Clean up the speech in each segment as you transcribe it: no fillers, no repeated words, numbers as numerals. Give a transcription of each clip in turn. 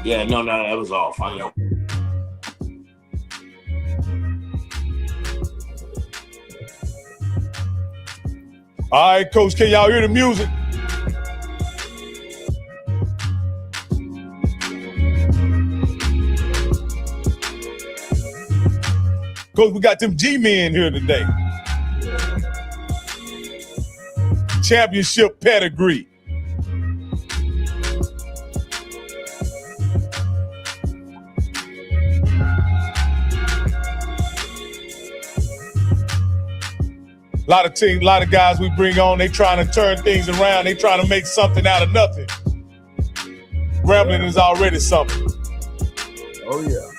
Yeah, no, that was off. I know. All right, Coach, can y'all hear the music? Coach, we got them G-men here today. Championship pedigree. A lot of teams, a lot of guys we bring on, they trying to turn things around. They trying to make something out of nothing. Grambling is already something. Oh, yeah.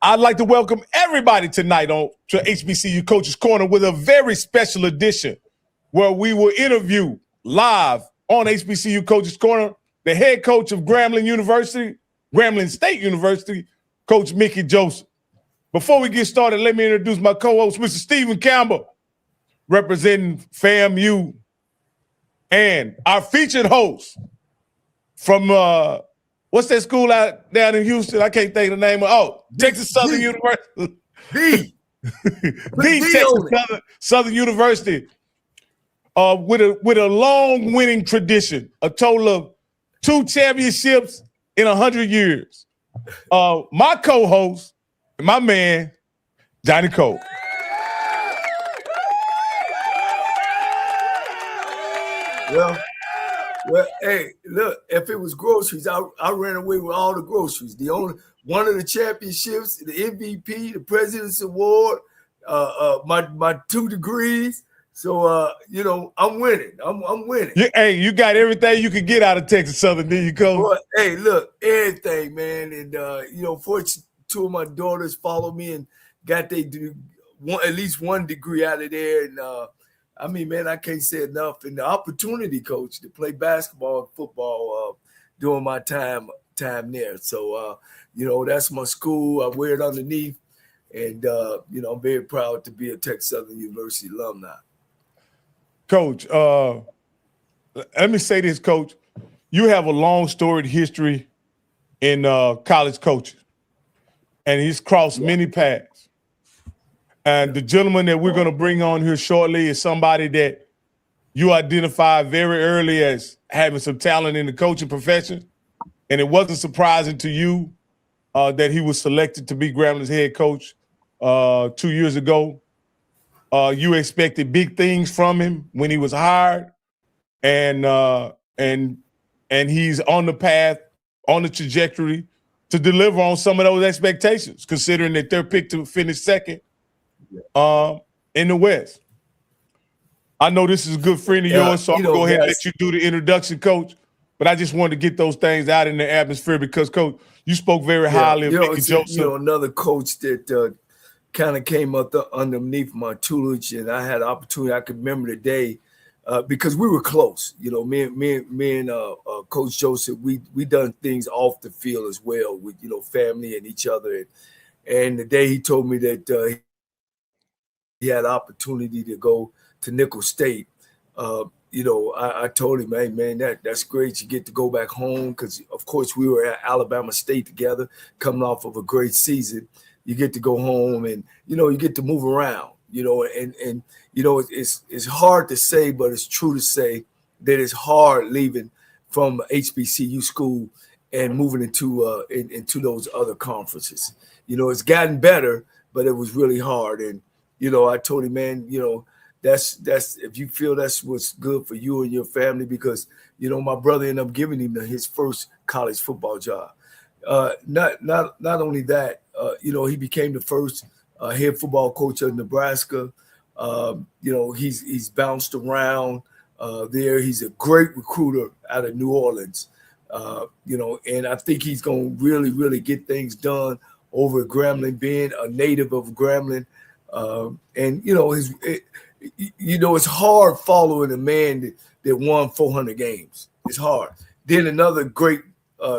I'd like to welcome everybody tonight to HBCU Coaches Corner with a very special edition where we will interview live on HBCU Coaches Corner the head coach of Grambling State University, Coach Mickey Joseph. Before we get started, let me introduce my co-host, Mr. Stephen Campbell, representing FAMU, and our featured host from what's that school out down in Houston? I can't think of the name of Texas Southern University. Texas Southern University. With a long winning tradition, a total of 2 championships in 100 years. My co-host, my man, Johnny Cole. Well, hey, look, if it was groceries, I ran away with all the groceries. One of the championships, the MVP, the President's Award, my 2 degrees. So I'm winning. I'm winning. You got everything you could get out of Texas Southern, did you, Coach? Well, hey, look, everything, man. And fortunately, 2 of my daughters followed me and got at least 1 degree out of there. And I mean, man, I can't say enough. And the opportunity, Coach, to play basketball and football during my time there. So, that's my school. I wear it underneath. And, I'm very proud to be a Texas Southern University alumni. Coach, let me say this, Coach. You have a long storied history in college coaching, and he's crossed many paths. And the gentleman that we're going to bring on here shortly is somebody that you identified very early as having some talent in the coaching profession, and it wasn't surprising to you that he was selected to be Grambling's head coach 2 years ago. You expected big things from him when he was hired, and he's on the path, on the trajectory to deliver on some of those expectations, considering that they're picked to finish second in the West. I know this is a good friend of yours, so I'm going to go ahead and let you do the introduction, Coach. But I just wanted to get those things out in the atmosphere because, Coach, you spoke very highly of Mickey Joseph. Another coach that kind of came up underneath my tutelage, and I had an opportunity. I could remember the day because we were close. Me and Coach Joseph, we done things off the field as well with family and each other. And the day he told me that he had an opportunity to go to Nicholls State, I told him, hey, man, that's great. You get to go back home because, of course, we were at Alabama State together, coming off of a great season. You get to go home and, you get to move around, and it's hard to say, but it's true to say that it's hard leaving from HBCU school and moving into those other conferences. It's gotten better, but it was really hard. And, I told him, man, that's if you feel that's what's good for you and your family, because, my brother ended up giving him his first college football job. Not only that, he became the first head football coach of Nebraska. He's bounced around there. He's a great recruiter out of New Orleans. And I think he's going to really, really get things done over at Grambling, being a native of Grambling. It's hard following a man that won 400 games. It's hard. Then another great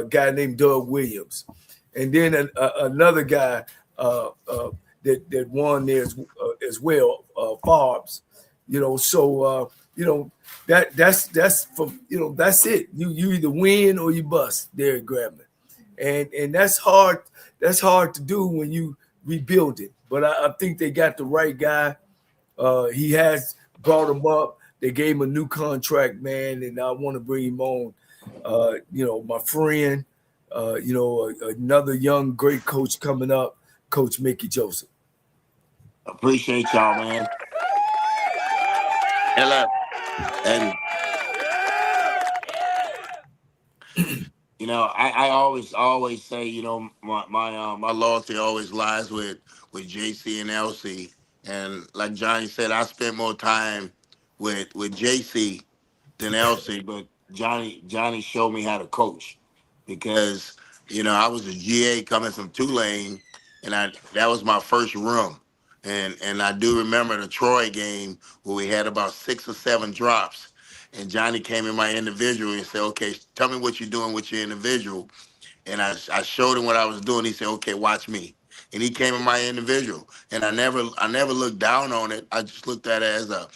guy named Doug Williams, and then another guy that won there as well, Farbs. So that's from that's it. You either win or you bust there at Grambling, and that's hard. That's hard to do when you rebuild it. But I think they got the right guy. He has brought him up. They gave him a new contract, man, and I want to bring him on. My friend, another young great coach coming up, Coach Mickey Joseph. Appreciate y'all, man. And I always say, my loyalty always lies with JC and LC. And like Johnny said, I spent more time with JC than LC, but Johnny showed me how to coach because I was a GA coming from Tulane, and that was my first room, and I do remember the Troy game where we had about 6 or 7 drops, and Johnny came in my individual and said, "Okay, tell me what you're doing with your individual." And I showed him what I was doing. He said, "Okay, watch me." And he came in my individual, and I never looked down on it. I just looked at it as a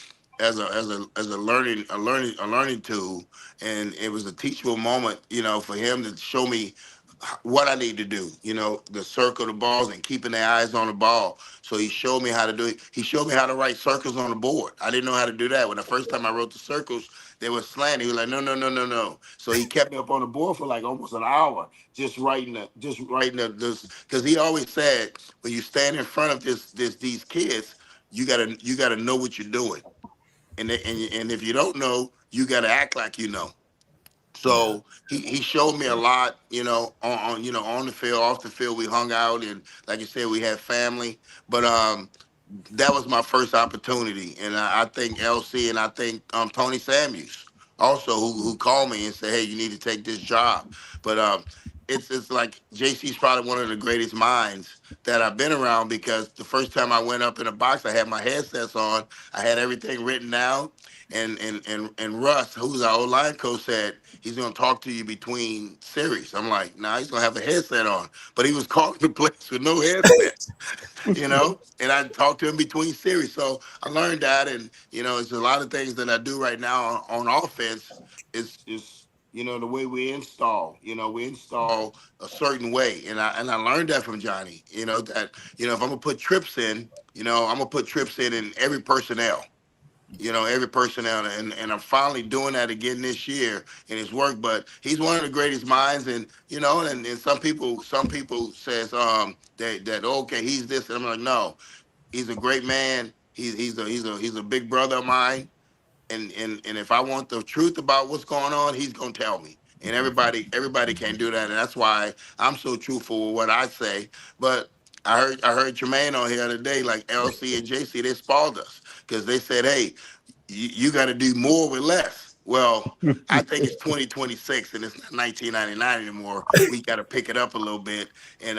learning tool, and it was a teachable moment, for him to show me what I need to do, the circle the balls and keeping their eyes on the ball. So he showed me how to do it. He showed me how to write circles on the board. I didn't know how to do that. When the first time I wrote the circles, they were slanted. He was like, no, no, no, no, no. So he kept me up on the board for like almost an hour, just writing this, because he always said, when you stand in front of these kids, you gotta know what you're doing, and if you don't know, you gotta act like you know. So he showed me a lot, on the field, off the field. We hung out, and like you said, we had family. But that was my first opportunity, and I think LC and I think Tony Samuels also who called me and said, "Hey, you need to take this job." But it's like JC's probably one of the greatest minds that I've been around, because the first time I went up in a box, I had my headsets on, I had everything written down, and Russ, who's our old line coach, said he's gonna talk to you between series. I'm like, nah, he's gonna have a headset on, but he was calling the plays with no headset. And I talked to him between series. So I learned that, and it's a lot of things that I do right now on offense. Is the way we install. We install a certain way, and I learned that from Johnny. That if I'm gonna put trips in, I'm gonna put trips in every personnel. Every personnel, and I'm finally doing that again this year, and it's worked. But he's one of the greatest minds, and and some people says that okay, he's this, and I'm like, no, he's a great man. He's a big brother of mine, and if I want the truth about what's going on, he's gonna tell me. And everybody can't do that, and that's why I'm so truthful with what I say. But I heard Jermaine on here today, like LC and JC, they spoiled us because they said, "Hey, you got to do more with less." Well, I think it's 2026 and it's not 1999 anymore. We got to pick it up a little bit, and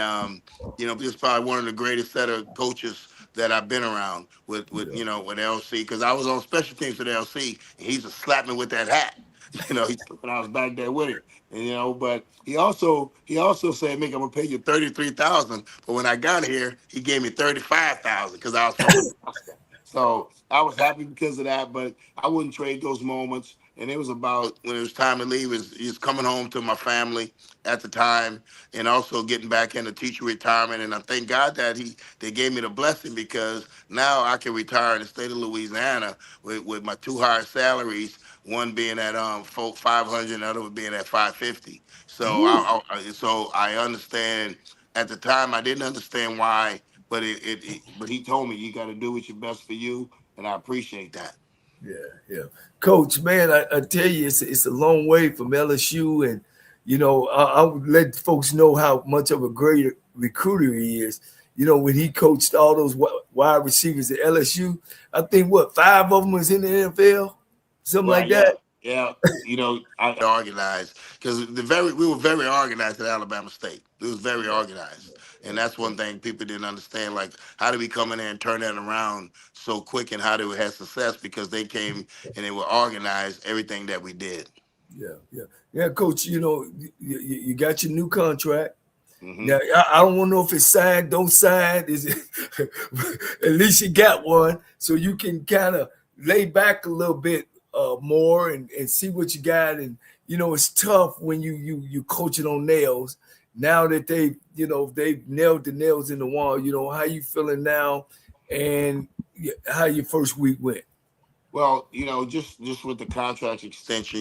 this is probably one of the greatest set of coaches that I've been around with LC, because I was on special teams with LC, and he just slapped me with that hat. When I was back there with him, but he also said, "Mick, I'm gonna pay you 33,000." But when I got here, he gave me 35,000 because I was from Nebraska. So I was happy because of that, but I wouldn't trade those moments. And it was about, when it was time to leave, is coming home to my family at the time, and also getting back into teacher retirement. And I thank God that they gave me the blessing, because now I can retire in the state of Louisiana with my 2 higher salaries, one being at 500, and the other one being at 550. So I understand. At the time, I didn't understand why, but but he told me, you got to do what's your best for you, and I appreciate that. Yeah. Coach, man, I tell you, it's a long way from LSU, and I would let folks know how much of a great recruiter he is. When he coached all those wide receivers at LSU, I think 5 of them was in the NFL, something like that. Yeah, I organized, because we were very organized at Alabama State. It was very organized, and that's one thing people didn't understand. Like, how did we come in there and turn that around so quick, and how did we have success? Because they came and they were organized, everything that we did. yeah, Coach. You got your new contract. Hmm. Now I don't want to know if it's signed, don't sign. Is it? At least you got one, so you can kind of lay back a little bit more and see what you got. And it's tough when you coaching on nails. Now that they've nailed the nails in the wall. How you feeling now, and how your first week went. Well, just with the contract extension,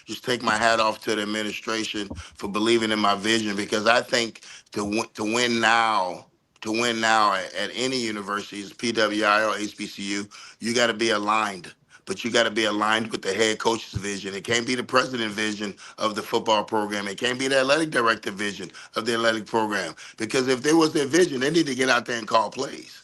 just take my hat off to the administration for believing in my vision, because I think to win now, at any universities, PWI or HBCU, you got to be aligned. But you got to be aligned with the head coach's vision. It can't be the president vision of the football program. It can't be the athletic director vision of the athletic program. Because if there was their vision, they need to get out there and call plays.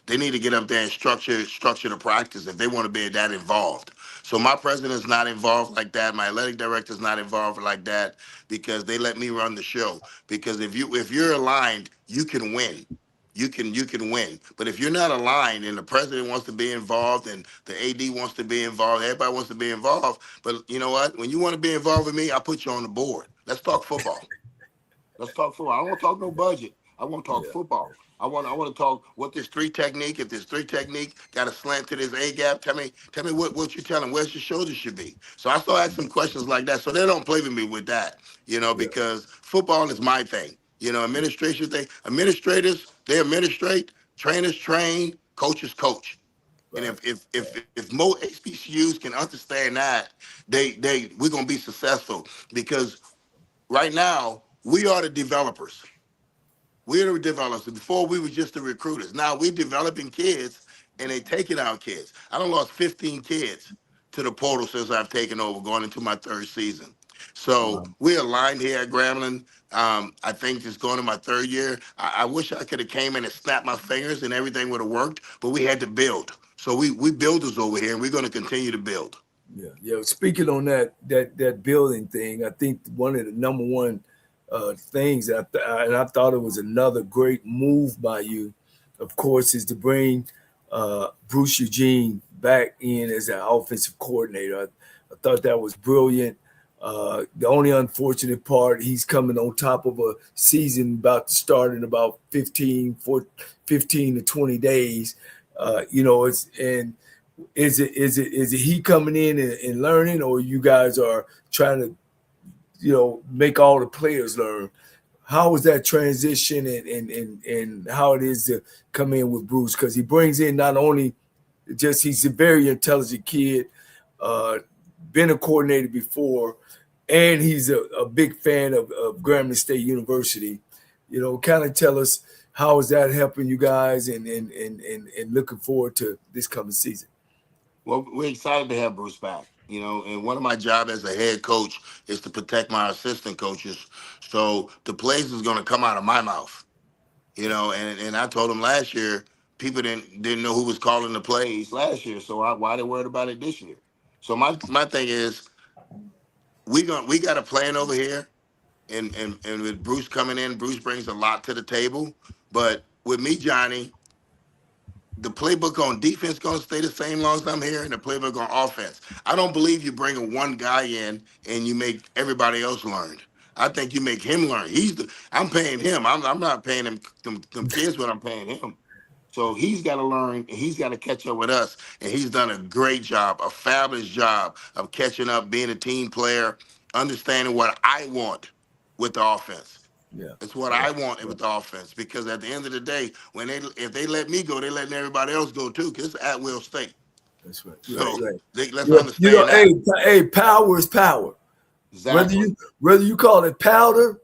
They need to get up there and structure the practice if they want to be that involved. So my president's not involved like that. My athletic director's not involved like that, because they let me run the show. Because if you're aligned, you can win. You can win. But if you're not aligned and the president wants to be involved and the AD wants to be involved, everybody wants to be involved. But you know what? When you want to be involved with me, I'll put you on the board. Let's talk football. Let's talk football. I don't want to talk no budget. I want to talk Yeah, football. I want to talk what this three technique. If this three technique got a slant to this A gap, tell me what you telling. Where's your shoulder should be. So I start asking questions like that. So they don't play with me with that, yeah, because football is my thing. Administration thing. Administrators, they administrate. Trainers train. Coaches coach. And right. if more HBCUs can understand that, we're gonna be successful, because right now we are the developers. We're the developers. Before we were just the recruiters. Now we're developing kids and they taking our kids. I done lost 15 kids to the portal since I've taken over, going into my third season. So Wow. we're aligned here at Grambling. I think it's going to my third year. I wish I could have came in and snapped my fingers and everything would have worked, but we had to build. So we builders over here, and we're going to continue to build. Yeah. Speaking on that building thing, I think one of the number one things and I thought it was another great move by you, of course, is to bring Bruce Eugene back in as an offensive coordinator. I thought that was brilliant. The only unfortunate part, he's coming on top of a season about to start in about 15 to 20 days. It's and is it he coming in and learning, or you guys are trying to make all the players learn? How was that transition, and how it is to come in with Bruce, because he brings in not only just he's a very intelligent kid, uh, been a coordinator before, and he's a big fan of Grambling State University. Kind of tell us how is that helping you guys, and looking forward to this coming season. Well, we're excited to have Bruce back. And one of my job as a head coach is to protect my assistant coaches. So the plays is going to come out of my mouth. And I told him last year, people didn't know who was calling the plays last year. So why they worried about it this year? So my thing is, we got a plan over here, and with Bruce coming in, Bruce brings a lot to the table. But with me, Johnny, the playbook on defense gonna stay the same long as I'm here, and the playbook on offense. I don't believe you bring a one guy in and you make everybody else learn. I think you make him learn. I'm paying him. I'm not paying them kids what I'm paying him. So he's got to learn. And he's got to catch up with us, and he's done a great job, a fabulous job of catching up, being a team player, understanding what I want with the offense. Yeah, It's what yeah, I want yeah. with the offense, because at the end of the day, if they let me go, they letting everybody else go too, because it's at will state. That's right, right, So right. let's Yeah, understand hey, that. power is power. Whether Exactly. you call it power,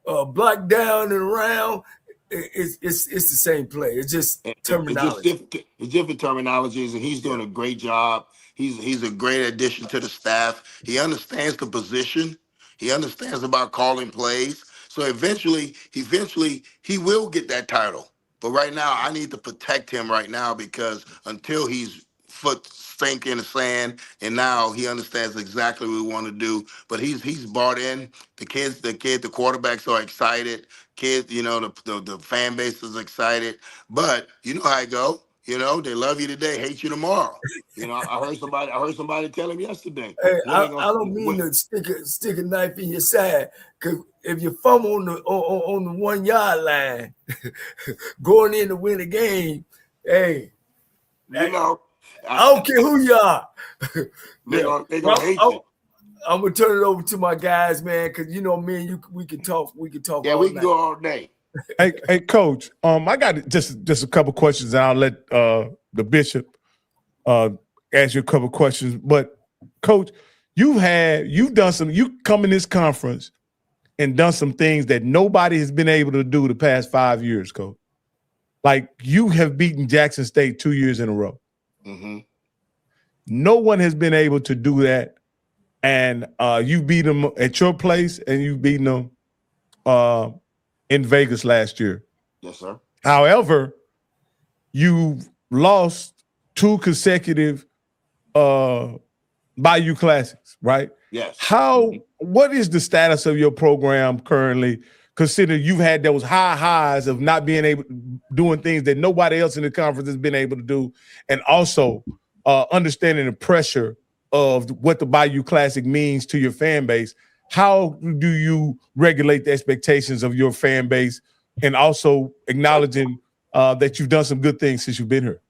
block down and around, it's the same play. It's just It's just terminology. different. It's different terminologies, and he's Yeah, doing a great job. He's a great addition to the staff. He understands the position. He understands about calling plays. So eventually, he will get that title. But right now, I need to protect him right now, because until he's foot sink in the sand, and now he understands exactly what we want to do. But he's bought in. The quarterbacks are excited. Kids, the fan base is excited. But you know how I go. You know, they love you today, hate you tomorrow. You know, I heard somebody tell him yesterday. Hey, When they gonna I don't mean to stick a knife in your side, because if you fumble on the 1 yard line, going in to win a game, hey, you know, I don't care who you are. they Yeah, gonna they well, gonna hate you. I'm gonna turn it over to my guys, man, because me and you, we can talk. We can talk Yeah, all we can night. go all day. Hey, Coach. I got just a couple questions, and I'll let the bishop uh, ask you a couple questions. But Coach, you've done some. You come in this conference and done some things that nobody has been able to do the past 5 years, Coach. Like you have beaten Jackson State 2 years in a row. Mm-hmm. No one has been able to do that, and you beat them at your place, and you beaten them uh, in Vegas last year. Yes, sir. However, you've lost two consecutive uh, Bayou Classics, right? Yes. How? What is the status of your program currently? Consider you've had those high highs of not being able doing things that nobody else in the conference has been able to do, and also understanding the pressure of what the Bayou Classic means to your fan base. How do you regulate the expectations of your fan base, and also acknowledging that you've done some good things since you've been here?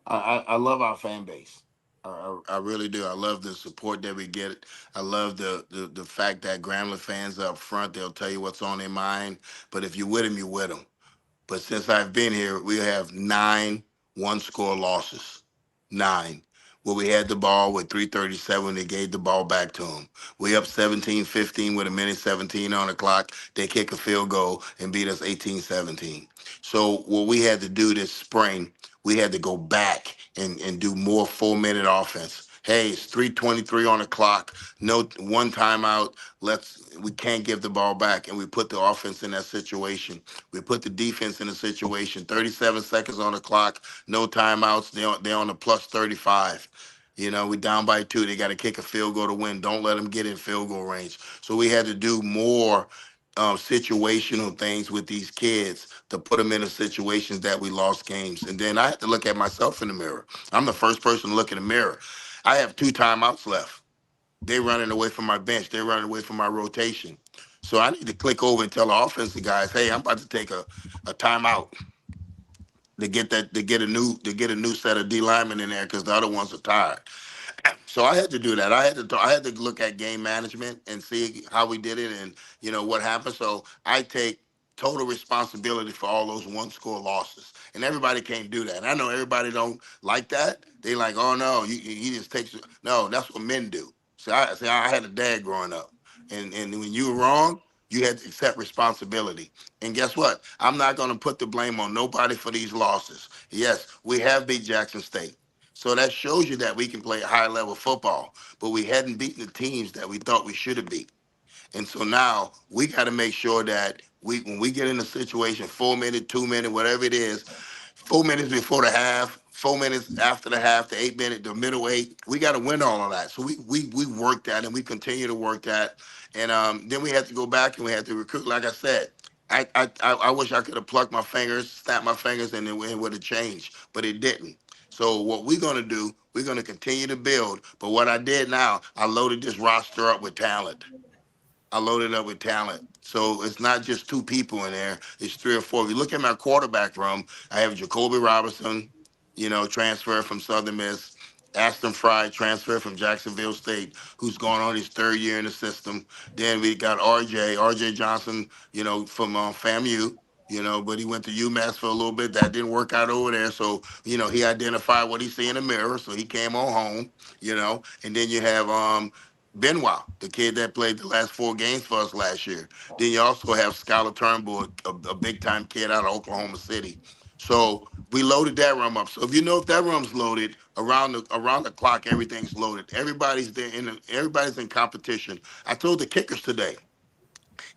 I love our fan base. I really do. I love the support that we get. I love the fact that Grambling fans up front, they'll tell you what's on their mind. But if you're with them, you're with them. But since I've been here, we have 9 one-score losses. 9. Where we had the ball with 3:37, they gave the ball back to them. We up 17-15 with a minute 17 on the clock. They kick a field goal and beat us 18-17. So what we had to do this spring, we had to go back and do more 4-minute offense. Hey, it's 3:23 on the clock. No one timeout. We can't give the ball back. And we put the offense in that situation. We put the defense in a situation. 37 seconds on the clock, no timeouts. They're on the plus 35. You know, we down by 2. They got to kick a field goal to win. Don't let them get in field goal range. So we had to do more situational things with these kids to put them into situations that we lost games. And then I had to look at myself in the mirror. I'm the first person to look in the mirror. I have 2 timeouts left. They're running away from my bench. They're running away from my rotation. So I need to click over and tell the offensive guys, hey, I'm about to take a timeout to get a new set of D linemen in there because the other ones are tired. So I had to do that. I had to look at game management and see how we did it and what happened. So I take total responsibility for all those one-score losses. And everybody can't do that. And I know everybody don't like that. They like, oh no, he just takes. No, that's what men do. I had a dad growing up, and when you were wrong, you had to accept responsibility. And guess what? I'm not going to put the blame on nobody for these losses. Yes, we have beat Jackson State. So that shows you that we can play high level football, but we hadn't beaten the teams that we thought we should have beat. And so now we got to make sure that when we get in a situation, 4 minute, 2 minute, whatever it is, 4 minutes before the half, 4 minutes after the half, the 8 minute, the middle 8, we got to win all of that. So we work that and we continue to work that. And then we had to go back and we had to recruit. Like I said, I wish I could have plucked my fingers, snapped my fingers, and it would have changed, but it didn't. So what we're gonna do, we're gonna continue to build. But what I did now, I loaded this roster up with talent. I loaded up with talent. So it's not just 2 people in there, it's 3 or 4. If you look at my quarterback room, I have Jacoby Robinson, transfer from Southern Miss. Aston Fry, transfer from Jacksonville State, who's going on his 3rd year in the system. Then we got RJ Johnson, from FAMU, but he went to UMass for a little bit. That didn't work out over there. So, he identified what he see in the mirror. So he came on home, and then you have Benoit, the kid that played the last 4 games for us last year. Then you also have Skylar Turnbull, a big time kid out of Oklahoma City. So we loaded that room up. So if that room's loaded around the clock, everything's loaded. Everybody's there everybody's in competition. I told the kickers today,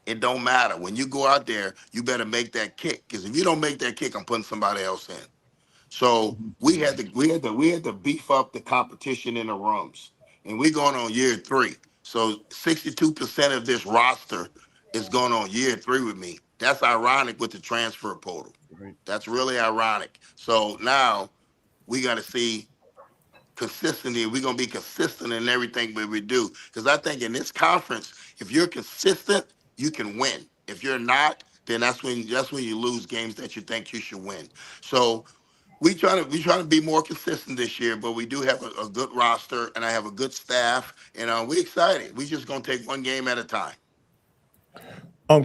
it don't matter. When you go out there, you better make that kick. Because if you don't make that kick, I'm putting somebody else in. So we had to beef up the competition in the rooms, and we're going on year 3. So 62% of this roster is going on year 3 with me. That's ironic with the transfer portal. Right. That's really ironic. So now we got to see consistency. We're going to be consistent in everything we do. Because I think in this conference, if you're consistent, you can win. If you're not, then that's when you lose games that you think you should win. So we trying to be more consistent this year, but we do have a good roster, and I have a good staff, and we're excited. We just going to take one game at a time.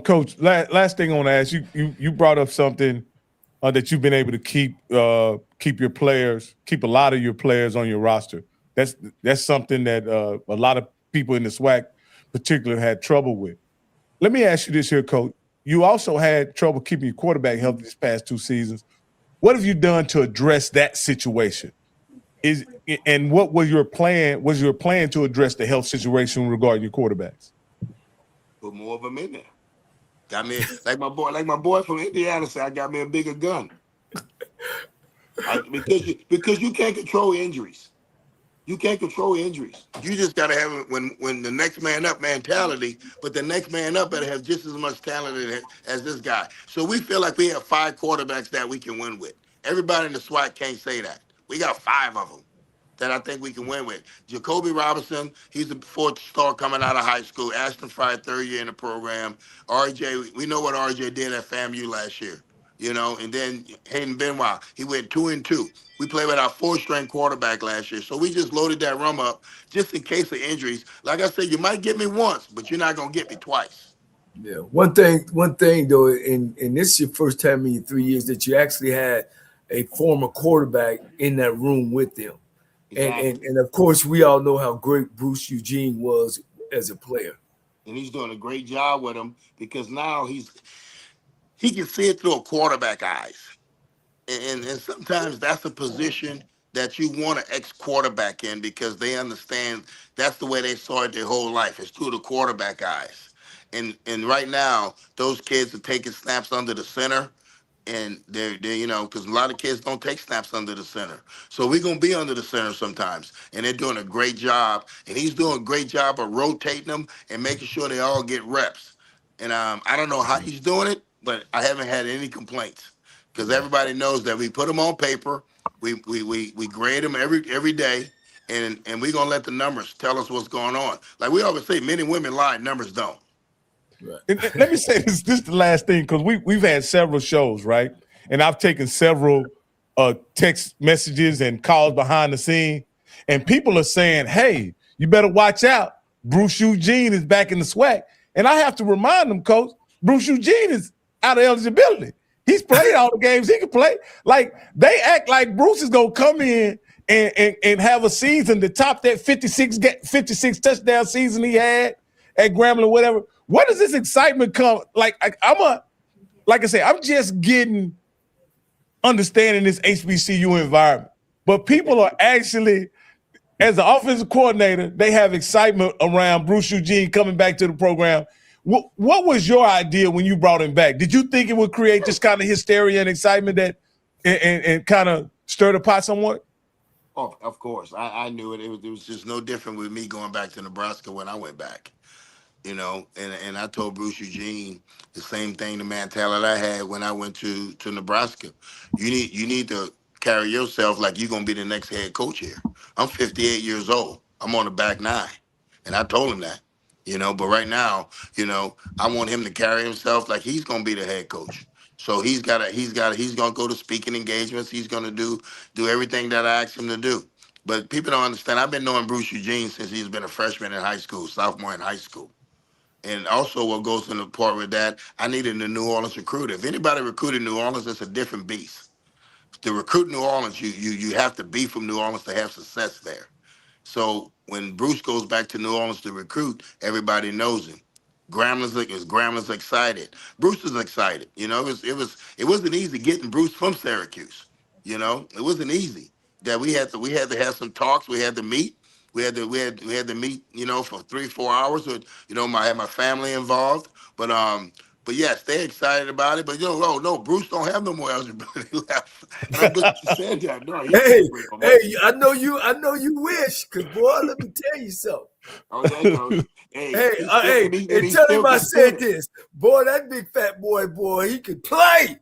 Coach, last thing I want to ask you brought up something that you've been able to keep a lot of your players on your roster. That's something that a lot of people in the SWAC particularly had trouble with. Let me ask you this here, Coach. You also had trouble keeping your quarterback healthy these past 2 seasons. What have you done to address that situation? And what was your plan? Was your plan to address the health situation regarding your quarterbacks? Put more of them in there. Got me like my boy from Indiana said. I got me a bigger gun. Because you can't control injuries. You can't control injuries. You just got to have it when the next man up mentality, but the next man up better have just as much talent as this guy. So we feel like we have 5 quarterbacks that we can win with. Everybody in the SWAC can't say that. We got 5 of them that I think we can win with. Jacoby Robinson, he's a 4th star coming out of high school. Ashton Fry, 3rd year in the program. RJ, we know what RJ did at FAMU last year. And then Hayden Benoit, he went 2-2. We played with our 4th-string quarterback last year. So we just loaded that room up just in case of injuries. Like I said, you might get me once, but you're not going to get me twice. Yeah. One thing though, and this is your first time in your 3 years that you actually had a former quarterback in that room with them. Exactly. And of course, we all know how great Bruce Eugene was as a player. And he's doing a great job with him because now he can see it through a quarterback eyes. And sometimes that's a position that you want an ex-quarterback in because they understand that's the way they saw it their whole life. It's through the quarterback eyes. And right now, those kids are taking snaps under the center. And they're because a lot of kids don't take snaps under the center. So we're going to be under the center sometimes. And they're doing a great job. And he's doing a great job of rotating them and making sure they all get reps. And I don't know how he's doing it, but I haven't had any complaints because everybody knows that we put them on paper. We grade them every day. And we're going to let the numbers tell us what's going on. Like we always say, men and women lie, numbers don't. Right. Let me say this is the last thing because we've had several shows, right? And I've taken several text messages and calls behind the scene, and people are saying, hey, you better watch out. Bruce Eugene is back in the SWAC. And I have to remind them, Coach, Bruce Eugene is out of eligibility. He's played all the games he can play. Like, they act like Bruce is going to come in and have a season to top that 56 touchdown season he had at Grambling, whatever. Where does this excitement come? Like I say, I'm just getting understanding this HBCU environment. But people are actually, as the offensive coordinator, they have excitement around Bruce Eugene coming back to the program. What was your idea when you brought him back? Did you think it would create this kind of hysteria and excitement that and kind of stir the pot somewhat? Oh, of course. I knew it. It was just no different with me going back to Nebraska when I went back. And I told Bruce Eugene the same thing, the mentality I had when I went to Nebraska. You need to carry yourself like you're going to be the next head coach here. I'm 58 years old. I'm on the back 9. And I told him that, but right now, I want him to carry himself like he's going to be the head coach. So he's going to go to speaking engagements. He's going to do everything that I asked him to do. But people don't understand. I've been knowing Bruce Eugene since he's been a freshman in high school, sophomore in high school. And also what goes in the part with that, I needed a New Orleans recruiter. If anybody recruited New Orleans, it's a different beast. To recruit New Orleans, you have to be from New Orleans to have success there. So when Bruce goes back to New Orleans to recruit, everybody knows him. Grambling's excited. Bruce is excited. It wasn't easy getting Bruce from Syracuse. It wasn't easy. That we had to have some talks. We had to meet. We had to meet, for 3-4 hours. With, I had my family involved. But yes, they're excited about it. But no, Bruce don't have no more eligibility left. And I'm just saying that. No, hey, I know you wish, because boy, let me tell you something. Oh, yeah, Hey, tell him I said this. Boy, that big fat boy, he could play.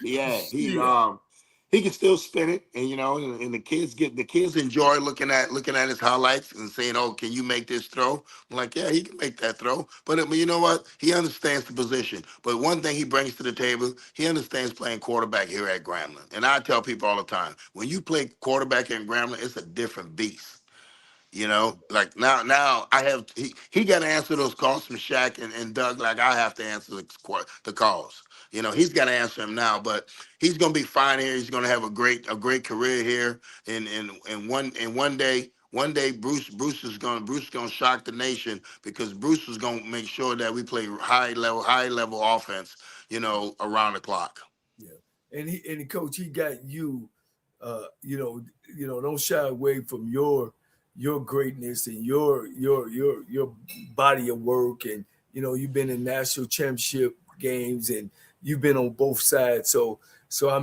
Yeah, Yeah. he can still spin it, and and the kids enjoy looking at his highlights and saying, "Oh, can you make this throw?" I'm like, "Yeah, he can make that throw." But you know what? He understands the position. But one thing he brings to the table, he understands playing quarterback here at Grambling. And I tell people all the time, when you play quarterback in Grambling, it's a different beast. Like now I have he got to answer those calls from Shaq and Doug like I have to answer the calls. He's got to answer them now, but he's gonna be fine here. He's gonna have a great career here. And one day Bruce is gonna shock the nation because Bruce is gonna make sure that we play high level offense. Around the clock. Yeah. And coach, he got you. Don't shy away from your greatness and your body of work, and you've been in national championship games and you've been on both sides. So for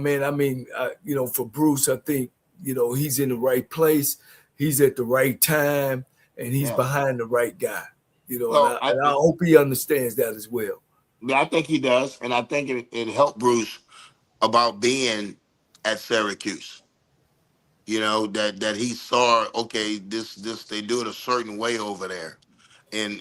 Bruce, I think he's in the right place, he's at the right time, and he's Yeah. behind the right guy. Well, And I hope he understands that as well. yeah, I think he does, and I think it helped Bruce about being at Syracuse. That he saw, okay, this they do it a certain way over there, and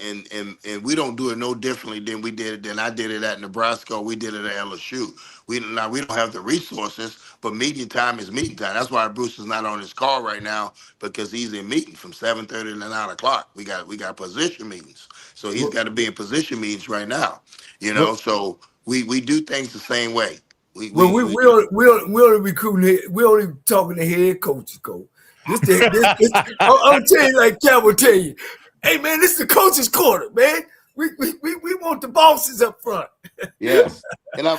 we don't do it no differently than I did it at Nebraska, or we did it at LSU. We don't have the resources, but meeting time is meeting time. That's why Bruce is not on his call right now, because he's in meeting from 7:30 to 9 o'clock. We got position meetings, so he's Well, got to be in position meetings right now. well, So we do things the same way. We well, we, we we only recruiting. We only talking to head coaches, coach. I'm telling you, like Cal will tell you, hey man, this is the coaches' corner, man. We want the bosses up front. Yes, and I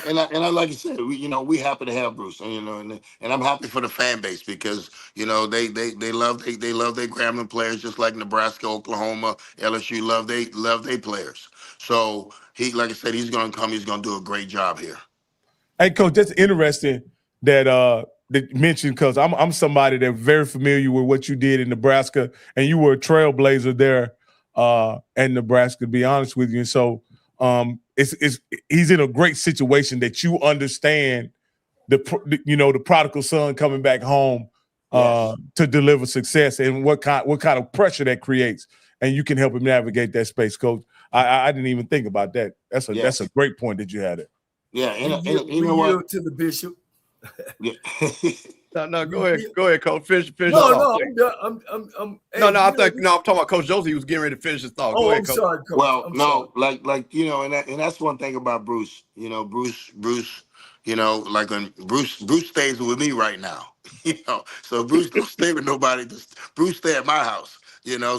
like you said, we happy to have Bruce, and I'm happy for the fan base because they love their Grambling players just like Nebraska, Oklahoma, LSU love their players. So like I said, he's gonna come. He's gonna do a great job here. Hey, coach, that's interesting that you mentioned, because I'm somebody that's very familiar with what you did in Nebraska, and you were a trailblazer there in Nebraska, to be honest with you. And so he's in a great situation that you understand the prodigal son coming back home Yes. to deliver success, and what kind of pressure that creates, and you can help him navigate that space, coach. I didn't even think about that. That's Yes. a great point that you had it. Yeah, We and yield, you we know what? yield to the bishop. Yeah. No, go ahead, coach. Finish No, his thought. no, I'm done. I'm hey, No, you I know, think I'm talking about Coach Josie. He was getting ready to finish his thought. Go Oh, ahead, I'm coach. sorry, coach. Well, I'm no, sorry. and that's one thing about Bruce. Bruce. Like when Bruce stays with me right now. So Bruce don't stay with nobody. Bruce stay at my house.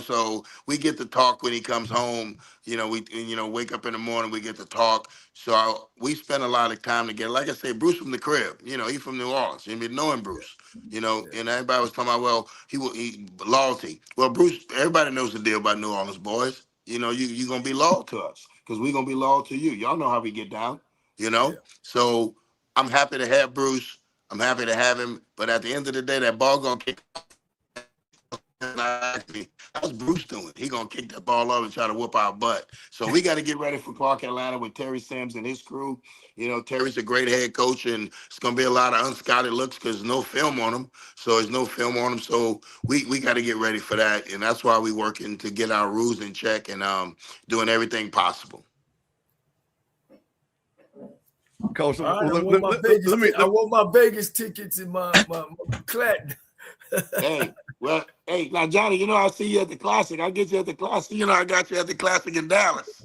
So we get to talk when he comes home. We wake up in the morning. We get to talk. So we spend a lot of time together. Like I said, Bruce from the crib. He from New Orleans. Knowing Bruce. And everybody was talking about, well, he loyalty. Well, Bruce, everybody knows the deal about New Orleans boys. You gonna be loyal to us because we gonna be loyal to you. Y'all know how we get down. Yeah. So I'm happy to have Bruce. I'm happy to have him. But at the end of the day, that ball gonna kick. How's Bruce doing? He gonna kick that ball up and try to whoop our butt. So we got to get ready for Clark Atlanta with Terry Sims and his crew. Terry's a great head coach, and it's gonna be a lot of unscouted looks because there's no film on him. So we got to get ready for that, and that's why we working to get our rules in check and doing everything possible. Coach, All right, I want my Vegas tickets in my Clatton. Hey, now Johnny, I see you at the Classic. I'll get you at the Classic. I got you at the Classic in Dallas.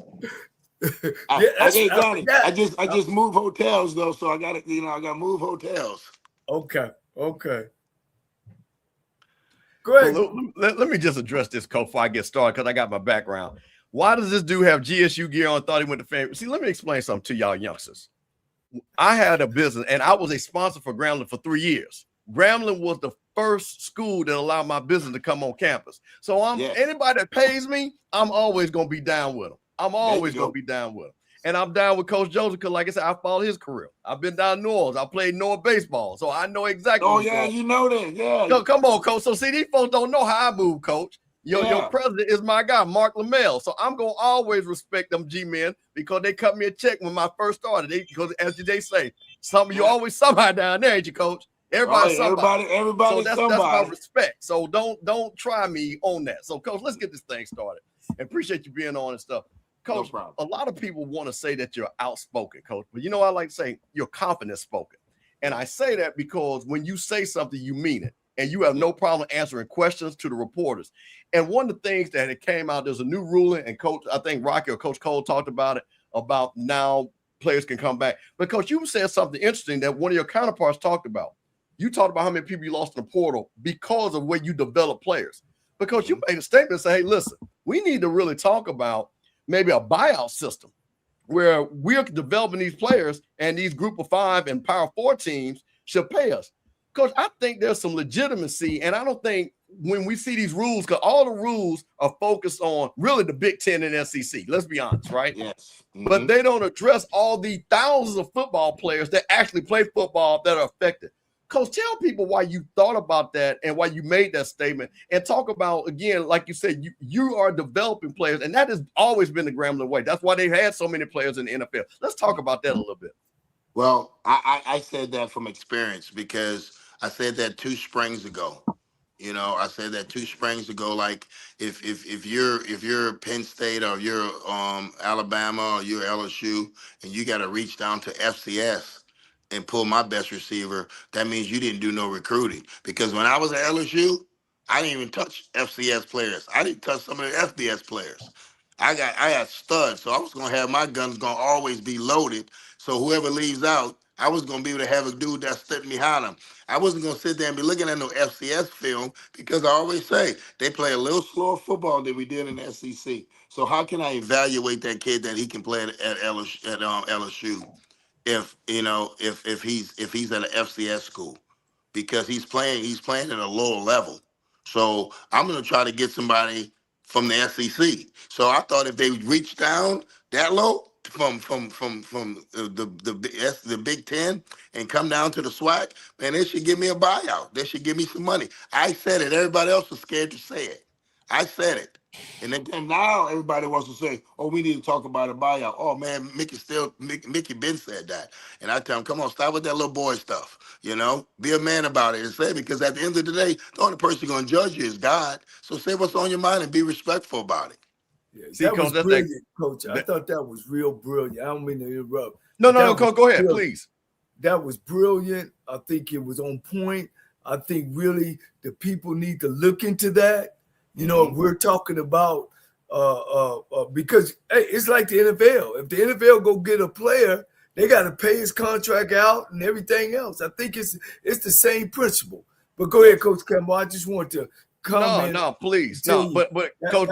Johnny, I just moved hotels though, so I got to, I got to move hotels. Okay. Go ahead. Well, let me just address this, coach, before I get started, because I got my background. Why does this dude have GSU gear on? Thought he went to fame. See, let me explain something to y'all youngsters. I had a business, and I was a sponsor for Grambling for 3 years. Grambling was the first school that allowed my business to come on campus. So anybody that pays me, I'm always going to be down with them. I'm always going to be down with them. And I'm down with Coach Joseph because, like I said, I followed his career. I've been down in New Orleans. I played North baseball, so I know exactly. Oh, yeah, you know that. Yeah. No, come on, Coach. So, see, these folks don't know how I move, Coach. Your president is my guy, Mark LaMelle. So I'm gonna always respect them G-men because they cut me a check when I first started. Because as they say, you always somebody down there, ain't you, Coach? Everybody's somebody. Everybody, so that's my respect. So don't try me on that. So, Coach, let's get this thing started. And appreciate you being on and stuff. Coach, no a lot of people want to say that you're outspoken, Coach. But you know, I like to say you're confident spoken. And I say that because when you say something, you mean it. And you have no problem answering questions to the reporters. And one of the things that it came out, there's a new ruling, and Coach, I think Rocky or Coach Cole talked about it, about now players can come back. But Coach, you said something interesting that one of your counterparts talked about. You talked about how many people you lost in the portal because of where you develop players. Because you made a statement and say, hey, listen, we need to really talk about maybe a buyout system where we're developing these players and these group of 5 and power 4 teams should pay us. Coach, I think there's some legitimacy, and I don't think when we see these rules, because all the rules are focused on really the Big Ten and SEC, let's be honest, right? Yes. But they don't address all the thousands of football players that actually play football that are affected. Coach, tell people why you thought about that and why you made that statement, and talk about, again, like you said, you are developing players, and that has always been the Grambling way. That's why they've had so many players in the NFL. Let's talk about that a little bit. Well, I said that from experience because I said that 2 springs ago. You know, I said that 2 springs ago. Like if you're Penn State or you're Alabama or you're LSU and you got to reach down to FCS and pull my best receiver, that means you didn't do no recruiting. Because when I was at LSU, I didn't even touch FCS players. I didn't touch some of the FBS players. I had studs, so I was gonna have my guns gonna always be loaded. So whoever leaves out, I was gonna be able to have a dude that's sitting behind him. I wasn't gonna sit there and be looking at no FCS film because I always say they play a little slower football than we did in the SEC. So how can I evaluate that kid that he can play at LSU if he's at an FCS school? Because he's playing at a lower level. So I'm gonna try to get somebody from the SEC. So I thought if they reached down that low from the Big Ten and come down to the SWAC, man, they should give me a buyout. They should give me some money. I said it. Everybody else was scared to say it. I said it. And then now everybody wants to say, "Oh, we need to talk about a buyout." Oh man, Mickey Ben said that, and I tell him, "Come on, stop with that little boy stuff. You know, be a man about it and say it, because at the end of the day, the only person going to judge you is God. So say what's on your mind and be respectful about it." Yeah, that was brilliant, Coach. I thought that was real brilliant. I don't mean to interrupt. No, Coach, go ahead, please. That was brilliant. I think it was on point. I think really the people need to look into that. You know, we're talking about because hey, it's like the NFL. If the NFL go get a player, they got to pay his contract out and everything else. I think it's the same principle. But go ahead, Coach Campbell. I just want to comment. No, please, no. But Coach,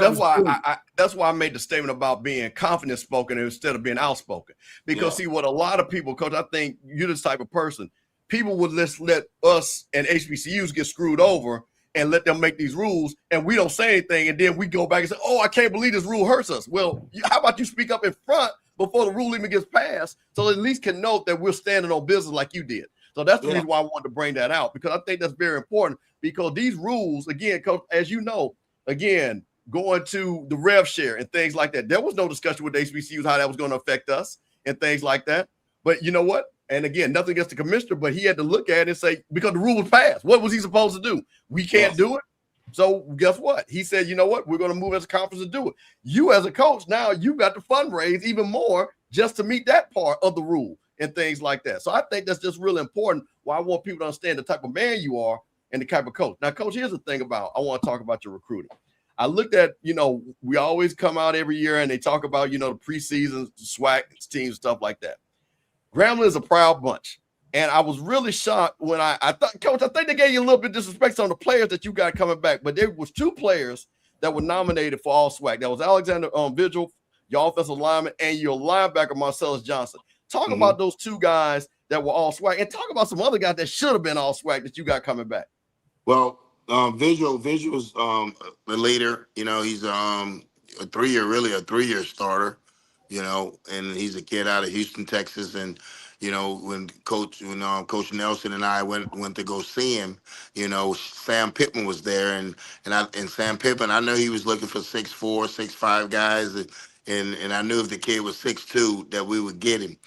that's why I made the statement about being confident spoken instead of being outspoken. Because see, what a lot of people, Coach, I think you're this type of person. People would let us and HBCUs get screwed over and let them make these rules, and we don't say anything, and then we go back and say, "Oh, I can't believe this rule hurts us." Well, how about you speak up in front before the rule even gets passed, so they at least can note that we're standing on business like you did. So that's the reason why I wanted to bring that out, because I think that's very important. Because these rules, again, Coach, as you know, again, going to the rev share and things like that, there was no discussion with the HBCUs how that was going to affect us and things like that. But you know what? And again, nothing against the commissioner, but he had to look at it and say, because the rule was passed, what was he supposed to do? We can't do it. So guess what? He said, you know what? We're going to move as a conference to do it. You as a coach, now you got to fundraise even more just to meet that part of the rule and things like that. So I think that's just really important. Why I want people to understand the type of man you are and the type of coach. Now, Coach, here's the thing I want to talk about your recruiting. I looked at, we always come out every year and they talk about, the preseason SWAC teams, stuff like that. Grambling is a proud bunch. And I was really shocked when I thought, Coach, I think they gave you a little bit of disrespect on the players that you got coming back. But there was 2 players that were nominated for all SWAC. That was Alexander Vigil, your offensive lineman, and your linebacker, Marcellus Johnson. Talk about those 2 guys that were all SWAC, and talk about some other guys that should have been all SWAC that you got coming back. Well, Vigil's a leader. He's a 3-year starter. And he's a kid out of Houston, Texas, and when Coach Nelson and I went to go see him, Sam Pittman was there, and Sam Pittman, I know he was looking for 6'4", 6'5" guys, and I knew if the kid was 6'2", that we would get him.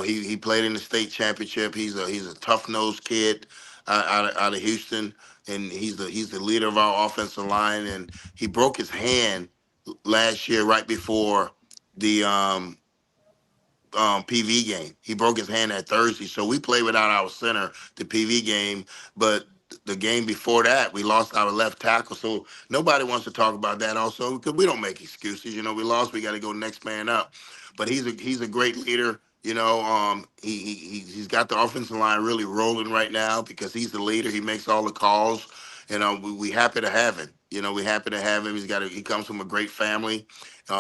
He played in the state championship. He's a tough nosed kid out of Houston, and he's the leader of our offensive line. And he broke his hand last year right before the PV game. He broke his hand that Thursday, so we played without our center the PV game. But the game before that, we lost our left tackle. So nobody wants to talk about that also because we don't make excuses. We lost. We got to go next man up. But he's a great leader. He's got the offensive line really rolling right now because he's the leader. He makes all the calls. We happy to have him. We happy to have him. He comes from a great family.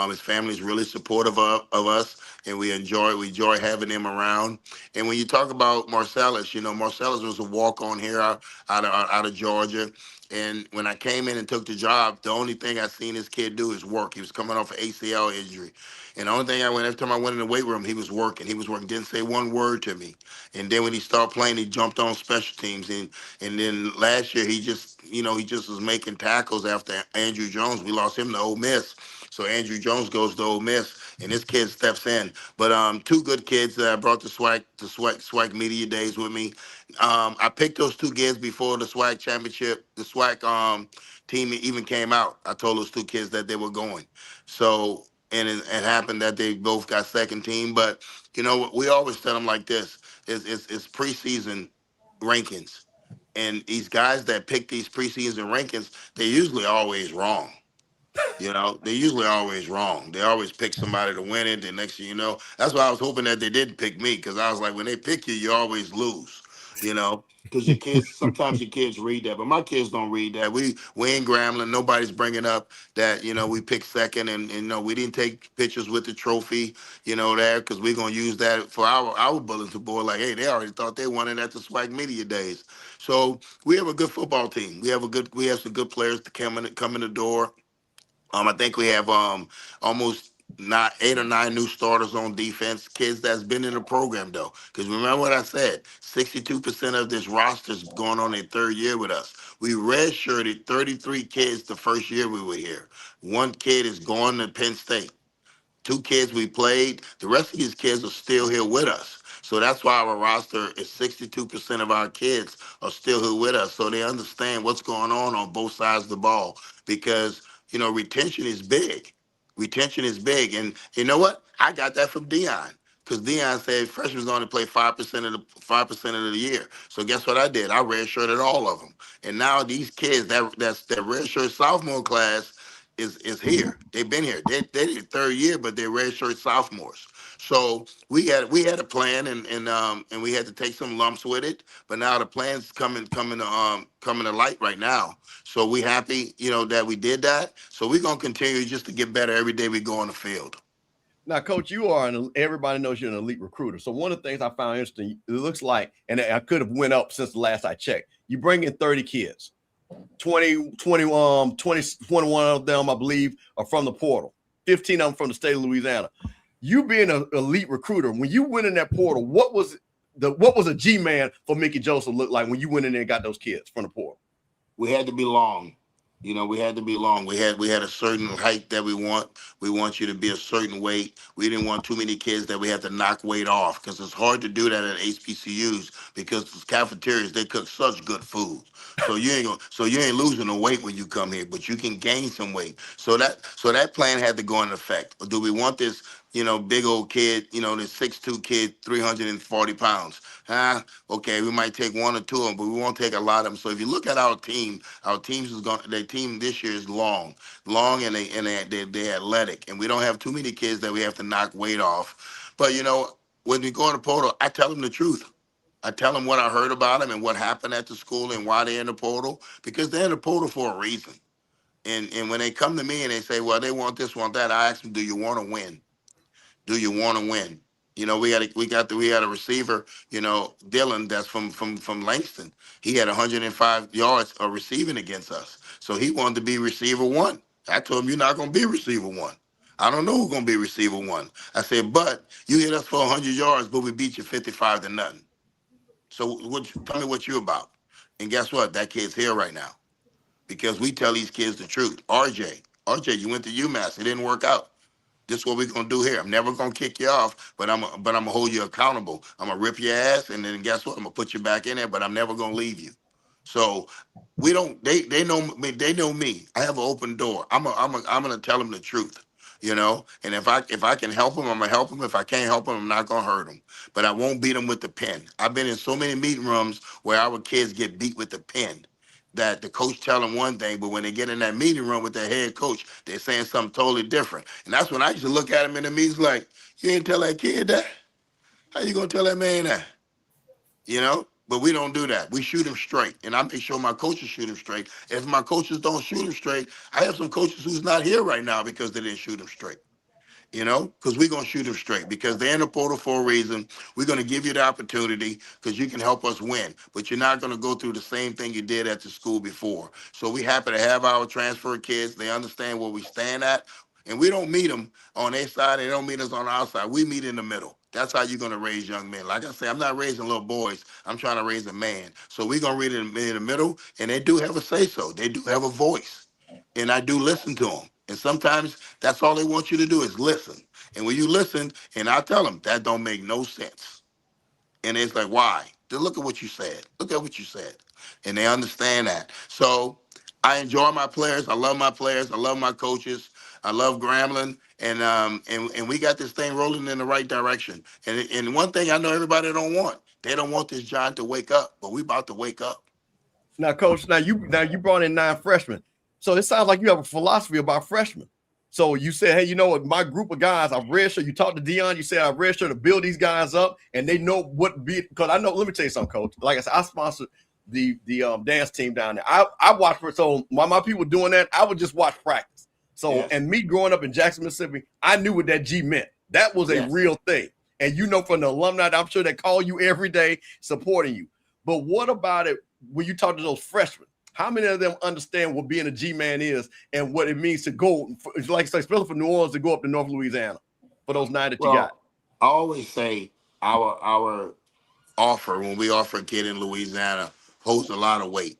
His family is really supportive of us, and we enjoy having him around. And when you talk about Marcellus, Marcellus was a walk-on here out of Georgia. And when I came in and took the job, the only thing I seen this kid do is work. He was coming off an ACL injury. And the only thing every time I went in the weight room, he was working. He was working, didn't say one word to me. And then when he started playing, he jumped on special teams. And then last year, he just was making tackles after Andrew Jones. We lost him to Ole Miss. So Andrew Jones goes to Ole Miss, and this kid steps in. But two good kids that I brought to SWAC Media Days with me. I picked those two kids before the SWAC championship. The SWAC team even came out. I told those two kids that they were going. So and it happened that they both got second team. But we always tell them like this: it's preseason rankings, and these guys that pick these preseason rankings, they're usually always wrong. They're usually always wrong. They always pick somebody to win it. The next thing you know, that's why I was hoping that they didn't pick me, because I was like, when they pick you, you always lose. Because sometimes your kids read that, but my kids don't read that. We in Grambling, nobody's bringing up that we picked second, and we didn't take pictures with the trophy, there, because we're gonna use that for our bulletin board. Like, hey, they already thought they won it at the SWAC Media Days. So we have a good football team. We have some good players to come in the door. I think we have almost not 8 or 9 new starters on defense, kids that's been in the program though. Because remember what I said, 62% of this roster's going on their third year with us. We redshirted 33 kids the first year we were here. One kid is going to Penn State. 2 kids we played. The rest of these kids are still here with us. So that's why our roster is 62% of our kids are still here with us. So they understand what's going on both sides of the ball, because, retention is big. Retention is big. And you know what? I got that from Dion, because Dion said freshmen only play 5% of the year. So guess what I did? I redshirted all of them. And now these kids, that redshirt sophomore class, is here. They've been here. They did third year, but they're redshirt sophomores. So we had a plan, and we had to take some lumps with it. But now the plan's coming to light right now. So we happy, that we did that. So we're gonna continue just to get better every day we go on the field. Now, Coach, everybody knows you're an elite recruiter. So one of the things I found interesting, it looks like, and I could have went up since the last I checked, you bring in 30 kids. 21 of them, I believe, are from the portal. 15 of them from the state of Louisiana. You being an elite recruiter, when you went in that portal, what was a G-man for Mickey Joseph look like when you went in there and got those kids from the portal? We had to be long. We had to be long. We had a certain height that we want. We want you to be a certain weight. We didn't want too many kids that we have to knock weight off, because it's hard to do that at HBCUs, because the cafeterias, they cook such good food. So you ain't losing no weight when you come here, but you can gain some weight. So that plan had to go into effect. Or do we want this, big old kid, this 6'2" kid, 340 pounds? Okay, we might take 1 or 2 of them, but we won't take a lot of them. So if you look at our team, their team this year is long, and they're athletic, and we don't have too many kids that we have to knock weight off. But when we go in the portal, I tell them the truth. I tell them what I heard about them and what happened at the school and why they're in the portal, because they're in the portal for a reason. And when they come to me and they say, well, they want this, want that, I ask them, do you want to win? Do you want to win? We had a receiver, Dylan, that's from Langston. He had 105 yards of receiving against us. So he wanted to be receiver 1. I told him, you're not going to be receiver 1. I don't know who's gonna be receiver one. I said, but you hit us for 100 yards, but we beat you 55-0. So tell me what you about. And guess what? That kid's here right now because we tell these kids the truth. RJ, you went to UMass. It didn't work out. This is what we're gonna do here. I'm never gonna kick you off, but I'm gonna hold you accountable. I'm gonna rip your ass, and then guess what? I'm gonna put you back in there, but I'm never gonna leave you. So we don't. They know me. They know me. I have an open door. I'm gonna tell them the truth. And if I can help them, I'm gonna help them. If I can't help them, I'm not gonna hurt them. But I won't beat them with the pen. I've been in so many meeting rooms where our kids get beat with the pen, that the coach tell them one thing, but when they get in that meeting room with their head coach, they're saying something totally different. And that's when I used to look at him in the meetings like, you ain't tell that kid that? How you gonna tell that man that? But we don't do that. We shoot him straight. And I make sure my coaches shoot him straight. If my coaches don't shoot him straight, I have some coaches who's not here right now because they didn't shoot him straight. Because we're going to shoot them straight because they're in the portal for a reason. We're going to give you the opportunity because you can help us win, but you're not going to go through the same thing you did at the school before. So we happy to have our transfer kids. They understand where we stand at, and we don't meet them on their side. They don't meet us on our side. We meet in the middle. That's how you're going to raise young men. Like I say, I'm not raising little boys. I'm trying to raise a man. So we're going to read in the middle, and they do have a say-so. They do have a voice, and I do listen to them. And sometimes that's all they want you to do is listen. And when you listen, and I tell them, that don't make no sense. And it's like, why? Then look at what you said. Look at what you said. And they understand that. So I enjoy my players. I love my players. I love my coaches. I love Grambling. And we got this thing rolling in the right direction. And one thing I know everybody don't want, they don't want this giant to wake up, but we about to wake up. Now, Coach, you brought in 9 freshmen. So it sounds like you have a philosophy about freshmen. So you said, hey, you know what? My group of guys, I've registered. You talked to Dion. You said I've registered to build these guys up, and they know what be. Because I know. Let me tell you something, Coach. Like I said, I sponsored the dance team down there. I watched for. So while my people doing that, I would just watch practice. So yes. And me growing up in Jackson, Mississippi, I knew what that G meant. That was a real thing. And from the alumni, I'm sure they call you every day supporting you. But what about it when you talk to those freshmen? How many of them understand what being a G-man is and what it means to go, like especially for New Orleans, to go up to North Louisiana for those 9 that you got? I always say our offer, when we offer a kid in Louisiana, holds a lot of weight.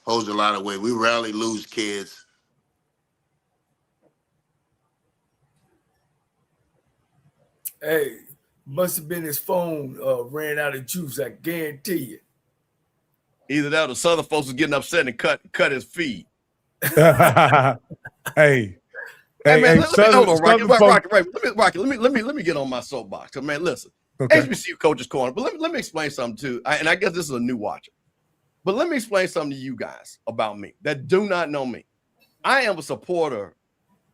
We rarely lose kids. Hey, must have been his phone ran out of juice, I guarantee you. Either that or Southern folks was getting upset and cut his feed. Hey, man, hold on, Rocky. Let me get on my soapbox. So, man, listen, okay. HBCU Coaches Corner. But let me explain something too. And I guess this is a new watcher. But let me explain something to you guys about me that do not know me. I am a supporter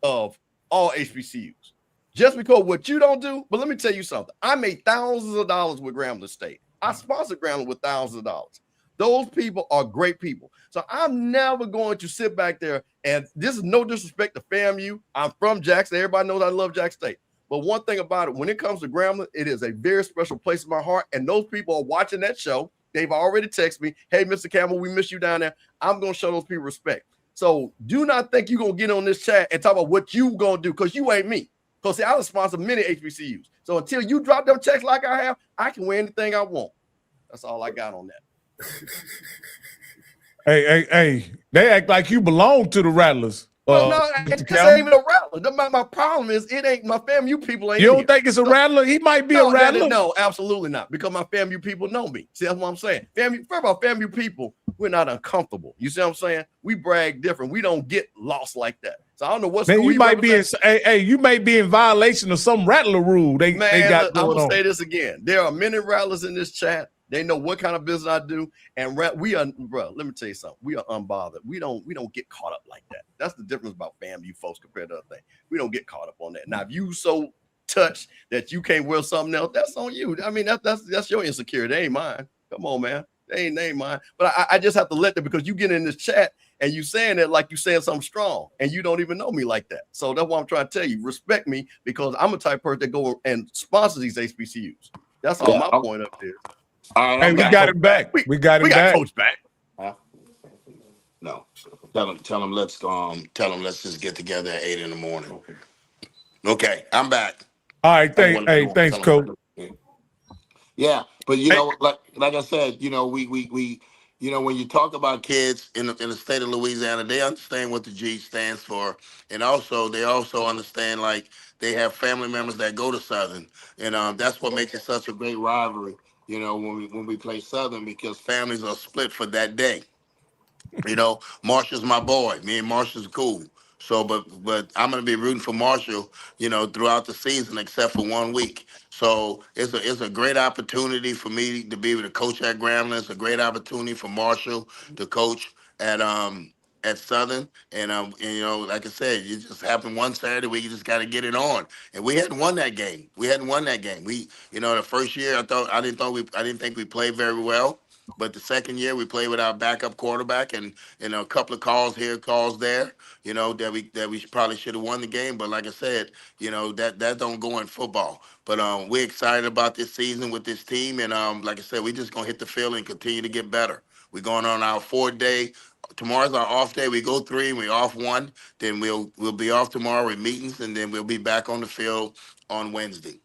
of all HBCUs. Just because what you don't do, but let me tell you something. I made thousands of dollars with Grambling State. I sponsored Grambling with thousands of dollars. Those people are great people. So I'm never going to sit back there, and this is no disrespect to FAMU. I'm from Jackson. Everybody knows I love Jackson State. But one thing about it, when it comes to Grambling, it is a very special place in my heart. And those people are watching that show. They've already texted me, hey, Mr. Campbell, we miss you down there. I'm going to show those people respect. So do not think you're going to get on this chat and talk about what you going to do, because you ain't me. Because, see, I sponsor many HBCUs. So until you drop them checks like I have, I can wear anything I want. That's all I got on that. Hey, they act like you belong to the Rattlers. Well, no, this ain't even a rattler. My problem is it ain't my FAMU people ain't. You don't think it's a rattler? He might be a rattler. No, absolutely not. Because my FAMU people know me. See, that's what I'm saying. First of all, FAMU people, we're not uncomfortable. You see what I'm saying? We brag different. We don't get lost like that. So I don't know what's. Man, you might be you may be in violation of some rattler rule. They got. I'm gonna say this again. There are many rattlers in this chat. They know what kind of business I do, and we are, bro. Let me tell you something. We are unbothered. We don't get caught up like that. That's the difference about FAMU folks compared to other things. We don't get caught up on that. Now, if you so touched that you can't wear something else, that's on you. I mean, that's your insecurity. They ain't mine. Come on, man. They ain't mine. But I just have to let them, because you get in this chat and you saying that like you saying something strong, and you don't even know me like that. So that's what I'm trying to tell you. Respect me, because I'm a type of person that go and sponsor these HBCUs. That's all my point up there. Hey, we got him back. We got Coach back. Huh? No. Tell him let's just get together at 8 in the morning. Okay, I'm back. All right, I didn't want to thanks, tell him. coach. Yeah, but Hey, like I said, we when you talk about kids in the state of Louisiana, they understand what the G stands for, and also they also understand like they have family members that go to Southern, and that's what makes it such a great rivalry. When we play Southern because families are split for that day. Marshall's my boy. Me and Marshall's cool. So, but I'm gonna be rooting for Marshall, throughout the season except for 1 week. So it's a great opportunity for me to be able to coach at Grambling. It's a great opportunity for Marshall to coach at Southern. And like I said, it just happened one Saturday. We just got to get it on. And we hadn't won that game. The first year I didn't think we played very well. But the second year we played with our backup quarterback and a couple of calls here, calls there, that we probably should have won the game. But like I said, that don't go in football. But we're excited about this season with this team, and like I said, we just gonna hit the field and continue to get better. We're going on our 4th day. Tomorrow's our off day. We go 3 and we off 1. Then we'll be off tomorrow with meetings, and then we'll be back on the field on Wednesday.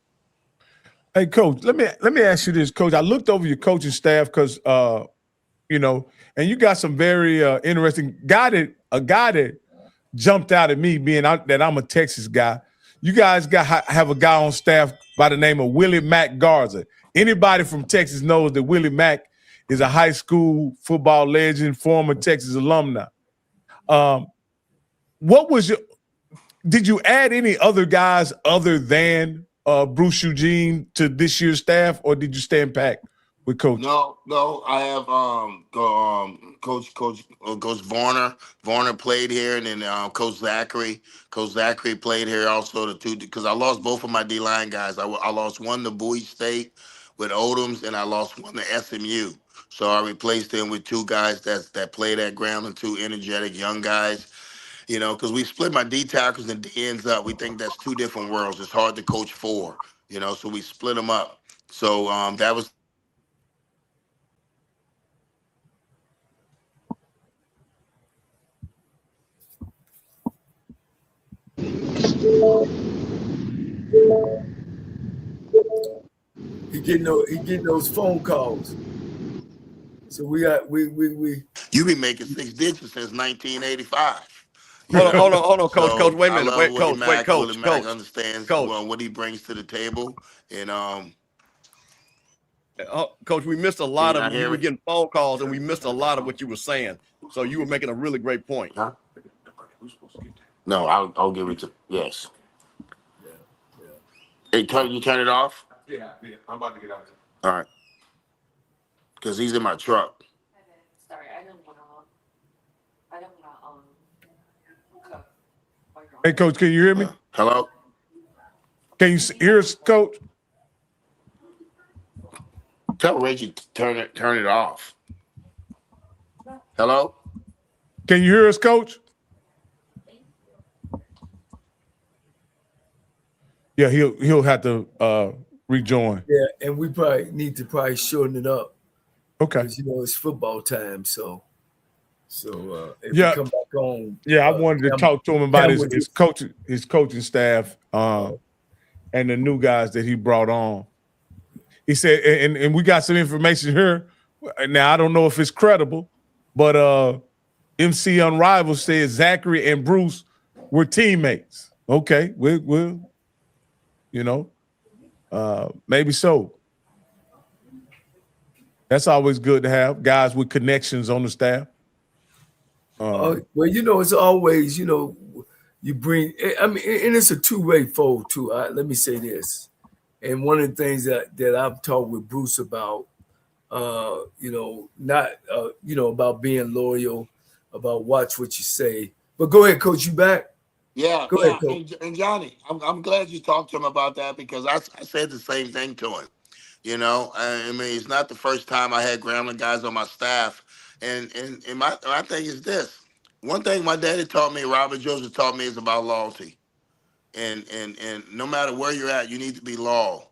hey, coach. Let me ask you this, coach. I looked over your coaching staff because and you got some very interesting a guy that jumped out at me being that I'm a Texas guy. You guys have a guy on staff by the name of Willie Mack Garza. Anybody from Texas knows that Willie Mack is a high school football legend, former Texas alumni. Did you add any other guys other than Bruce Eugene to this year's staff, or did you stand packed with Coach? No, I have Coach Varner. Varner played here, and then Coach Zachary. Coach Zachary played here also the two because I lost both of my D line guys. I lost one to Bowie State with Odoms, and I lost one to SMU. So I replaced them with two guys that played at Grambling, two energetic young guys. Because we split my D tackles and D ends up. We think that's two different worlds. It's hard to coach four. So we split them up. So that was. He getting those phone calls. So we You been making 6 digits since 1985. Hold on, coach. So Coach, wait a I minute. love Wait, Willie coach. Mack. Willie Mack Coach. understands Coach. what he brings to the table, and Coach, we missed a can lot you not of. We hear were me? getting phone calls, and we missed a lot of what you were saying. So you were making a really great point. Huh? No, I'll give it to yes. Hey, you turn it off. Yeah, I'm about to get out. All right, because he's in my truck. Sorry, I don't want to cook. Hey, coach, can you hear me? Hello. Can you hear us, coach? Tell Reggie to turn it off. Hello. Can you hear us, coach? Yeah, he'll have to rejoin. yeah, and we probably need to shorten it up. Okay. Because it's football time, so if Yeah. we come back on. Yeah, I wanted to talk to him about his coaching staff and the new guys that he brought on. He said, and we got some information here. Now I don't know if it's credible, but MC Unrivaled says Zachary and Bruce were teammates. Okay, we'll maybe so. That's always good to have guys with connections on the staff. Well, it's always, you bring, I mean, and it's a two-way fold too. Let me say this. And one of the things that I've talked with Bruce about, about being loyal, about watch what you say. But go ahead, Coach, you back? Yeah, Go ahead, Coach. and Johnny, I'm glad you talked to him about that because I said the same thing to him. I mean, it's not the first time I had Grambling guys on my staff, and my thing is this: one thing my daddy taught me, Robert Joseph taught me, is about loyalty, and no matter where you're at, you need to be loyal,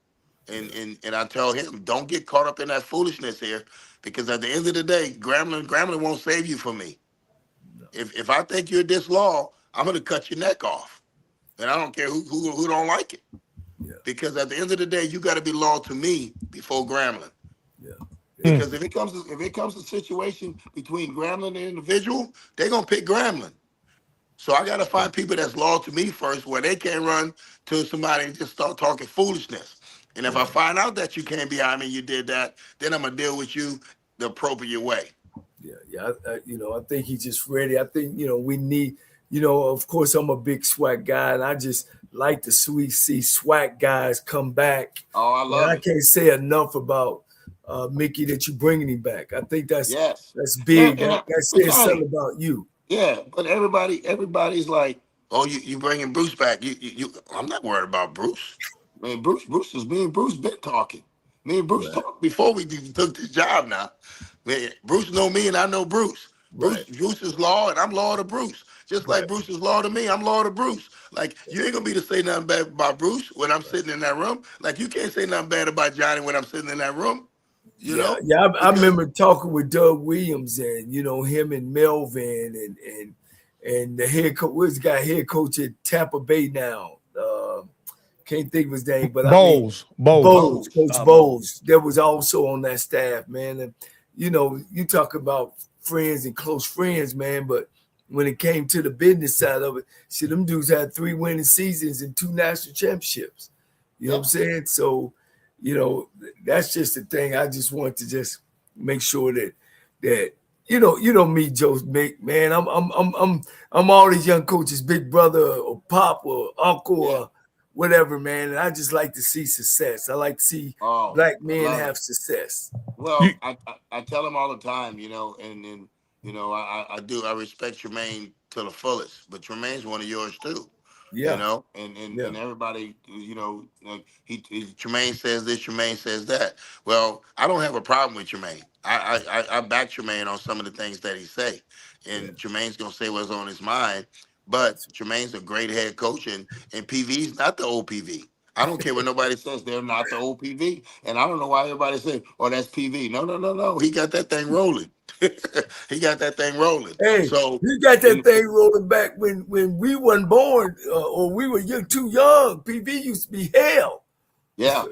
and I tell him, don't get caught up in that foolishness here, because at the end of the day, Grambling won't save you from me. If I think you're disloyal, I'm going to cut your neck off. and I don't care who don't like it. Yeah. Because at the end of the day, you got to be loyal to me before Grambling. Yeah. Because if it comes to situation between Grambling and individual, they're gonna pick Grambling. So I got to find people that's loyal to me first, where they can't run to somebody and just start talking foolishness. And if I find out that you came behind me, you did that, then I'm gonna deal with you the appropriate way. Yeah. I think he's just ready. I think we need. Of course, I'm a big SWAC guy, and I just like to see SWAC guys come back. Oh, I And love I it. can't say enough about Mickey that you're bringing him back. I think that's Yes. big. And That but says Johnny, something about you. yeah, but everybody's like, oh, you bringing Bruce back? You. I'm not worried about Bruce. Man, Bruce is me and Bruce been talking. Me and Bruce Right. talked before we took this job. Now, man, Bruce know me and I know Bruce. Right. Bruce is law and I'm law to Bruce. Just Right. like Bruce is law to me, I'm law to Bruce. Like you ain't gonna be to say nothing bad about Bruce when I'm sitting in that room. Like you can't say nothing bad about Johnny when I'm sitting in that room. You Yeah, know, yeah. I because remember talking with Doug Williams and him and Melvin and the head coach. What's the guy head coach at Tampa Bay now? Can't think of his name, but I mean Bowles. Bowles, Bowles. Coach Bowles. That was also on that staff, man. And you talk about friends and close friends, man. But when it came to the business side of it, see, them dudes had 3 winning seasons and 2 national championships. You know what I'm saying? So, that's just the thing. I just want to just make sure that me, Joe, man. I'm all these young coaches, big brother or pop or uncle Yeah. or whatever, man. And I just like to see success. I like to see Oh, black I men love have it. success. Well, You, I tell him all the time, and I do. I respect Tremaine to the fullest, but Tremaine's one of yours too. Yeah, And yeah, everybody, like Tremaine says this, Tremaine says that. Well, I don't have a problem with Tremaine. I back Tremaine on some of the things that he say, yeah. and Tremaine's gonna say what's on his mind. But Tremaine's a great head coach, and PV's not the old PV. I don't care what nobody says. They're not the old PV, and I don't know why everybody says, "Oh, that's PV." No, no, no, no. He got that thing rolling. He got that thing rolling. Hey, So, you got that and thing rolling back when we weren't born or we were too young. PV used to be hell. yeah,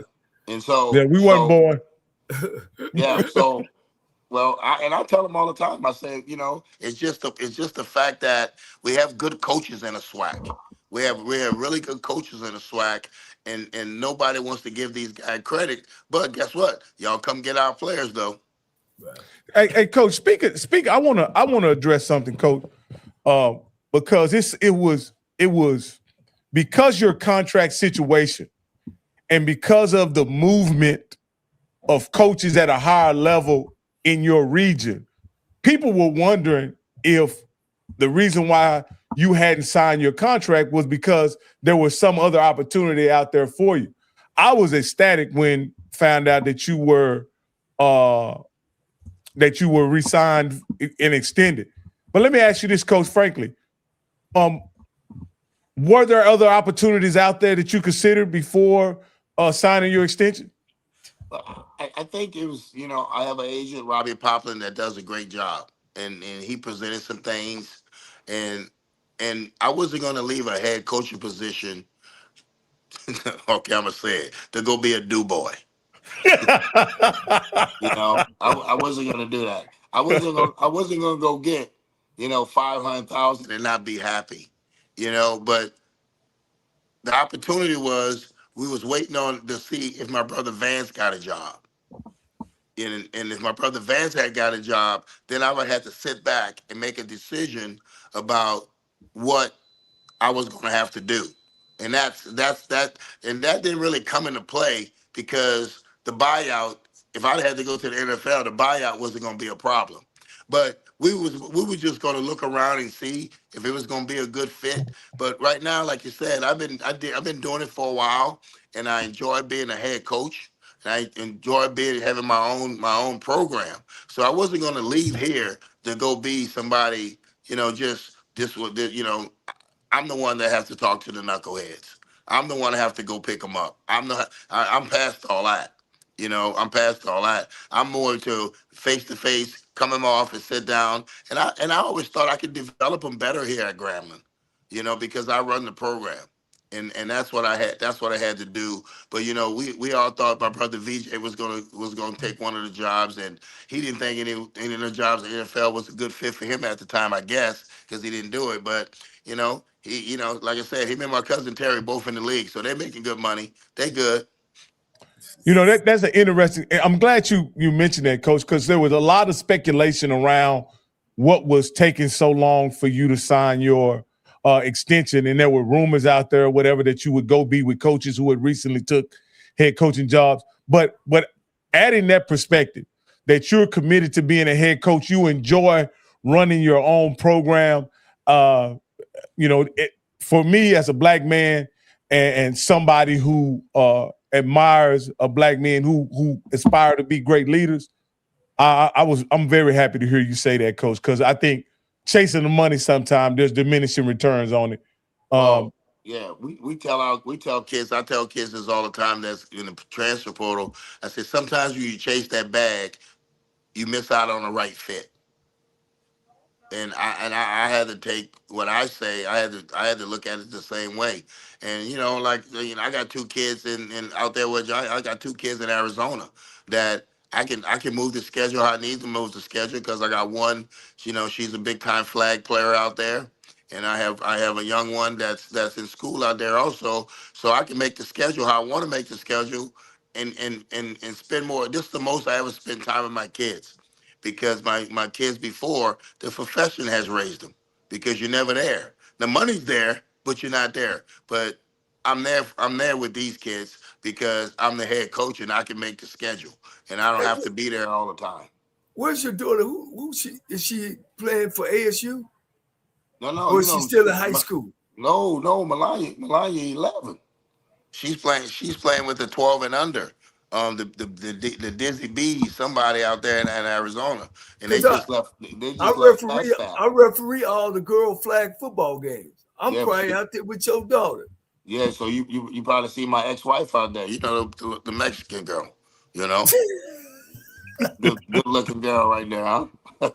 and yeah, so we weren't so born. yeah, so well, I tell them all the time. I say, it's just the fact that we have good coaches in a SWAC. We have really good coaches in a SWAC, and nobody wants to give these guys credit. But guess what? Y'all come get our players though. Right. Hey, Coach, speak. I wanna address something, Coach, because it was because your contract situation and because of the movement of coaches at a higher level in your region, people were wondering if the reason why you hadn't signed your contract was because there was some other opportunity out there for you. I was ecstatic when found out uh, that you were re-signed and extended. But let me ask you this, Coach, frankly. Um, were there other opportunities out there that you considered before signing your extension? I think it was, I have an agent, Robbie Poplin, that does a great job, and he presented some things, and I wasn't going to leave a head coaching position. Okay, I'm gonna say it to go be a do boy. I wasn't gonna do that. I wasn't gonna go get 500,000 and not be happy. But the opportunity was we was waiting on to see if my brother Vance got a job. And if my brother Vance had got a job, then I would have to sit back and make a decision about what I was going to have to do, and that didn't really come into play because the buyout. If I had to go to the NFL, the buyout wasn't going to be a problem, but we were just going to look around and see if it was going to be a good fit. But right now, like you said, I've been doing it for a while, and I enjoy being a head coach. And I enjoy having my own program. So I wasn't going to leave here to go be somebody, just this was, I'm the one that has to talk to the knuckleheads. I'm the one that have to go pick them up. I'm past all that. I'm past all that. I'm more to face, come in my office, sit down, and I always thought I could develop them better here at Grambling, because I run the program. and that's what I had. That's what I had to do. But you know, we all thought my brother VJ was gonna take one of the jobs, and he didn't think any of the jobs in the NFL was a good fit for him at the time. I guess because he didn't do it. But you know, like I said, him and my cousin Terry both in the league, so they're making good money. They good. You know, that's an interesting. I'm glad you mentioned that, Coach, because there was a lot of speculation around what was taking so long for you to sign your extension, and there were rumors out there, or whatever, that you would go be with coaches who had recently took head coaching jobs. But adding that perspective, that you're committed to being a head coach, you enjoy running your own program. You know, for me as a black man and somebody who admires a black men who aspire to be great leaders, I'm very happy to hear you say that, Coach, because I think chasing the money sometimes there's diminishing returns on it. Oh, yeah, we tell kids. I tell kids this all the time. That's in the transfer portal. I said sometimes when you chase that bag, you miss out on the right fit. And I had to take what I say. I had to look at it the same way. And like I got two kids in out there with I got two kids in Arizona that I can move the schedule how I need to move the schedule because I got one. She's a big time flag player out there, and I have a young one that's in school out there also. So I can make the schedule how I want to make the schedule, and spend more. This is the most I ever spend time with my kids because my kids before the profession has raised them because you're never there. The money's there, but you're not there. But I'm there with these kids because I'm the head coach and I can make the schedule and I don't Hey, have to be there all the time. where's your daughter? Who is she playing for ASU? No, no, Or is she still in high school? no, Melania 11. She's playing with the 12 and under. The Dizzy Bees, somebody out there in Arizona, and they Because just left. They I just left referee Flagstaff. I referee all the girl flag football games. I'm Yeah, probably out there with your daughter. yeah. So you probably see my ex-wife out there. The Mexican girl. You know, good looking girl right there, huh? All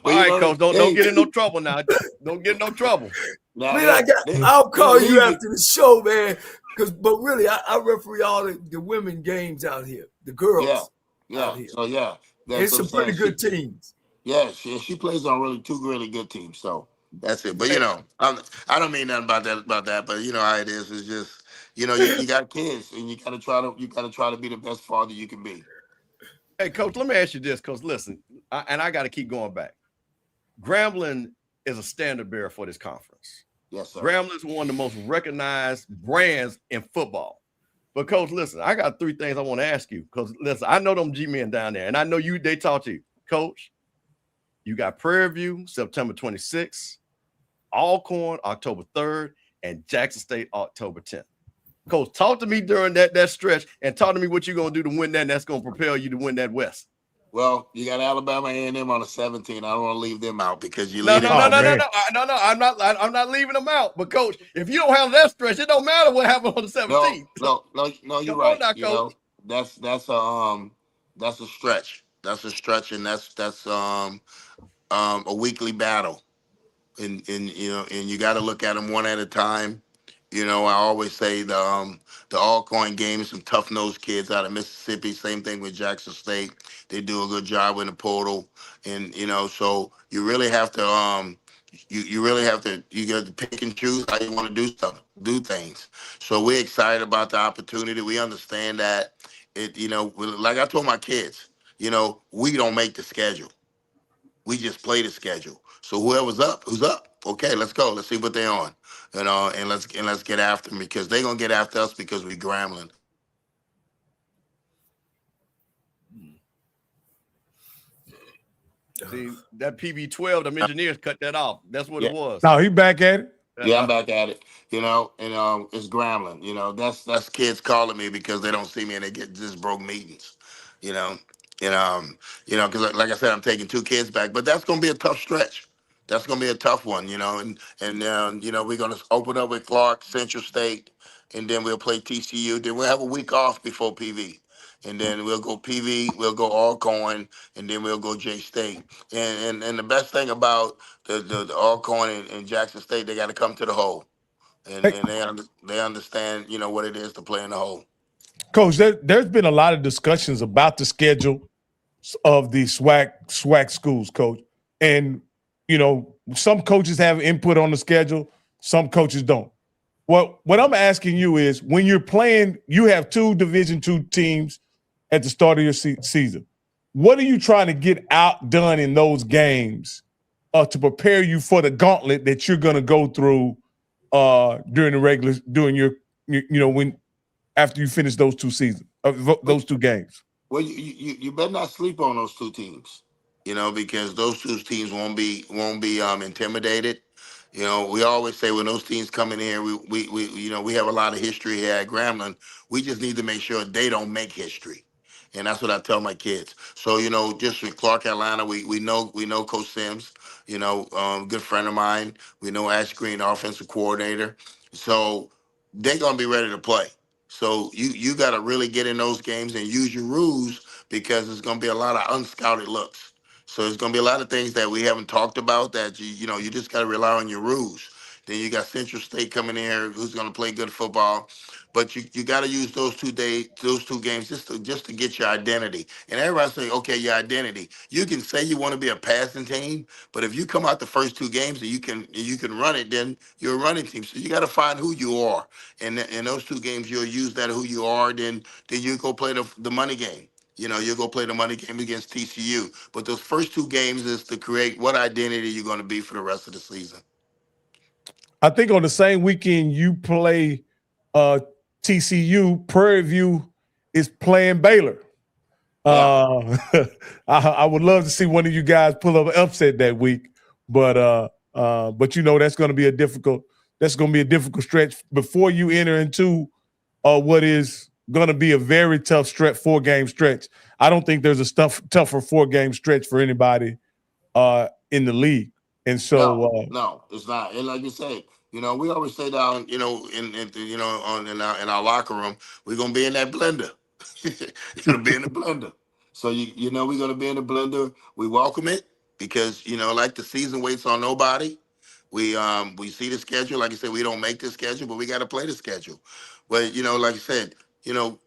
Well, right, coach. Don't hey, get in no trouble now. Don't get in no trouble. now Man, I'll they'll call you leave me. after the show, man. But really, I referee all the women games out here, the Yeah, girls out yeah. here. So yeah, And that's what I'm some pretty saying. good teams. Yeah, she plays on two really good teams. So that's it. But Hey, I don't mean nothing about that. But you know how it is. It's just you got kids and you gotta try to be the best father you can be. hey, coach. Let me ask you this, because listen, I got to keep going back. Grambling is a standard bearer for this conference. Yes, sir. Grambling is one of the most recognized brands in football. But coach, listen, I got three things I want to ask you because listen, I know them G men down there, and I know they talk to you, coach. You got Prairie View September 26th, Alcorn October 3rd, and Jackson State October 10th. Coach, talk to me during that stretch and talk to me what you're gonna do to win that, and that's gonna propel you to win that West. Well, you got Alabama A&M on the 17th. I don't want to leave them out because you No, leave no, them no, Oh out. no, no, man, no, no. I'm not leaving them out. But coach, if you don't have that stretch, it don't matter what happened on the No, 17th. So no, no, no. You're come on right. now, coach. That's a stretch. That's a stretch, and that's a weekly battle. And you got to look at them one at a time. I always say the Alcorn game is some tough nosed kids out of Mississippi. Same thing with Jackson State. They do a good job in the portal, and so you really have to you really have to you got to pick and choose how you want to do things. So we're excited about the opportunity. We understand that like I told my kids, we don't make the schedule. We just play the schedule. So who's up. Okay, let's go. Let's see what they're on. And let's get after them because they're gonna get after us because we Grambling. See that PB12, the engineers cut that off. That's what Yeah, it was. now he back at it. yeah, I'm back at it. And it's Grambling. That's kids calling me because they don't see me and they get just broke meetings. You know, because like I said, I'm taking two kids back, but that's gonna be a tough stretch. That's gonna be a tough one. And we're gonna open up with Clark Central State, and then we'll play TCU. Then we'll have a week off before PV. and then we'll go PV, we'll go Alcorn, and then we'll go J State. And the best thing about the Alcorn and Jackson State, they got to come to the hole, and Hey, and they understand what it is to play in the hole. Coach, there's been a lot of discussions about the schedule of the SWAC schools, Coach. And, some coaches have input on the schedule, some coaches don't. What I'm asking you is, when you're playing, you have 2 Division II teams at the start of your season. What are you trying to get outdone in those games to prepare you for the gauntlet that you're going to go through after you finish those 2 seasons, those 2 games? Well, you better not sleep on those 2 teams, because those 2 teams won't be intimidated. We always say when those teams come in here, we have a lot of history here at Grambling. We just need to make sure they don't make history, and that's what I tell my kids. So just with Clark, Atlanta, we know Coach Sims, good friend of mine. We know Ash Green, offensive coordinator. So they're gonna be ready to play. So you got to really get in those games and use your rules, because there's going to be a lot of unscouted looks. So there's going to be a lot of things that we haven't talked about that you just got to rely on your rules. Then you got Central State coming in here who's going to play good football, but you got to use those 2 games just to get your identity. And everybody's saying, okay, your identity. You can say you want to be a passing team, but if you come out the first 2 games and you can run it, then you're a running team. So you got to find who you are. And in those 2 games, you'll use that who you are. Then you go play the money game. You'll go play the money game against TCU. But those first 2 games is to create what identity you're going to be for the rest of the season. I think on the same weekend you play TCU, Prairie View is playing Baylor. Yeah. I would love to see one of you guys pull up an upset that week, but that's going to be a difficult stretch before you enter into what is going to be a very tough 4-game stretch. I don't think there's a tougher 4-game stretch for anybody in the league. And so no, it's not. And like you say, we always say down, in our locker room, we're gonna be in that blender. You're gonna be in the blender. So we're gonna be in the blender. We welcome it because like the season waits on nobody. We see the schedule. Like I said, we don't make the schedule, but we got to play the schedule. But like I said,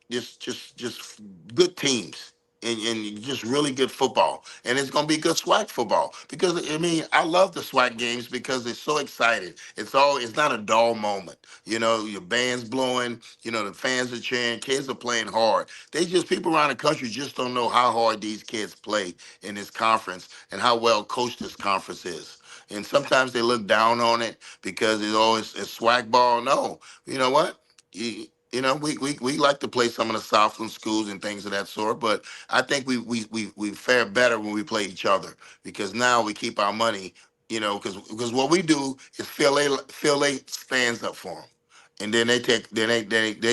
just good teams and just really good football, and it's gonna be good SWAC football because I love the SWAC games because it's so exciting. It's not a dull moment. Your band's blowing. The fans are cheering. Kids are playing hard. People around the country just don't know how hard these kids play in this conference and how well coached this conference is. And sometimes they look down on it because it's SWAC ball. No, you know what? We like to play some of the Southland schools and things of that sort, but I think we fare better when we play each other because now we keep our money, because what we do is fill they stands up for them, and then they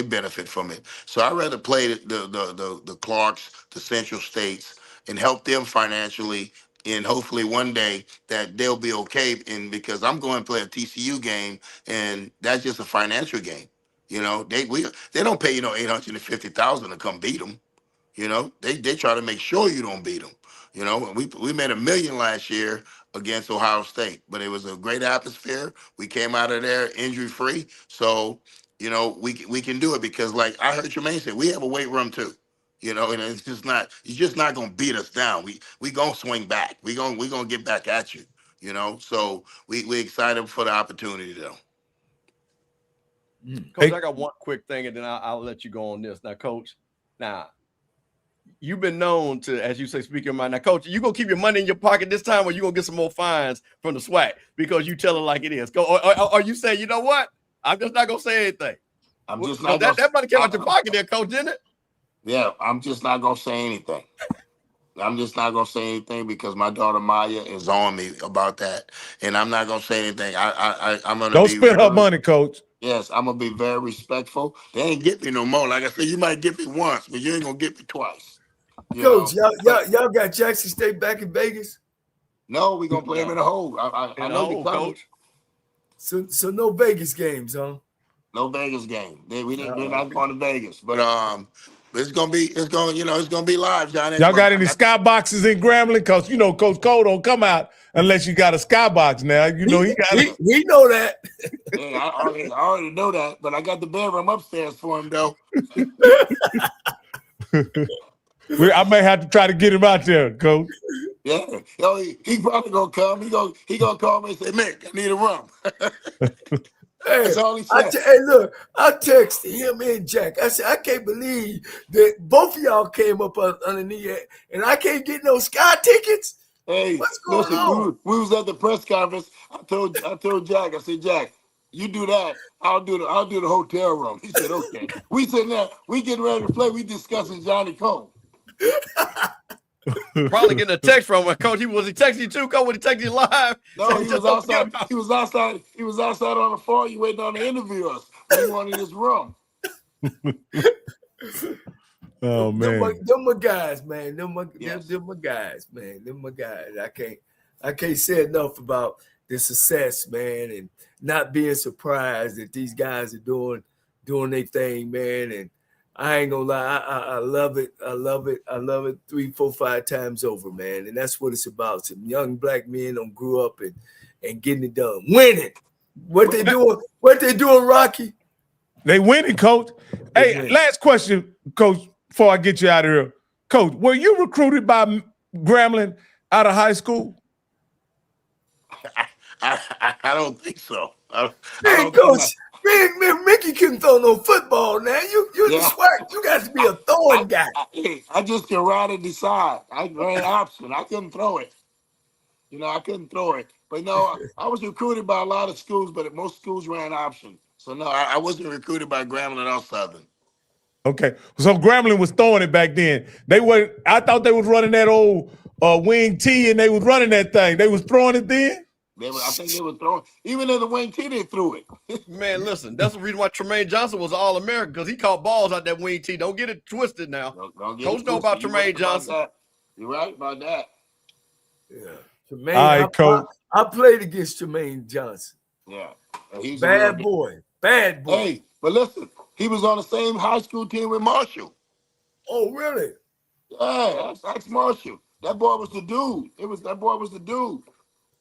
benefit from it. So I'd rather play the Clarks, the Central States, and help them financially. And hopefully one day that they'll be okay. And because I'm going to play a TCU game, and that's just a financial game. They don't pay $850,000 to come beat them. They try to make sure you don't beat them. We made $1 million last year against Ohio State, but it was a great atmosphere. We came out of there injury free, so we can do it because, like I heard Tremaine say, we have a weight room too. And it's just not you're just not gonna beat us down. We gonna swing back. We gonna get back at you. So we excited for the opportunity though. Coach, I got one quick thing, and then I'll let you go on this. Now, Coach, you've been known to, as you say, speak your mind. Now, Coach, you gonna keep your money in your pocket this time, or you gonna get some more fines from the SWAC because you tell it like it is? Or you say, you know what? I'm just not gonna say anything. I'm just not. That money came out your pocket, there, Coach, didn't it? Yeah, I'm just not gonna say anything. I'm just not gonna say anything because my daughter Maya is on me about that, and I'm not gonna say anything. I'm gonna don't spend her money, Coach. Yes, I'm gonna be very respectful. They ain't get me no more. Like I said, you might get me once, but you ain't gonna get me twice. Coach, y'all got Jackson State back in Vegas? No, we gonna play them in the hole. I know you, Coach. So no Vegas games, huh? No Vegas game. We're not going to Vegas, but It's gonna be live, Johnny. Y'all got any skyboxes in Grambling? Because Coach Cole don't come out unless you got a skybox now. He got we know that. Hey, I already know that, but I got the bedroom upstairs for him though. I may have to try to get him out there, Coach. Yeah, he probably gonna come. He gonna call me and say, "Mick, I need a room." That's all he said. Hey, look, I texted him and Jack. I said, I can't believe that both of y'all came up underneath it, and I can't get no sky tickets. Hey, what's going on? We was at the press conference. I told Jack. I said, Jack, you do that. I'll do the hotel room. He said, okay. We sitting there. We getting ready to play. We discussing Johnny Cole. Probably getting a text from him, Coach. Was he texting you too, Coach? Was he texting you live? No, he was outside. He was outside. He was outside on the floor. You waiting on to interview us. We wanted this room. Oh man, them my guys, man. Them my guys, man. Them my guys. I can't say enough about the success, man, and not being surprised that these guys are doing their thing, man. And I ain't gonna lie, I love it. I love it 3, 4, 5 times over, man. And that's what it's about. Some young black men don't grew up and getting it done. Winning. What they doing, Rocky? They winning, Coach. Hey, last question, Coach, before I get you out of here. Coach, were you recruited by Grambling out of high school? I don't think so. Man, Coach, man, Mickey couldn't throw no football now. You the SWAC. You got to be a throwing guy. I just can ride and decide. I ran option. I couldn't throw it. I couldn't throw it. But no, I was recruited by a lot of schools, but most schools ran option. So no, I wasn't recruited by Grambling or Southern. Okay, so Grambling was throwing it back then. I thought they was running that old wing T, and they was running that thing. They was throwing it then. I think they were throwing. Even in the wing T, they threw it. Man, listen, that's the reason why Tremaine Johnson was All-American, because he caught balls out that wing T. Don't get it twisted now. Coach know about Tremaine Johnson. You're right about that. Yeah, Tremaine. Coach. I played against Tremaine Johnson. Yeah, he's bad boy. Bad boy. Hey, but listen, he was on the same high school team with Marshall. Oh, really? Yeah, that's Marshall. That boy was the dude. That boy was the dude.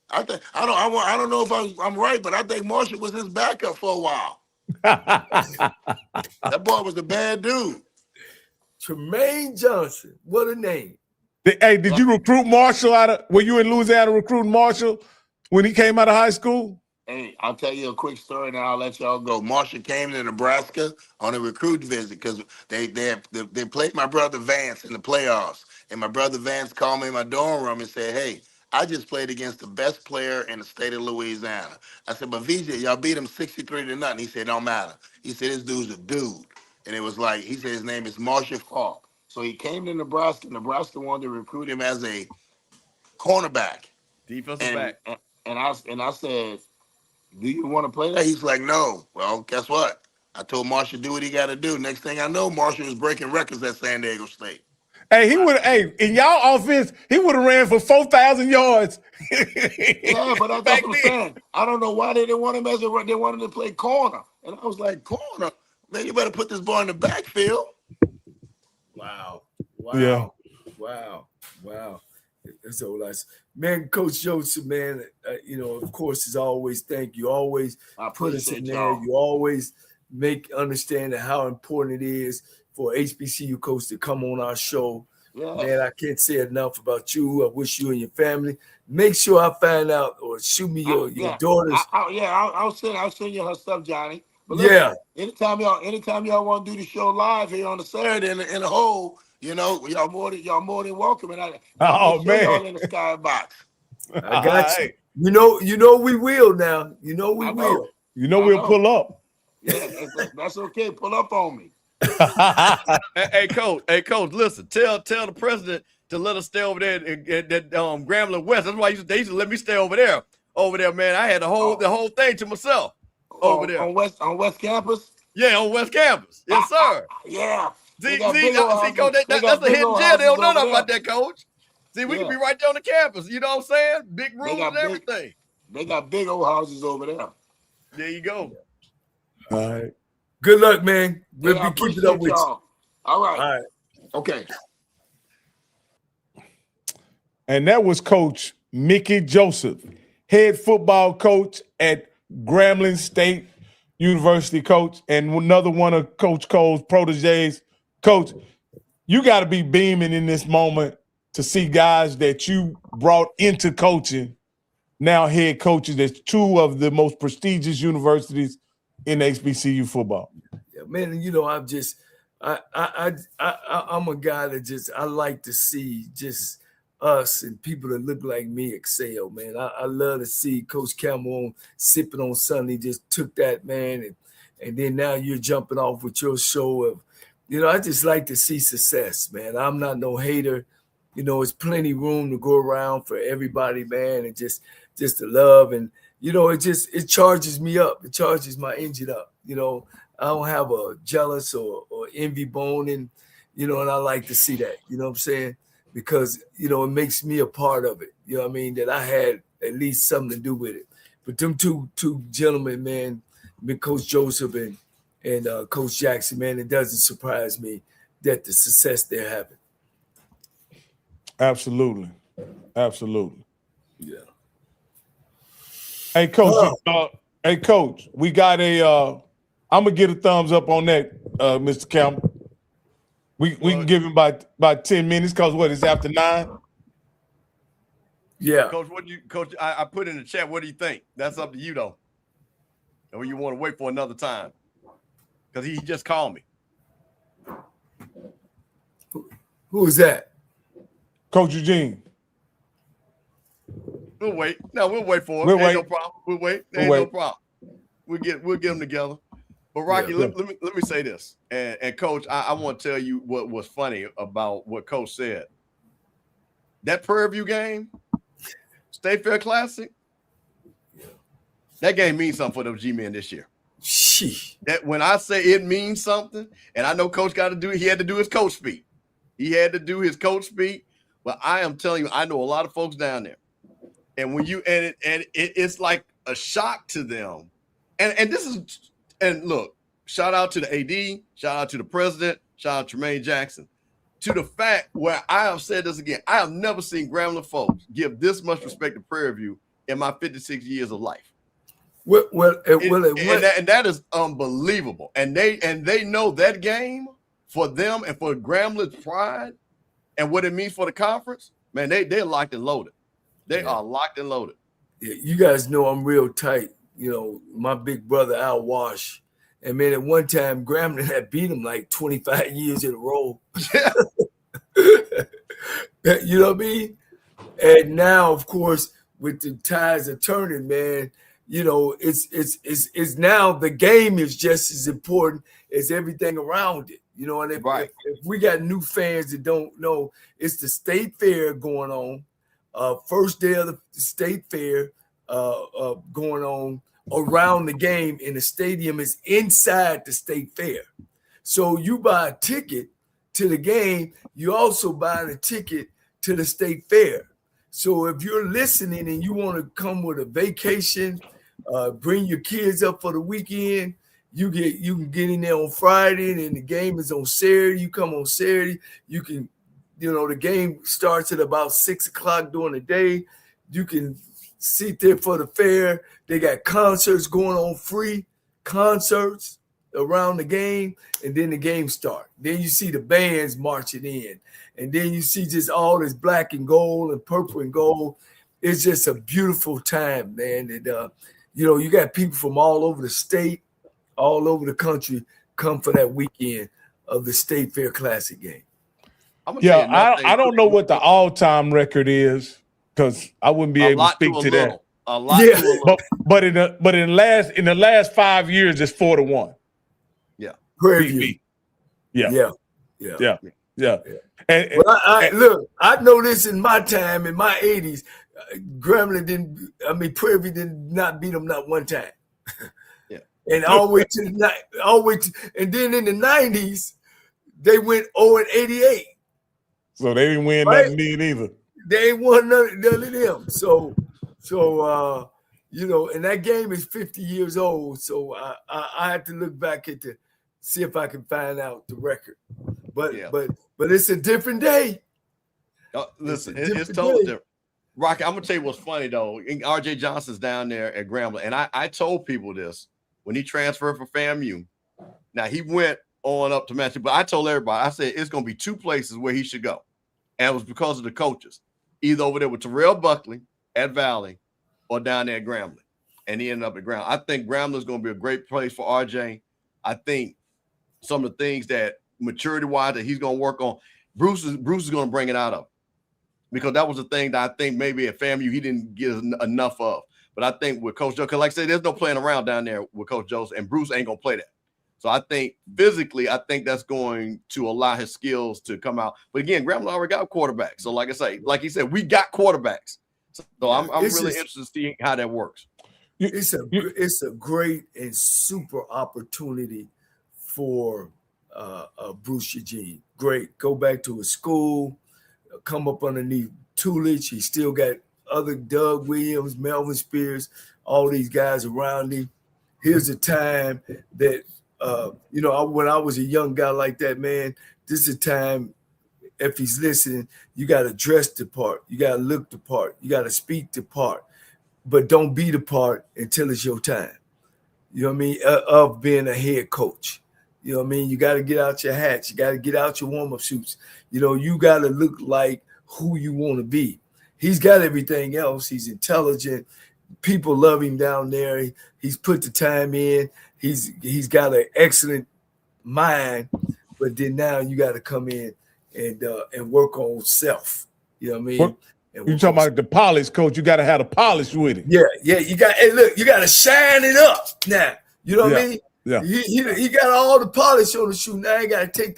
I don't know if I'm right, but I think Marshall was his backup for a while. That boy was a bad dude. Tremaine Johnson, what a name. Hey, did you recruit Marshall were you in Louisiana recruiting Marshall when he came out of high school? Hey, I'll tell you a quick story and I'll let y'all go. Marshall came to Nebraska on a recruit visit because they played my brother Vance in the playoffs. And my brother Vance called me in my dorm room and said, hey, I just played against the best player in the state of Louisiana. I said, but VJ, y'all beat him 63-0. He said, don't matter. He said, this dude's a dude. And it was like, he said his name is Marshall Falk. So he came to Nebraska. Nebraska wanted to recruit him as a cornerback. Defensive back. And I said, do you want to play that? He's like, no. Well, guess what? I told Marshall do what he got to do. Next thing I know, Marshall was breaking records at San Diego State. Hey, in y'all offense, he would have ran for 4,000 yards. Yeah, but that's what I'm saying. I don't know why they didn't want him they wanted to play corner. And I was like, corner? Man, you better put this boy in the backfield. Wow. Yeah. Wow. That's all I say. Man, Coach Joseph, man, of course, as always, thank you. Always put us in there. Y'all. You always understand how important it is for HBCU coach to come on our show. Yes. Man, I can't say enough about you. I wish you and your family. Make sure I find out or shoot me your daughters. I'll send you her stuff, Johnny. But listen, anytime y'all want to do the show live here on the Saturday in the hole, y'all more than welcome. And I'll man, y'all in the skybox. I got you. You know we will now. We will. We'll pull up. Yeah, that's okay. Pull up on me. Hey, coach, listen. Tell the president to let us stay over there at Grambling West. That's why they used to let me stay over there. Over there, man. I had the whole thing to myself over there on West Campus. Yeah, on West Campus. Yes, sir. Yeah. See, Coach, that's a hidden gem. They don't know nothing about that, Coach. See, we can be right there on the campus. You know what I'm saying? Big rooms and everything. They got big old houses over there. There you go. All right. Good luck, man. We'll be keeping up with you. All right. All right. Okay. And that was Coach Mickey Joseph, head football coach at Grambling State University, coach, and another one of Coach Cole's proteges. Coach, you got to be beaming in this moment to see guys that you brought into coaching, now head coaches at two of the most prestigious universities in HBCU football. Yeah, man, you know, I'm a guy that I like to see just us and people that look like me excel, man. I love to see Coach Cameron sipping on Sunday, just took that, man, and then now you're jumping off with your show of, you know, I just like to see success, man. I'm not no hater. You know, it's plenty room to go around for everybody, man, and just the love. And, you know, it charges me up. It charges my engine up. You know, I don't have a jealous or envy bone, and, you know, and I like to see that, you know what I'm saying? Because, you know, it makes me a part of it. You know what I mean? That I had at least something to do with it. But them two gentlemen, man, Coach Joseph and Coach Jackson, man, it doesn't surprise me that the success they're having. Absolutely. Absolutely. Yeah. Hey, Coach. Coach, we got I'm gonna get a thumbs up on that, Mr. Campbell. We can give him about 10 minutes because it's after 9? Yeah. Coach, Coach, I put in the chat, what do you think? That's up to you though. Or you want to wait for another time? Because he just called me. Who is that? Coach Eugene. We'll wait. No, we'll wait for him. We'll Ain't wait. no problem. We'll wait. Ain't no problem. We'll get them together. But Rocky, Yeah. let me say this. And Coach, I want to tell you what was funny about what Coach said. That Prairie View game, State Fair Classic, that game means something for those G-men this year. Sheesh. That when I say it means something, and I know Coach got to do it, he had to do his coach speak. He had to do his coach speak. But I am telling you, I know a lot of folks down there. And when you it's like a shock to them. And look, shout out to the AD, shout out to the president, shout out to Tremaine Jackson. To the fact where I have said this again, I have never seen Grambling folks give this much respect to Prairie View in my 56 years of life. And that is unbelievable. And they know that game for them and for Grambling's pride and what it means for the conference, man, they're locked and loaded. They are locked and loaded. Yeah, you guys know I'm real tight. You know, my big brother Al Wash. And man, at one time, Grambling had beat him like 25 years in a row. Yeah. You know what I mean? And now, of course, with the tides are turning, man, you know, it's now the game is just as important as everything around it. You know, and if we got new fans that don't know, it's the state fair going on. First day of the state fair going on around the game, and the stadium is inside the state fair. So you buy a ticket to the game, you also buy a ticket to the state fair. So if you're listening and you want to come with a vacation, bring your kids up for the weekend, you can get in there on Friday, and then the game is on Saturday. You come on Saturday, you can, you know, the game starts at about 6 o'clock during the day. You can sit there for the fair. They got concerts going on, free concerts around the game, and then the game starts. Then you see the bands marching in, and then you see just all this black and gold and purple and gold. It's just a beautiful time, man. And you know, you got people from all over the state, all over the country come for that weekend of the State Fair Classic game. Yeah, I don't know what the all-time record is because I wouldn't be able to speak to that. A lot to a little. But in the last 5 years, it's 4-1. Yeah. Prairie View. Yeah. And look, I know this in my time, in my 80s, Prairie View did not beat them not one time. Yeah. And and then in the 90s, they went 0-88. So they didn't win nothing either. They ain't won none of them. So you know, and that game is 50 years old. So I had to look back see if I can find out the record. Yeah. but it's a different day. Listen, It's a it's different totally day. different. Rocky, I'm gonna tell you what's funny though. RJ Johnson's down there at Grambling, and I told people this when he transferred from FAMU. Now he went on up to Manchester, but I told everybody, I said it's gonna be two places where he should go, and it was because of the coaches, either over there with Terrell Buckley at Valley, or down there at Grambling, and he ended up at Grambling. I think Grambling is gonna be a great place for RJ. I think some of the things that maturity-wise that he's gonna work on, Bruce is gonna bring it out of him. Because that was the thing that I think maybe at FAMU he didn't get enough of. But I think with Coach Joe, because like I said, there's no playing around down there with Coach Joe, and Bruce ain't going to play that. So I think physically, I think that's going to allow his skills to come out. But again, Grambling already got quarterbacks. So like I say, like he said, we got quarterbacks. So I'm really interested to see how that works. It's a great and super opportunity for Bruce Eugene. Great. Go back to his school. Come up underneath Tulich. He still got other Doug Williams, Melvin Spears, all these guys around him. Here's a time that, when I was a young guy like that, man, this is a time, if he's listening, you got to dress the part. You got to look the part. You got to speak the part. But don't be the part until it's your time. You know what I mean? Of being a head coach. You know what I mean? You got to get out your hats. You got to get out your warm-up suits. You got to look like who you want to be. He's got everything else. He's intelligent. People love him down there. He's put the time in. He's got an excellent mind. But then now you got to come in and work on self. You know what I mean? You talking about the polish, coach? You got to have the polish with it. Yeah. You got. Hey, look, you got to shine it up now. You know what I mean? Yeah. He got all the polish on the shoe. Now he got to take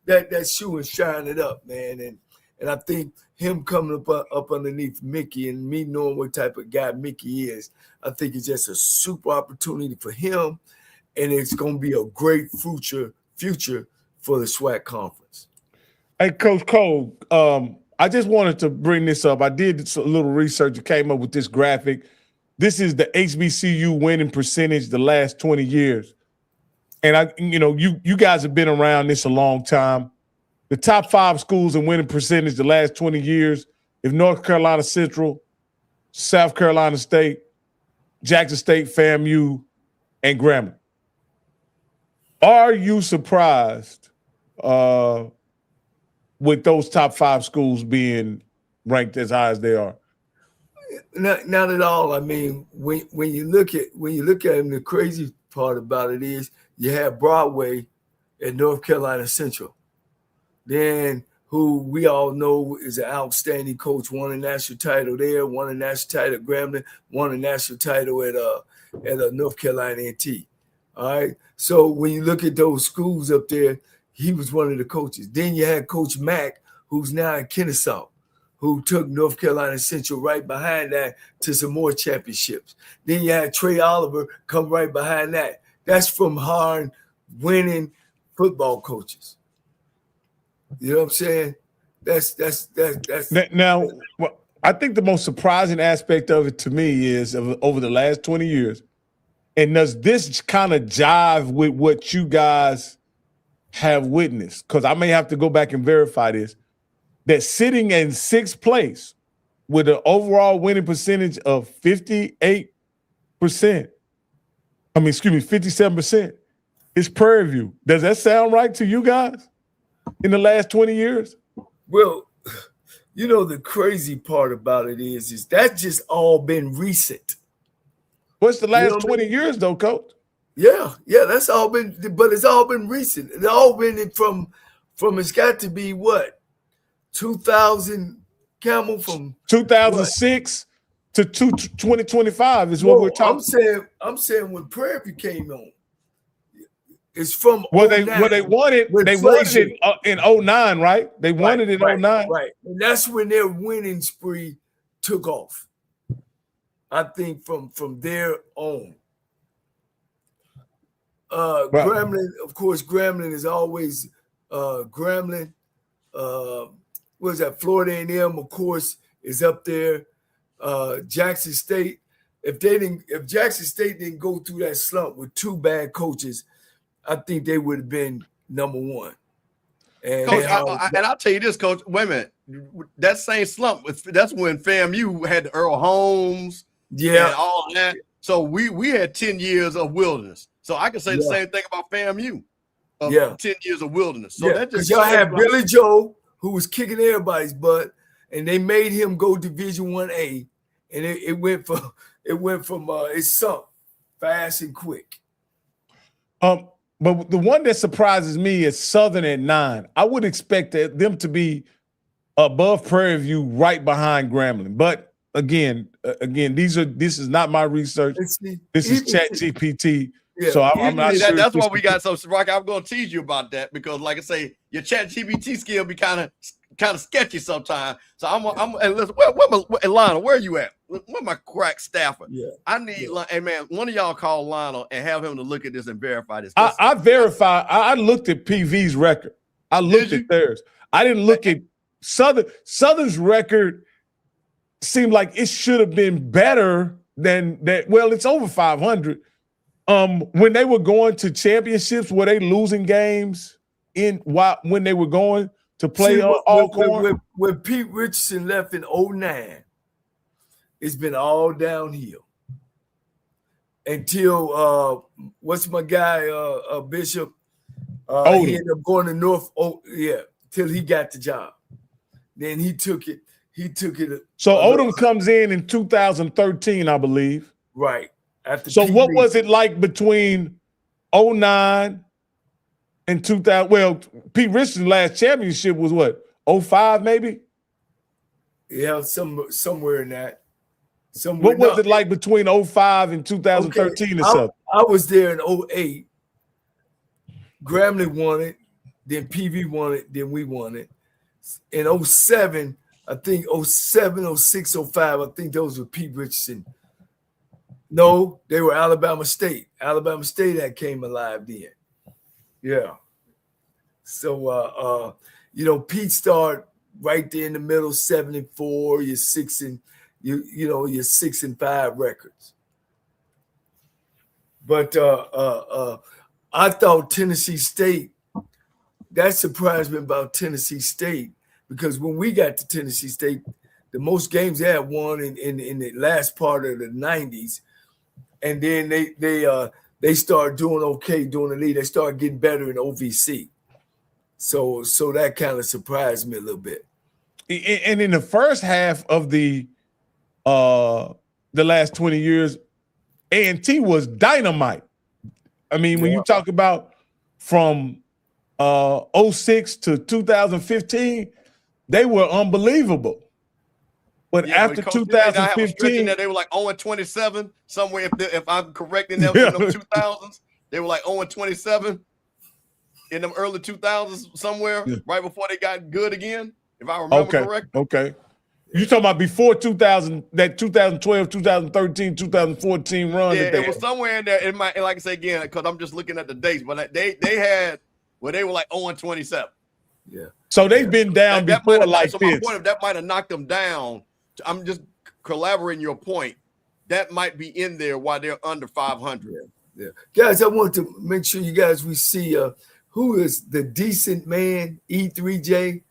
that shoe and shine it up, man. And I think him coming up underneath Mickey and me knowing what type of guy Mickey is, I think it's just a super opportunity for him, and it's going to be a great future for the SWAC conference. Hey, Coach Cole, I just wanted to bring this up. I did a little research and came up with this graphic. This is the HBCU winning percentage the last 20 years. And you guys have been around this a long time. The top 5 schools in winning percentage the last 20 years, if North Carolina Central, South Carolina State, Jackson State, FAMU, and Grambling. Are you surprised with those top 5 schools being ranked as high as they are? Not at all. I mean, when you look at them, the crazy part about it is you have Broadway at North Carolina Central, then who we all know is an outstanding coach, won a national title there, won a national title at Grambling, won a national title at North Carolina A&T. All right. So when you look at those schools up there, he was one of the coaches. Then you had Coach Mack, who's now in Kennesaw, who took North Carolina Central right behind that to some more championships. Then you had Trey Oliver come right behind that. That's from hard winning football coaches. You know what I'm saying? That's now. I think the most surprising aspect of it to me is over the last 20 years, and does this kind of jive with what you guys have witnessed? Because I may have to go back and verify this. That sitting in 6th place with an overall winning percentage of 57% is Prairie View. Does that sound right to you guys in the last 20 years? Well, the crazy part about it is that just all been recent. What's the last 20 years though, Coach? Yeah, that's all been, but it's all been recent. It's all been from it's got to be what? 2000 Camel from 2006 to 2025 is what we're talking. I'm saying when Prairie View came on, it's from they won it in 09, right? They won it in 09. Right. And that's when their winning spree took off. I think from there on. Grambling, of course, Grambling is always Grambling. What is that? Florida A&M, of course, is up there. Jackson State. If Jackson State didn't go through that slump with 2 bad coaches, I think they would have been number 1. And, Coach, and I'll tell you this, Coach. Wait a minute. That same slump, that's when FAMU had the Earl Holmes and all that. So we had 10 years of wilderness. So I can say the same thing about FAMU. 10 years of wilderness. So that just y'all had Billy Joe, who was kicking everybody's butt, and they made him go Division 1A, and it went from it sunk fast and quick. But the one that surprises me is Southern at 9. I would expect them to be above Prairie View, right behind Grambling. But again, this is not my research. This is ChatGPT. Yeah. So I'm not sure. That's why we got so Rocky. I'm going to tease you about that because, like I say, your ChatGPT skill be kind of sketchy sometimes. So I'm and listen, where Lionel, where are you at? Where my crack staffer? Yeah. I need, hey man, one of y'all call Lionel and have him to look at this and verify this. I verify. I looked at PV's record. I looked at theirs. I didn't look at Southern's record. Seemed like it should have been better than that. Well, it's over 500. When they were going to championships, were they losing games when they were going to play Alcorn? When Pete Richardson left in 2009, it's been all downhill until what's my guy Bishop? He ended up going to North. Till he got the job. Then he took it. So Odom comes in 2013, I believe. Right. So what was it like between 2009 and 2000? Well, Pete Richardson's last championship was what, 2005 maybe? Yeah, somewhere in that. What was it like between 2005 and 2013 or something? I was there in 2008. Grambling won it, then PV won it, then we won it. In 2007, I think 2007, 06, 2005, I think those were Pete Richardson. No, they were Alabama State. Alabama State that came alive then. Yeah. So Pete started right there in the middle, 7-4, your 6-5 records. But I thought Tennessee State, that surprised me about Tennessee State, because when we got to Tennessee State, the most games they had won in the last part of the 90s. And then they started doing okay during the league. They started getting better in OVC. So that kind of surprised me a little bit. And in the first half of the last 20 years, A&T was dynamite. I mean, when you talk about from 06 to 2015, they were unbelievable. But after 2015, they were like 0-27 somewhere. If I'm correct in them 2000s, they were like 0-27 in them early 2000s somewhere, right before they got good again. If I remember correctly. Okay. You talking about before 2000, that 2012, 2013, 2014 run? Yeah, it was somewhere in there. It might, like I say again, because I'm just looking at the dates, but they had where they were like 0-27. Yeah. So they've been down before like so this. My point, if that might have knocked them down, I'm just collaborating your point. That might be in there while they're under 500. Yeah. Guys, I want to make sure we see who is the decent man, E3J.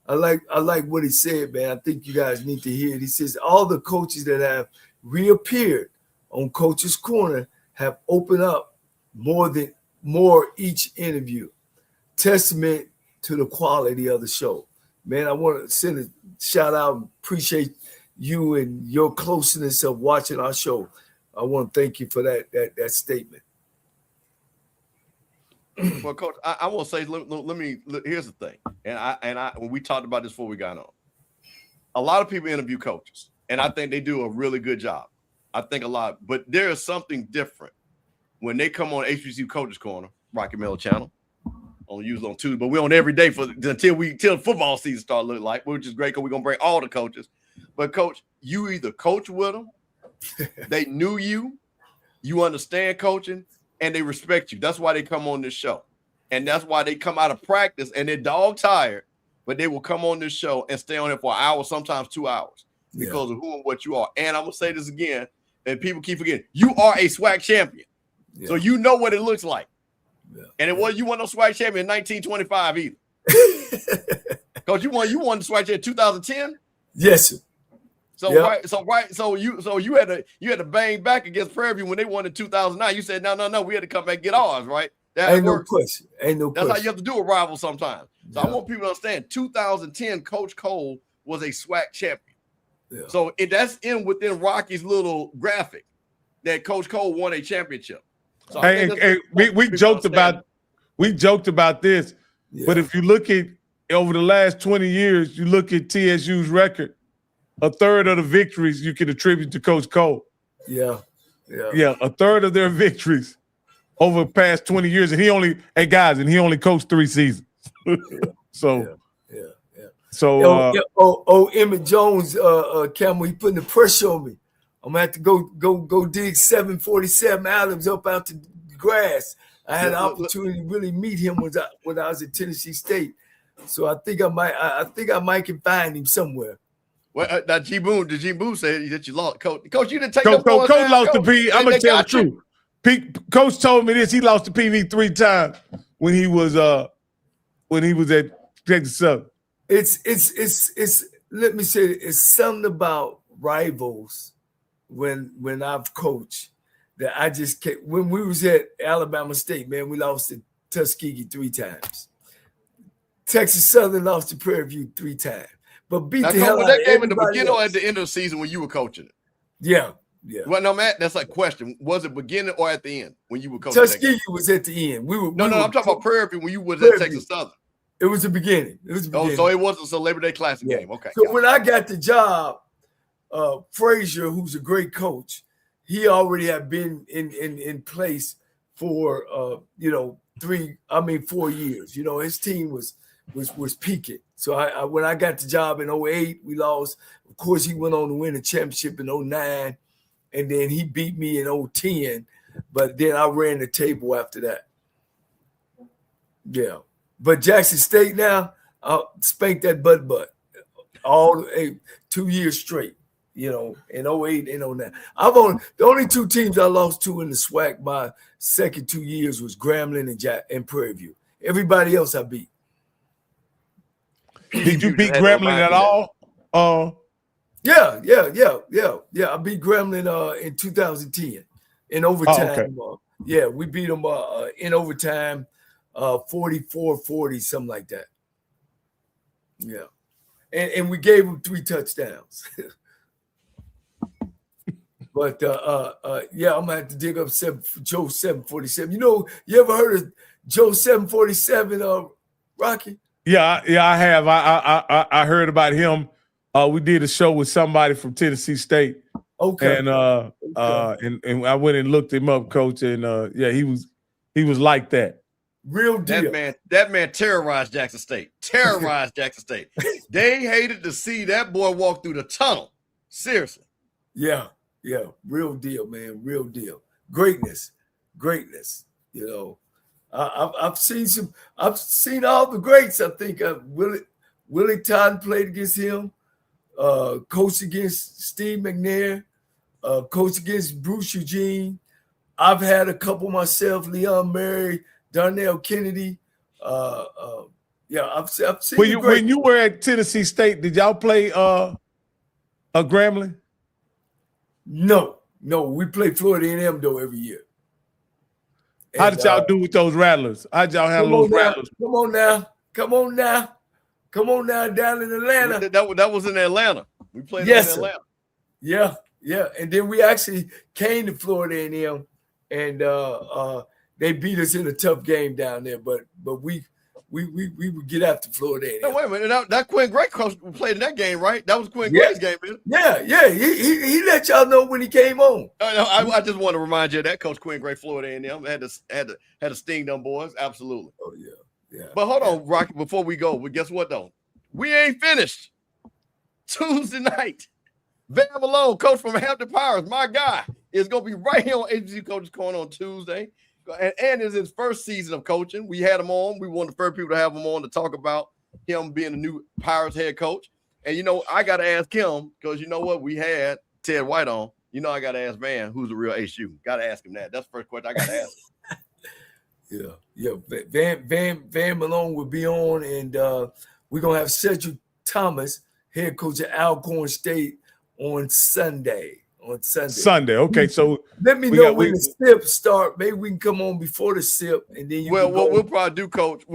I like what he said, man. I think you guys need to hear it. He says all the coaches that have reappeared on Coaches Corner have opened up more each interview. Testament to the quality of the show. Man, I want to send a shout out and appreciate you and your closeness of watching our show. I want to thank you for that statement. Well, Coach, I will say, let me. Here's the thing, and I when we talked about this before we got on, a lot of people interview coaches, and I think they do a really good job. I think a lot, but there is something different when they come on HBCU Coaches Corner, Rocky Miller Channel, usually on Tuesday, but we're on every day until football season start looking like, which is great because we're gonna bring all the coaches. But Coach, you either coach with them, they knew you, you understand coaching, and they respect you. That's why they come on this show. And that's why they come out of practice and they're dog tired, but they will come on this show and stay on it for an hour, sometimes 2 hours, because of who and what you are. And I'm going to say this again, and people keep forgetting, you are a SWAC champion. Yeah. So you know what it looks like. Yeah. And it was you weren't no SWAC champion in 1925 either. Coach, you won the SWAC in 2010. Yes, sir. So Yep. so you had to bang back against Prairie View when they won in 2009. You said no, we had to come back and get ours, right? That Ain't no works. question. Ain't no That's question. how you have to do a rival sometimes. So Yeah. I want people to understand 2010, Coach Cole was a SWAC champion. Yeah. So that's within Rocky's little graphic that Coach Cole won a championship. So we joked about this, Yeah. but if you look at over the last 20 years, you look at TSU's record, a third of the victories you can attribute to Coach Cole. Yeah. Yeah, a third of their victories over the past 20 years. And he only coached 3 seasons. So Emmett Jones, Campbell, he putting the pressure on me. I'm gonna have to go dig 747 Adams up out the grass. I had an opportunity to really meet him when I was at Tennessee State. So I think I might can find him somewhere. Well, now G Boone said that you lost, Coach. Coach, you didn't take Coach lost to PV. I'm gonna tell the truth. Coach told me this. He lost to PV 3 times when he was at Texas Southern. It's let me say it's something about rivals when I've coached that I just can't. When we was at Alabama State, man, we lost to Tuskegee 3 times. Texas Southern lost to Prairie View 3 times. But beat the hell out of that game in the everybody beginning or else. at the end of the season when you were coaching it? Yeah. Well, no, Matt, that's like a question. Was it beginning or at the end when you were coaching? Tuskegee was at the end. I'm talking about Prairie View when you was at Texas Southern. It was the beginning. So it wasn't a Labor Day Classic game. Okay. So when I got the job, Frazier, who's a great coach, he already had been in place for 4 years. You know, his team was peaking. So when I got the job in 2008, we lost. Of course, he went on to win a championship in 2009, and then he beat me in 2010. But then I ran the table after that. Yeah. But Jackson State now, I'll spank that butt all 2 years straight, in 2008 and 2009. The only 2 teams I lost to in the SWAC my second 2 years was Grambling and Prairie View. Everybody else I beat. Did you beat Grambling at all? Yeah. I beat Grambling in 2010 in overtime. Oh, okay. Yeah, we beat them in overtime, 44-40, something like that. Yeah, and we gave them 3 touchdowns. But yeah, I'm gonna have to dig up Joe 747. You ever heard of Joe 747, Rocky? Yeah, I have. I heard about him. We did a show with somebody from Tennessee State. Okay. And and I went and looked him up, Coach, and he was like that. Real deal. That man terrorized Jackson State. They hated to see that boy walk through the tunnel. Seriously. Yeah. Real deal, man. Real deal. Greatness. I've seen all the greats. I think Willie Todd played against him, coached against Steve McNair, coached against Bruce Eugene. I've had a couple myself, Leon Murray, Darnell Kennedy. I've seen when you were at Tennessee State, did y'all play a Grambling? No, we play Florida A&M though every year. How did y'all do with those Rattlers? How'd y'all handle those Rattlers? Come on now, down in Atlanta. That was in Atlanta. We played in Atlanta. Yeah. And then we actually came to Florida A&M, and they beat us in a tough game down there. But we would get after Florida A&M. No, wait a minute. That Quinn Gray coach played in that game, right? That was Quinn Gray's game, man. Yeah. He let y'all know when he came on. I just want to remind you of that Coach Quinn Gray, Florida A&M had to sting them boys. Absolutely. Oh yeah. But hold on, Rocky. Before we go, but guess what though? We ain't finished. Tuesday night, Van Malone, coach from Hampton Pirates, my guy, is gonna be right here on HBCU Coaches Corner on Tuesday. And it's his first season of coaching. We had him on. We wanted the first people to have him on to talk about him being the new Pirates head coach. And, I got to ask him because you know what? We had Ted White on. I got to ask Van, who's the real HU. Got to ask him that. That's the first question I got to ask him. Yeah, Van Malone will be on, and we're gonna have Cedric Thomas, head coach at Alcorn State, on Sunday. Sunday. Okay, so Let me we know got when we the SIP start. Maybe we can come on before the SIP, and then you Well, can what go. we'll probably do, Coach,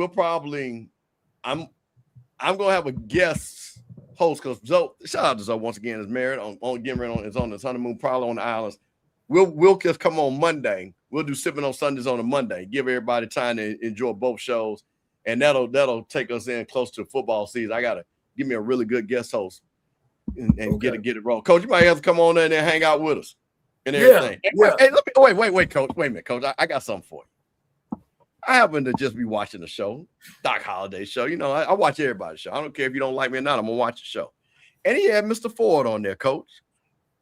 I'm gonna have a guest host because Zoe, shout out to Zoe once again, is married on getting ready is on his honeymoon, probably on the islands. We'll just come on Monday. We'll do sipping on Sundays on a Monday. Give everybody time to enjoy both shows, and that'll take us in close to football season. I gotta give me a really good guest host and get it wrong. Coach, you might have to come on there and then hang out with us and everything. Yeah. Hey, wait, Coach. Wait a minute, Coach. I got something for you. I happen to just be watching the show, Doc Holliday show. You know, I watch everybody's show. I don't care if you don't like me or not. I'm gonna watch the show. And he had Mr. Ford on there, Coach.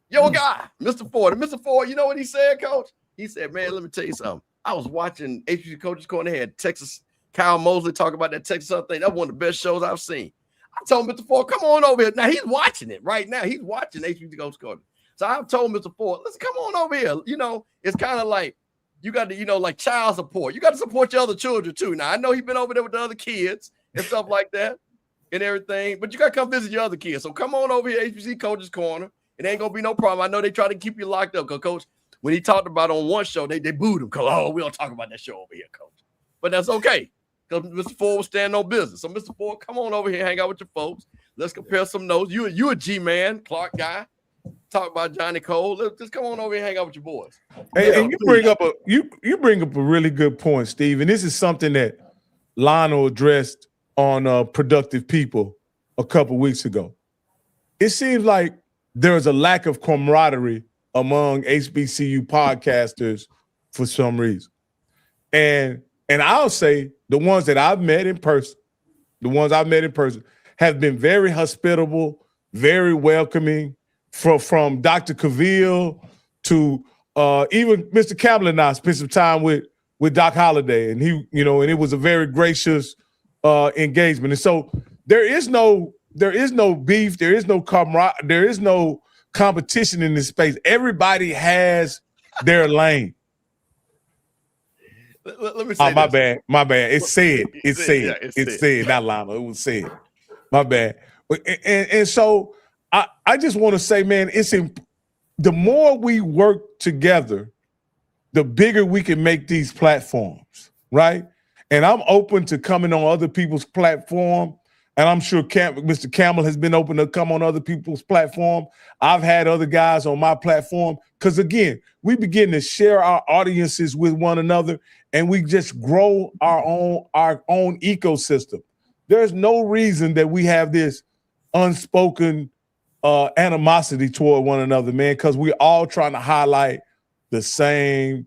Yo, guy, Mr. Ford. And Mr. Ford, you know what he said, Coach? He said, man, let me tell you something. I was watching HBCU Coaches Corner. They had Texas, Kyle Mosley talk about that Texas thing. That's one of the best shows I've seen. I told Mr. Ford, come on over here. Now, he's watching it right now. He's watching HBCU Coaches Corner. So I told Mr. Ford, let's come on over here. You know, it's kind of like you got to, you know, like child support. You got to support your other children, too. Now, I know he's been over there with the other kids and stuff like that and everything, but you got to come visit your other kids. So come on over here, HBCU Coaches Corner. It ain't gonna be no problem. I know they try to keep you locked up, because Coach, when he talked about on one show, they booed him because we don't talk about that show over here, Coach. But that's okay, because Mr. Ford was standing on business. So Mr. Ford, come on over here, hang out with your folks. Let's compare some notes. You a G-man, Clark guy. Talk about Johnny Cole. Let's just come on over here and hang out with your boys. Hey, and you bring up a really good point, Steve. And this is something that Lionel addressed on Productive People a couple weeks ago. It seems like there's a lack of camaraderie among HBCU podcasters for some reason. And I'll say the ones that I've met in person, have been very hospitable, very welcoming, from Dr. Cavill to even Mr. Campbell and I spent some time with Doc Holliday, and he, you know, and it was a very gracious engagement. And so there is no beef, there is no camaraderie, there is no competition in this space. Everybody has their lane. Let me say my bad. It's said. Not Lionel. It was said. My bad. And so I just want to say, man, the more we work together, the bigger we can make these platforms, right? And I'm open to coming on other people's platform. And I'm sure Mr. Campbell has been open to come on other people's platform. I've had other guys on my platform because, again, we begin to share our audiences with one another, and we just grow our own ecosystem. There's no reason that we have this unspoken animosity toward one another, man, because we're all trying to highlight the same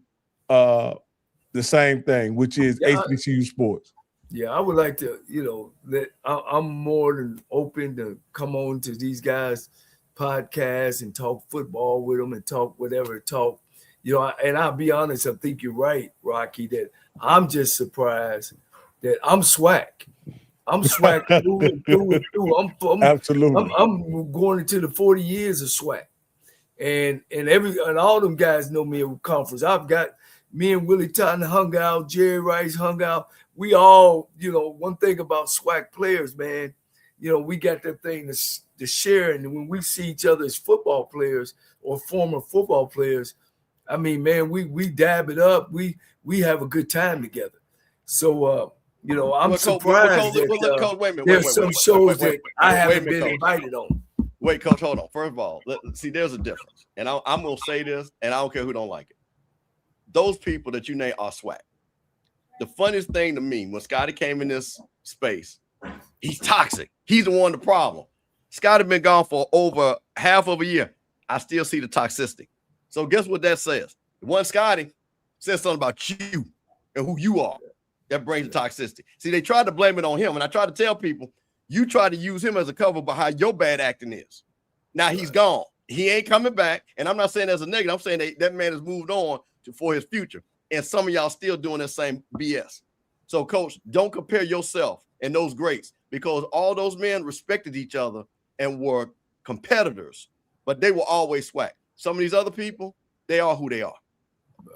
thing, which is HBCU sports. Yeah, I would like to, you know, that I'm more than open to come on to these guys' podcasts and talk football with them and talk whatever talk. You know, and I'll be honest, I think you're right, Rocky, that I'm just surprised that I'm SWAC. I'm SWAC through and through. Absolutely. I'm going into the 40 years of SWAC. And all them guys know me at conference. I've got me and Willie Totten hung out, Jerry Rice hung out. We all, you know, one thing about SWAC players, man, you know, we got that thing to share. And when we see each other as football players or former football players, I mean, man, we dab it up. We have a good time together. So, you know, I'm surprised that there's some shows that I haven't been invited on. Wait, Coach, hold on. First of all, see, there's a difference. And I'm going to say this, and I don't care who don't like it. Those people that you name are SWAC. The funniest thing to me, when Scotty came in this space, he's toxic. He's the one, the problem. Scotty been gone for over half of a year. I still see the toxicity. So guess what that says? One Scotty says something about you and who you are. That brings the toxicity. See, they tried to blame it on him. And I try to tell people, you try to use him as a cover behind your bad acting is. Now he's gone. He ain't coming back. And I'm not saying as a negative. I'm saying that man has moved on for his future. And some of y'all still doing the same BS. So, Coach, don't compare yourself and those greats, because all those men respected each other and were competitors, but they were always SWAC. Some of these other people, they are who they are.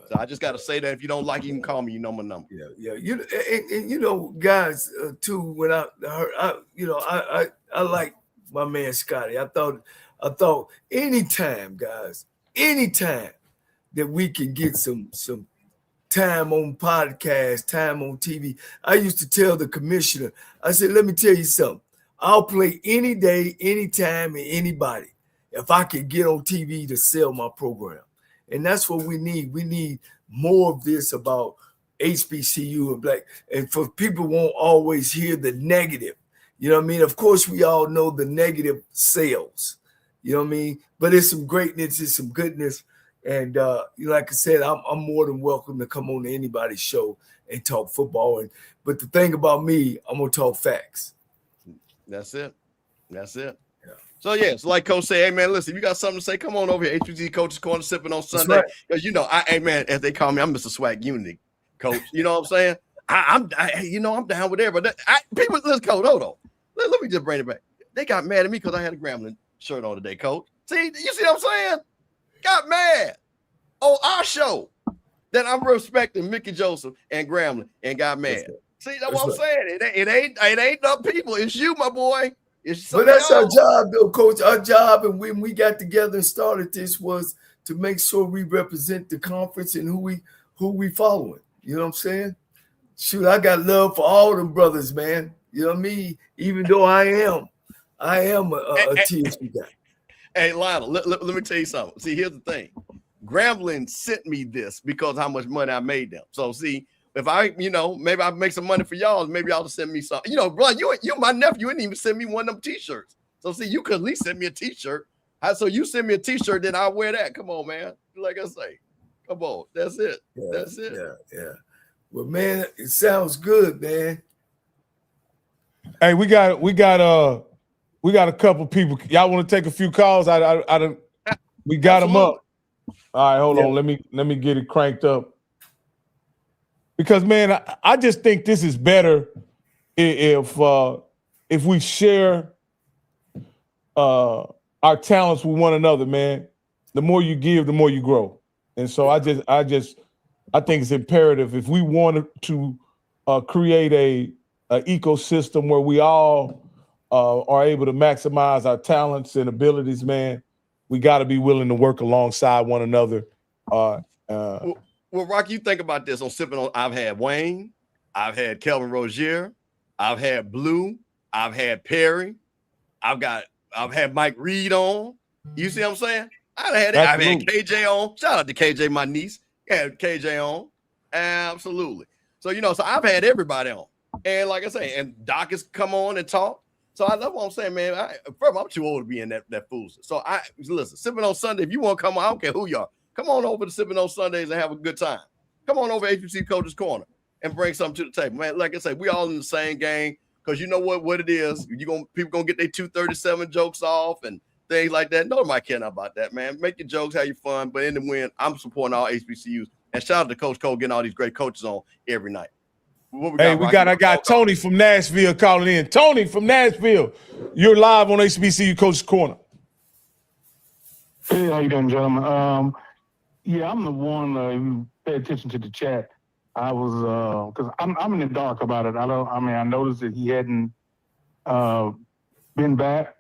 So I just got to say that if you don't like it, you can call me. You know my number. Yeah. And you know, guys, too. When I heard, I like my man Scotty. I thought anytime, guys, anytime that we can get some time on podcast, time on TV. I used to tell the commissioner, I said, let me tell you something. I'll play any day, anytime, and anybody if I can get on TV to sell my program. And that's what we need. We need more of this about HBCU and black. And for people won't always hear the negative. You know what I mean? Of course, we all know the negative sales. You know what I mean? But there's some greatness, there's some goodness. And like I said, I'm more than welcome to come on to anybody's show and talk football. But the thing about me, I'm gonna talk facts. That's it. That's it. Yeah. So so like Coach say, hey man, listen, if you got something to say, come on over here. HBCU Coaches Corner, sipping on Sunday. Because hey man, as they call me, I'm Mr. SWAC Unity Coach. You know what I'm saying? I'm down with everybody. People, let's Coach, hold on. Let me just bring it back. They got mad at me because I had a Grambling shirt on today, Coach. See, you see what I'm saying? Got mad on our show that I'm respecting Mickey Joseph and Grambling and got mad. See, that's what I'm saying. It ain't the people. It's you, my boy. But that's our job, though, Coach. Our job, and when we got together and started this, was to make sure we represent the conference and who we following. You know what I'm saying? Shoot, I got love for all them brothers, man. You know what I mean? Even though I am a TSU guy. Hey, Lionel, let me tell you something. See, here's the thing. Grambling sent me this because of how much money I made them. So, see, if maybe I make some money for y'all, maybe y'all send me something. Bro, you my nephew. You didn't even send me one of them T-shirts. So, see, you could at least send me a T-shirt. So you send me a T-shirt, then I'll wear that. Come on, man. Like I say, come on. That's it. Yeah, That's it. Yeah. Well, man, it sounds good, man. Hey, we got a couple people. Y'all want to take a few calls? We got them up. All right, hold on. Let me get it cranked up. Because man, I just think this is better if we share our talents with one another, man. The more you give, the more you grow. And so I think it's imperative if we want to create a ecosystem where we all are able to maximize our talents and abilities, man, we got to be willing to work alongside one another. Well, Rock, you think about this on Sipping On. I've had Wayne, I've had Kelvin Rozier, I've had Blue, I've had Perry, I've had Mike Reed on. You see what I'm saying? I've had KJ on. Shout out to KJ, my niece. Had KJ on. Absolutely. So, so I've had everybody on. And like I say, and Doc has come on and talk. So I love what I'm saying, man. I'm too old to be in that foolishness. So listen, Sipping On Sunday, if you want to come on, I don't care who you are. Come on over to Sipping On Sundays and have a good time. Come on over to HBCU Coaches Corner and bring something to the table, man. Like I say, we all in the same game because you know what it is. People gonna get their 237 jokes off and things like that. Nobody care about that, man. Make your jokes, have your fun. But in the win, I'm supporting all HBCUs. And shout out to Coach Cole getting all these great coaches on every night. I got Tony from Nashville calling in. Tony from Nashville, you're live on HBCU Coaches Corner. Hey, how you doing, gentlemen? Yeah, I'm the one who paid attention to the chat. I was because I'm in the dark about it. I noticed that he hadn't been back,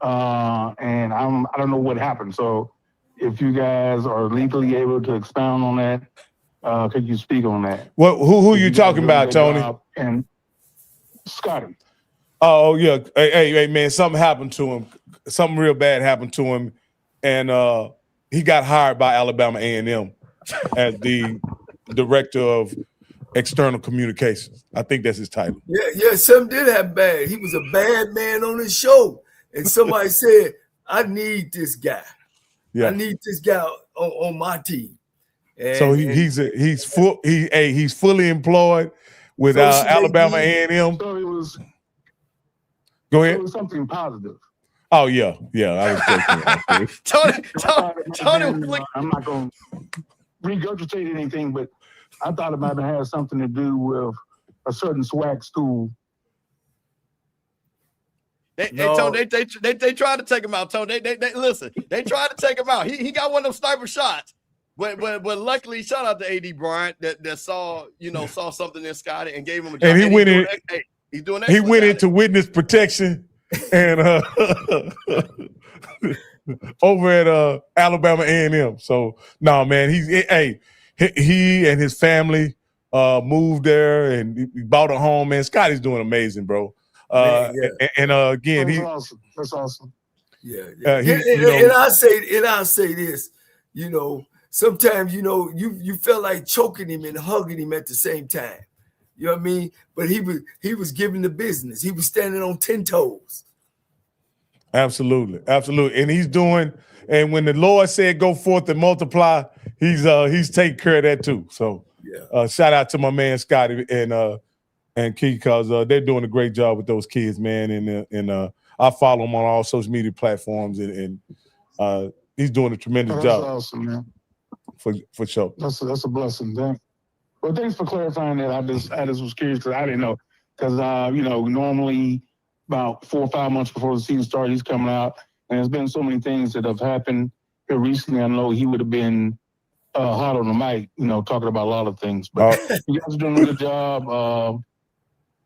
and I don't know what happened. So, if you guys are legally able to expound on that, could you speak on that? Who are you talking about, Tony? And Scotty. Oh yeah, hey man, something happened to him. Something real bad happened to him, and he got hired by Alabama A&M as the director of external communications. I think that's his title. Yeah, something did happen bad. He was a bad man on his show, and somebody said, "I need this guy. Yeah. I need this guy on my team." And, so he's fully employed with Alabama A&M. So it was. Go ahead. It was something positive. Oh yeah. I was Tony, I'm not going to regurgitate anything, but I thought it might have had something to do with a certain SWAC school. Tony, they tried to take him out. Tony, they listen. They tried to take him out. He got one of them sniper shots. But luckily, shout out to AD Bryant that saw something in Scotty and gave him a job. And he went in. He's doing. He went into witness protection and over at Alabama A&M. So no, man, he and his family moved there and he bought a home. Man, Scotty's doing amazing, bro. Man, yeah. And again, that's awesome. Yeah. And I say this, sometimes you felt like choking him and hugging him at the same time. You know what I mean? But he was giving the business. He was standing on 10 toes. Absolutely. And he's doing. And when the Lord said, "Go forth and multiply," he's taking care of that too. So yeah. Shout out to my man Scotty and Key, because they're doing a great job with those kids, man. And I follow him on all social media platforms, and he's doing a tremendous job. That's awesome, man. For sure. That's a blessing. Well, thanks for clarifying that. I just was curious because I didn't know. Because normally about 4 or 5 months before the season started, he's coming out, and there's been so many things that have happened here recently. I know he would have been hot on the mic, talking about a lot of things. But you guys are doing a good job.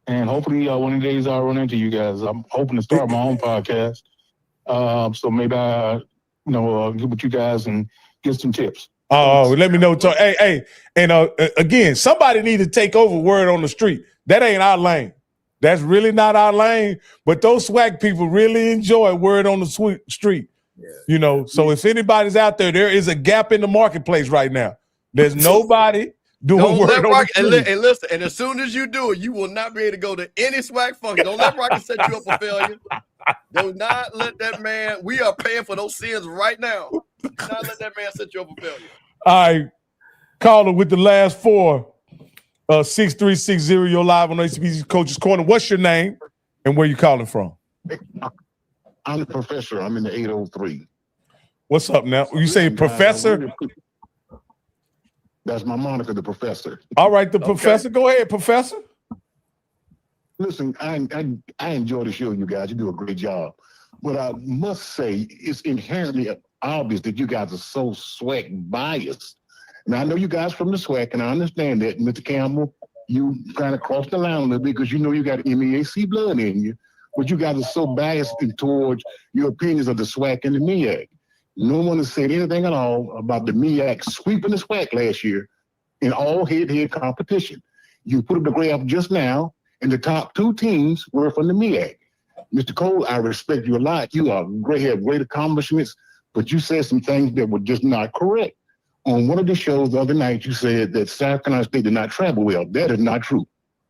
And hopefully one of the days I'll run into you guys. I'm hoping to start my own podcast. So maybe I, get with you guys and get some tips. Oh, let me know. Hey, and again, somebody need to take over word on the street. That ain't our lane. That's really not our lane. But those SWAC people really enjoy word on the street. Yeah. So if anybody's out there is a gap in the marketplace right now. There's nobody doing word on the street. And listen, and as soon as you do it, you will not be able to go to any SWAC function. Don't let Rocky set you up for failure. Do not let that man. We are paying for those sins right now. Do not let that man set you up for failure. All right, caller with the last 4, 6360. You're live on HBCU Coaches Corner. What's your name and where you calling from? I'm the professor. I'm in the 803. What's up now? You say professor? That's my moniker, the professor. All right, the professor. Go ahead, professor. Listen, I enjoy the show, you guys. You do a great job. But I must say, it's inherently obvious that you guys are so SWAC biased. Now, I know you guys from the SWAC, and I understand that, Mr. Campbell, you kind of crossed the line a little bit because you know you got MEAC blood in you, but you guys are so biased towards your opinions of the SWAC and the MEAC. No one has said anything at all about the MEAC sweeping the SWAC last year in all head-to-head competition. You put up the graph just now, and the top 2 teams were from the MEAC. Mr. Cole, I respect you a lot. You have great accomplishments, but you said some things that were just not correct. On one of the shows the other night, you said that South Carolina State did not travel well. That is not true.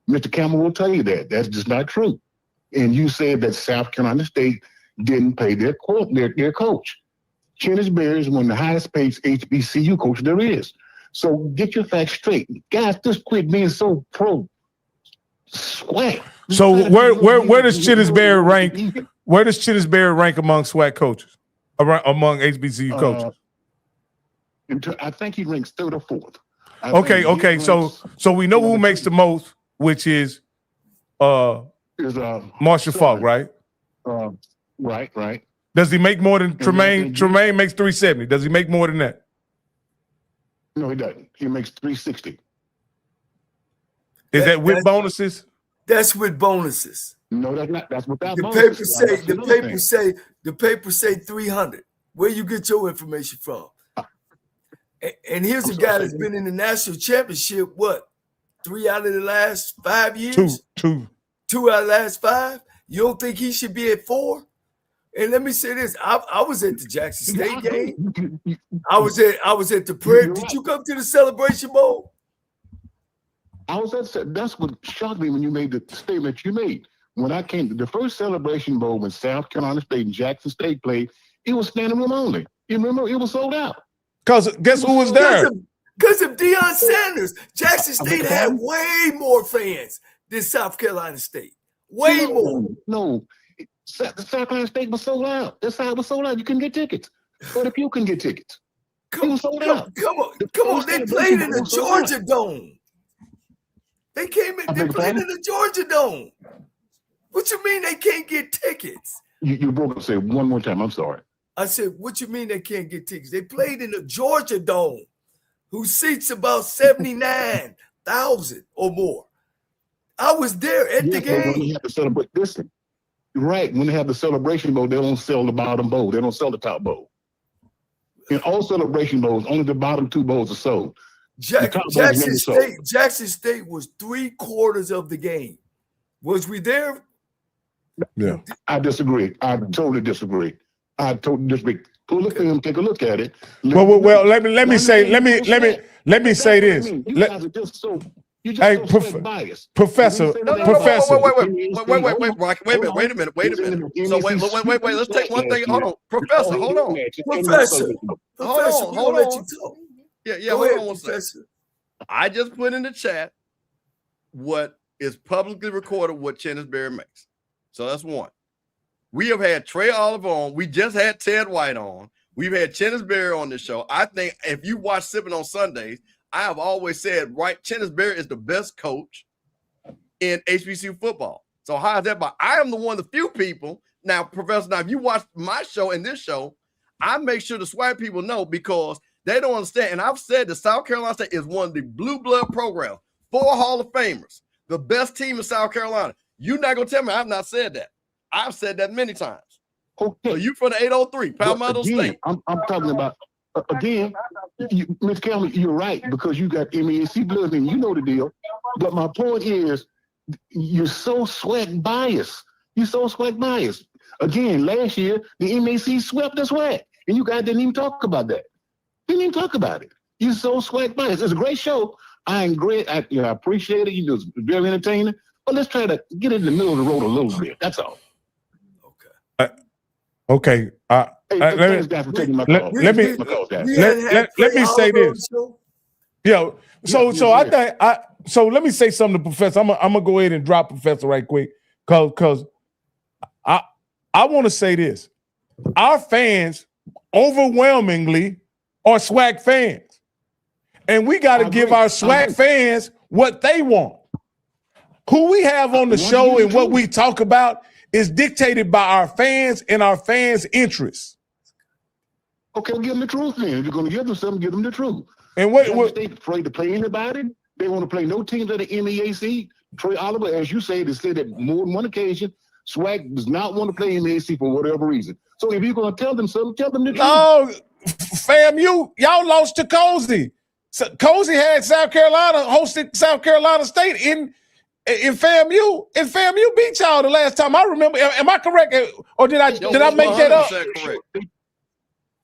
Mr. Campbell will tell you that. That's just not true. And you said that South Carolina State didn't pay their coach. Chennis Berry is one of the highest paid HBCU coaches there is. So get your facts straight. Guys, just quit being so pro-SWAC. So where does Chennis Berry rank? Where does Chennis Berry rank among SWAC coaches? Among HBCU coaches? I think he ranks 3rd or 4th. Okay. So we know who makes the most, which is Marshall Falk, right? Right. Does he make more than Tremaine? Tremaine makes 370. Does he make more than that? No, he doesn't. He makes 360. Is that with bonuses? That's with bonuses. No, that's not. That's without the bonuses. The papers say 300. Where you get your information from? And here's a guy that's been in the national championship, 3 out of the last 5 years? Two out of the last 5? You don't think he should be at 4? And let me say this: I was at the Jackson State game. I was at the prayer. Did you come to the Celebration Bowl? I was at. That's what shocked me when you made the statement you made. When I came to the first Celebration Bowl when South Carolina State and Jackson State played, it was standing room only. You remember? It was sold out. Because guess who was there? Because of Deion Sanders. Jackson State had way more fans than South Carolina State. Way more. No. South Carolina State was sold out. That's how it was sold out. You couldn't get tickets. But if you couldn't get tickets, it was sold out. Come on. They played in the Georgia Dome. They played in the Georgia Dome. What you mean they can't get tickets? You broke up. Say one more time. I'm sorry. I said, what you mean they can't get tickets? They played in the Georgia Dome. who seats about 79,000 or more. I was there at the game. When they have to celebrate, listen, right, when they have the celebration bowl, they don't sell the bottom bowl. They don't sell the top bowl. In all celebration bowls, only the bottom 2 bowls are sold. Jackson State was 3/4 of the game. Was we there? Yeah. I disagree. I totally disagree. Pull the film, take a look at it. Well, let me say this. You guys are just so Hey, biased. Professor. Wait a minute. So wait. Let's take one thing. Hold on, Professor. Hold on. Professor, we'll let you talk. Yeah. Go Hold ahead, on one second. Professor. I just put in the chat what is publicly recorded what Chennisberry makes. So that's one. We have had Trey Oliver on. We just had Ted White on. We've had Chennisberry on this show. I think if you watch Sipping on Sundays, I have always said, right, Chennisberry is the best coach in HBCU football. So how is that about? I am the one of the few people. Now, Professor, if you watch my show and this show, I make sure the SWAC people know because they don't understand. And I've said that South Carolina State is one of the blue blood programs, 4 Hall of Famers, the best team in South Carolina. You're not going to tell me I've not said that. I've said that many times. Okay. So you from the 803, Palmetto State. I'm talking about, again, Mr. Campbell, you're right, because you got MAC blood and you know the deal. But my point is, you're so SWAC biased. Again, last year, the MAC swept the SWAC, and you guys didn't even talk about that. You're so SWAC biased. It's a great show. I appreciate it. You know, it's very entertaining. But let's try to get in the middle of the road a little bit. That's all. Okay. Let me say this. Yeah. So let me say something to Professor. I'm gonna go ahead and drop Professor right quick, cause I want to say this. Our fans overwhelmingly are SWAC fans, and we got to give our SWAC fans what they want. Who we have on the show and what we talk about is dictated by our fans and our fans' interests. Okay, well, give them the truth then. If you're going to give them something, give them the truth. And they afraid to play anybody. They want to play no teams at the MEAC. Trey Oliver, as you say, has said that more than one occasion, SWAC does not want to play MEAC for whatever reason. So if you're going to tell them something, tell them the truth. No, fam, y'all lost to Cozy. So Cozy had South Carolina, hosted South Carolina State in FAMU, and FAMU beat y'all the last time I remember. Am I correct, or did I make that up?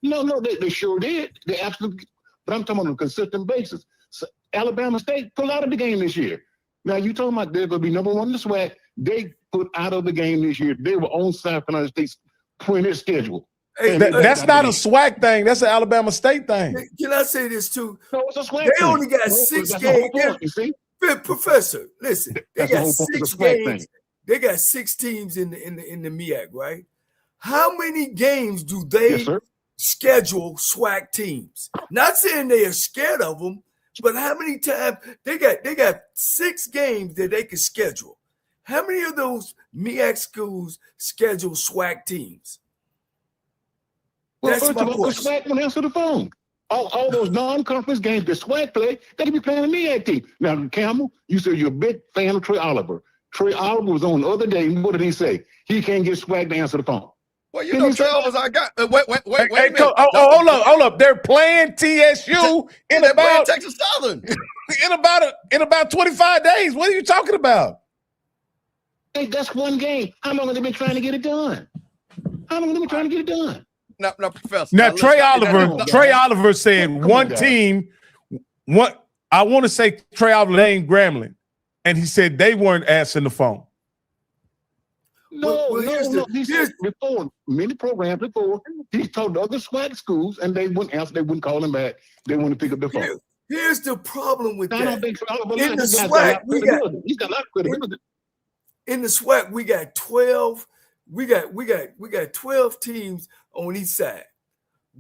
No, they sure did. They absolutely. But I'm talking on a consistent basis. So Alabama State pulled out of the game this year. Now you talking about they're going to be number 1 in the SWAC. They put out of the game this year. They were on South Carolina State's printed schedule. Hey, that's not a SWAC thing. That's an Alabama State thing. Can I say this too? No, it's a SWAC they thing. only got 6 games. You see? Professor, listen, they got 6 games. They got 6 teams in the MEAC, right? How many games do they schedule SWAC teams? Not saying they are scared of them, but how many times they got 6 games that they can schedule. How many of those MEAC schools schedule SWAC teams? Well, That's my question. The SWAC will answer the phone. All those non-conference games that SWAC play, they can be playing a MEAC team. Now, Campbell, you said you're a big fan of Trey Oliver. Trey Oliver was on the other day. What did he say? He can't get SWAC to answer the phone. Well, you know, Trey Oliver's I got. Wait a minute. Hold up. They're playing TSU in about Texas Southern in about 25 days. What are you talking about? Hey, that's one game. How long have they been trying to get it done? Now, Professor. Now, Trey Oliver said one team. I want to say Trey Oliver named Grambling, and he said they weren't answering the phone. No. He said before, many programs before, he told other SWAC schools, and they wouldn't answer. They wouldn't call him back. They wouldn't pick up the phone. Here's the problem with that. In the SWAC, he's got a lot of credibility. In the SWAC, we got 12. We got 12 teams on each side.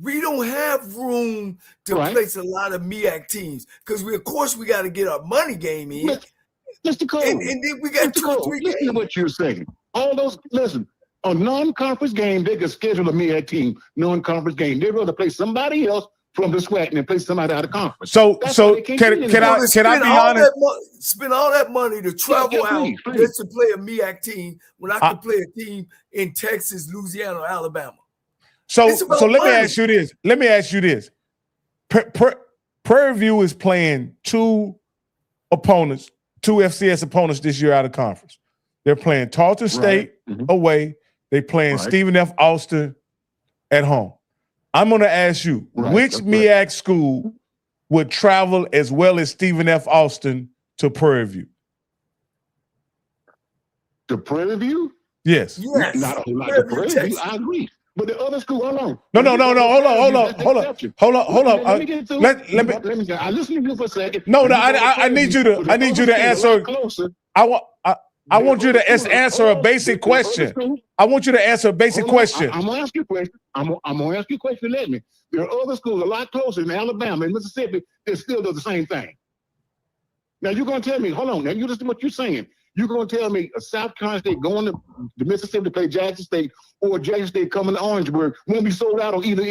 We don't have room to place a lot of MEAC teams because we got to get our money game in. Mr. Cole, and then we got 2 or 3 games. Listen to what you're saying. All those, listen, a non-conference game, they could schedule a MEAC team, non-conference game. They'd rather play somebody else from the SWAC and then play somebody out of conference. So That's why they can can't do can anything. I be honest? Spend all that money to travel out please. just to play a MEAC team when I could play a team in Texas, Louisiana, or Alabama. So It's about let me money. ask you this. Prairie View is playing two FCS opponents this year out of conference. They're playing Tarleton State away. They're playing Stephen F. Austin at home. I'm going to ask you, which MEAC school would travel as well as Stephen F. Austin to Prairie View? The Prairie View? Yes. Yes. Not a whole lot of Prairie View. I agree. But the other school, hold on. No. Hold on. Let me get to it. Let me. I listen to you for a second. No. I need you to answer. I want you to answer a basic question. I want you to answer a basic question. I'm gonna ask you a question. I'm gonna ask you a question. Let me. There are other schools a lot closer in Alabama and Mississippi that still do the same thing. Now you're gonna tell me, hold on. Now you listen to what you're saying. You're gonna tell me a South Carolina State going to Mississippi to play Jackson State or Jackson State coming to Orangeburg won't be sold out on either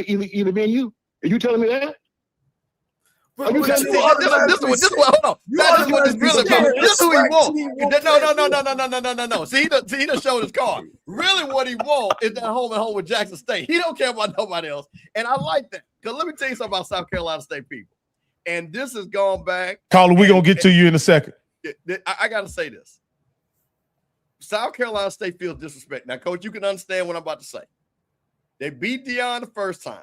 venue? Are you telling me that? This is what hold on. This is what this really about. This is who he wants. No. See, he done showed his card. Really what he wants is that home and home with Jackson State. He don't care about nobody else. And I like that. Because let me tell you something about South Carolina State people. And this has gone back. Caller, we're going to get to you in a second. I got to say this. South Carolina State feels disrespect. Now, Coach, you can understand what I'm about to say. They beat Deion the first time.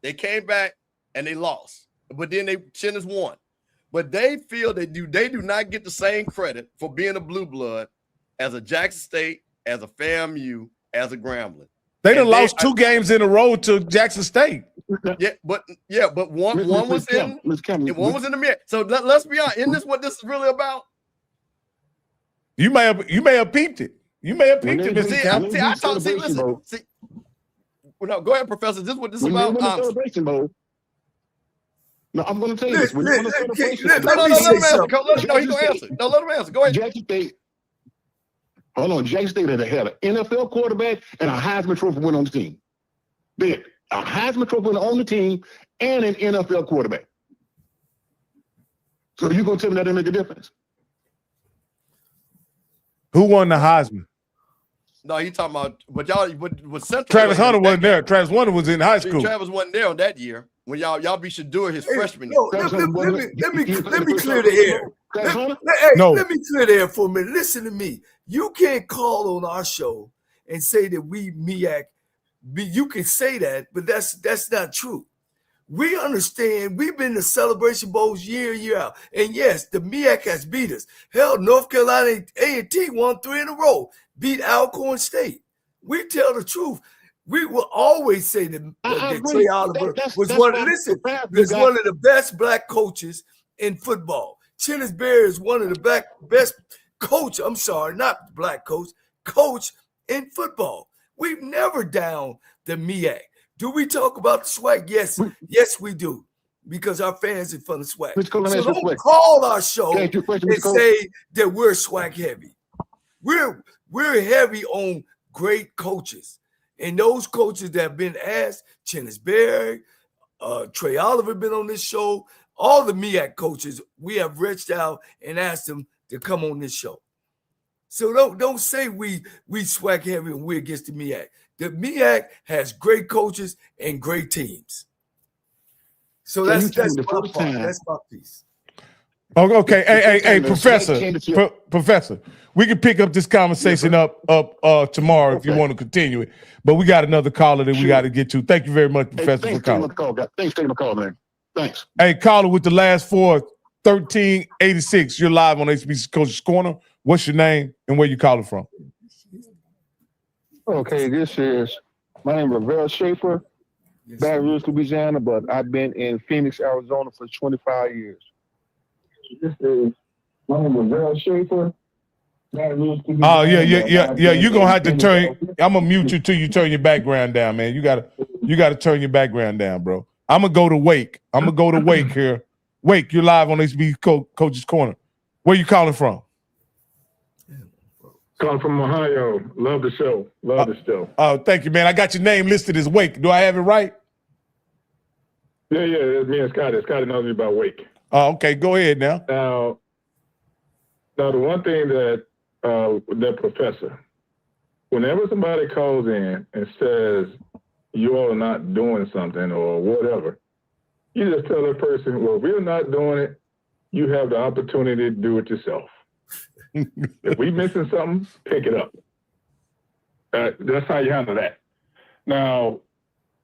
They came back and they lost. But then Chinnis won. But they feel they do not get the same credit for being a blue blood as a Jackson State, as a FAMU, as a Grambling. They done lost two games in a row to Jackson State. But one was in the mirror. So let's be honest. Isn't this what this is really about? You may have peeped it. You may have peeped it. No, go ahead, Professor. This is what this is about. No, I'm going to tell you this. Let him answer. No, let him answer. Go ahead. Jackson State. Hold on. Jackson State had an NFL quarterback and a Heisman Trophy winner on the team. They had a Heisman Trophy winner on the team and an NFL quarterback. So you going to tell me that didn't make a difference? Who won the Heisman? No, he talking about, but y'all, with Central. Travis Hunter wasn't there. Travis Hunter was in high school. Travis wasn't there on that year when y'all beat Shador his freshman year. Let me clear the air. Let me clear the air for a minute. Listen to me. You can't call on our show and say that we MEAC. You can say that, but that's not true. We understand. We've been to Celebration Bowls year in, year out. And yes, the MEAC has beat us. Hell, North Carolina A&T won 3 in a row, beat Alcorn State. We tell the truth. We will always say that Trey Oliver was one of the best black coaches in football. Chinnis Berry is one of the best coach, I'm sorry, not black coach in football. We've never down the MEAC. Do we talk about the SWAC? Yes, we do, because our fans are from the SWAC. So don't call our show and say that we're SWAC heavy. We're heavy on great coaches, and those coaches that have been asked, Chinnis Berry, Trey Oliver been on this show. All the MEAC coaches, we have reached out and asked them to come on this show. So don't say we SWAC heavy and we're against the MEAC. The MEAC has great coaches and great teams. So that's my part. That's my piece. Okay. Hey, Professor, we can pick up this conversation up tomorrow if you want to continue it. But we got another caller that we got to get to. Thank you very much, Professor, for calling. Thanks for taking my call, man. Thanks. Hey, caller with the last 4, 1386. You're live on HBCU Coaches Corner. What's your name and where you calling from? Okay, my name is Rivera Schaefer, Baton Rouge, Louisiana, but I've been in Phoenix, Arizona for 25 years. My name is Rivera Schaefer. Oh, yeah. You're gonna have to turn. I'm gonna mute you till you turn your background down, man. You gotta turn your background down, bro. I'm gonna go to Wake. Here. Wake, you're live on HBCU Coaches Corner. Where you calling from? Calling from Ohio. Love the show. Love the show. Oh, thank you, man. I got your name listed as Wake. Do I have it right? Yeah, it's me and Scotty. Scotty knows me by Wake. Oh, okay. Go ahead now. Now the one thing that that professor, whenever somebody calls in and says you all are not doing something or whatever, you just tell that person, well, if we're not doing it, you have the opportunity to do it yourself. If we missing something, pick it up. That's how you handle that. Now,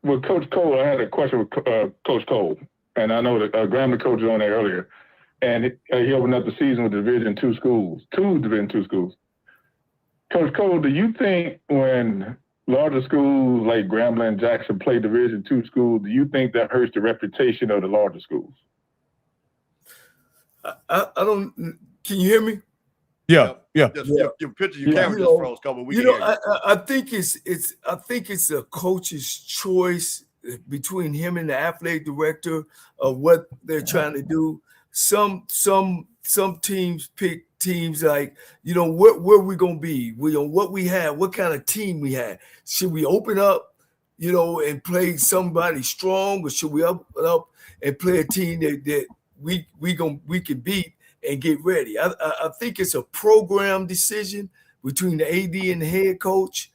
with Coach Cole, I had a question with Coach Cole, and I know that Grambling coach was on there earlier, and he opened up the season with Division II schools, two Division II schools. Coach Cole, do you think when larger schools like Grambling and Jackson play Division II schools, do you think that hurts the reputation of the larger schools? I don't. Can you hear me? Yeah. Your picture, your camera just froze. Couple. I think it's a coach's choice between him and the athletic director of what they're trying to do. Some teams pick teams like, where we gonna be, what we have, what kind of team we have. Should we open up, and play somebody strong, or should we open up and play a team that we can beat and get ready? I think it's a program decision between the AD and the head coach.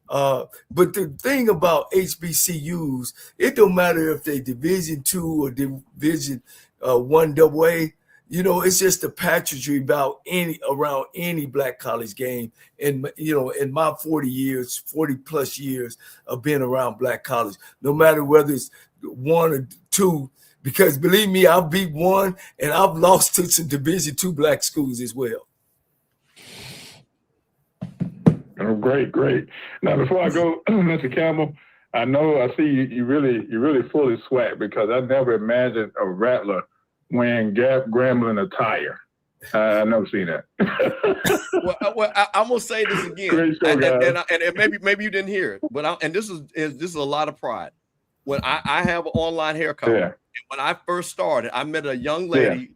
But the thing about HBCUs, it don't matter if they Division II or Division 1AA. It's just the pageantry about around any black college game. And in my 40 plus years of being around black college, no matter whether it's one or two. Because believe me, I've beat one and I've lost to some Division II black schools as well. Oh, great. Now, before I go, Mr. Campbell, I see you really fully SWAC, because I never imagined a Rattler wearing Grambling attire. I've never seen that. well, I'm gonna say this again, Great show, and maybe you didn't hear it, but this is a lot of pride. When I have an online hair company. Yeah. When I first started, I met a young lady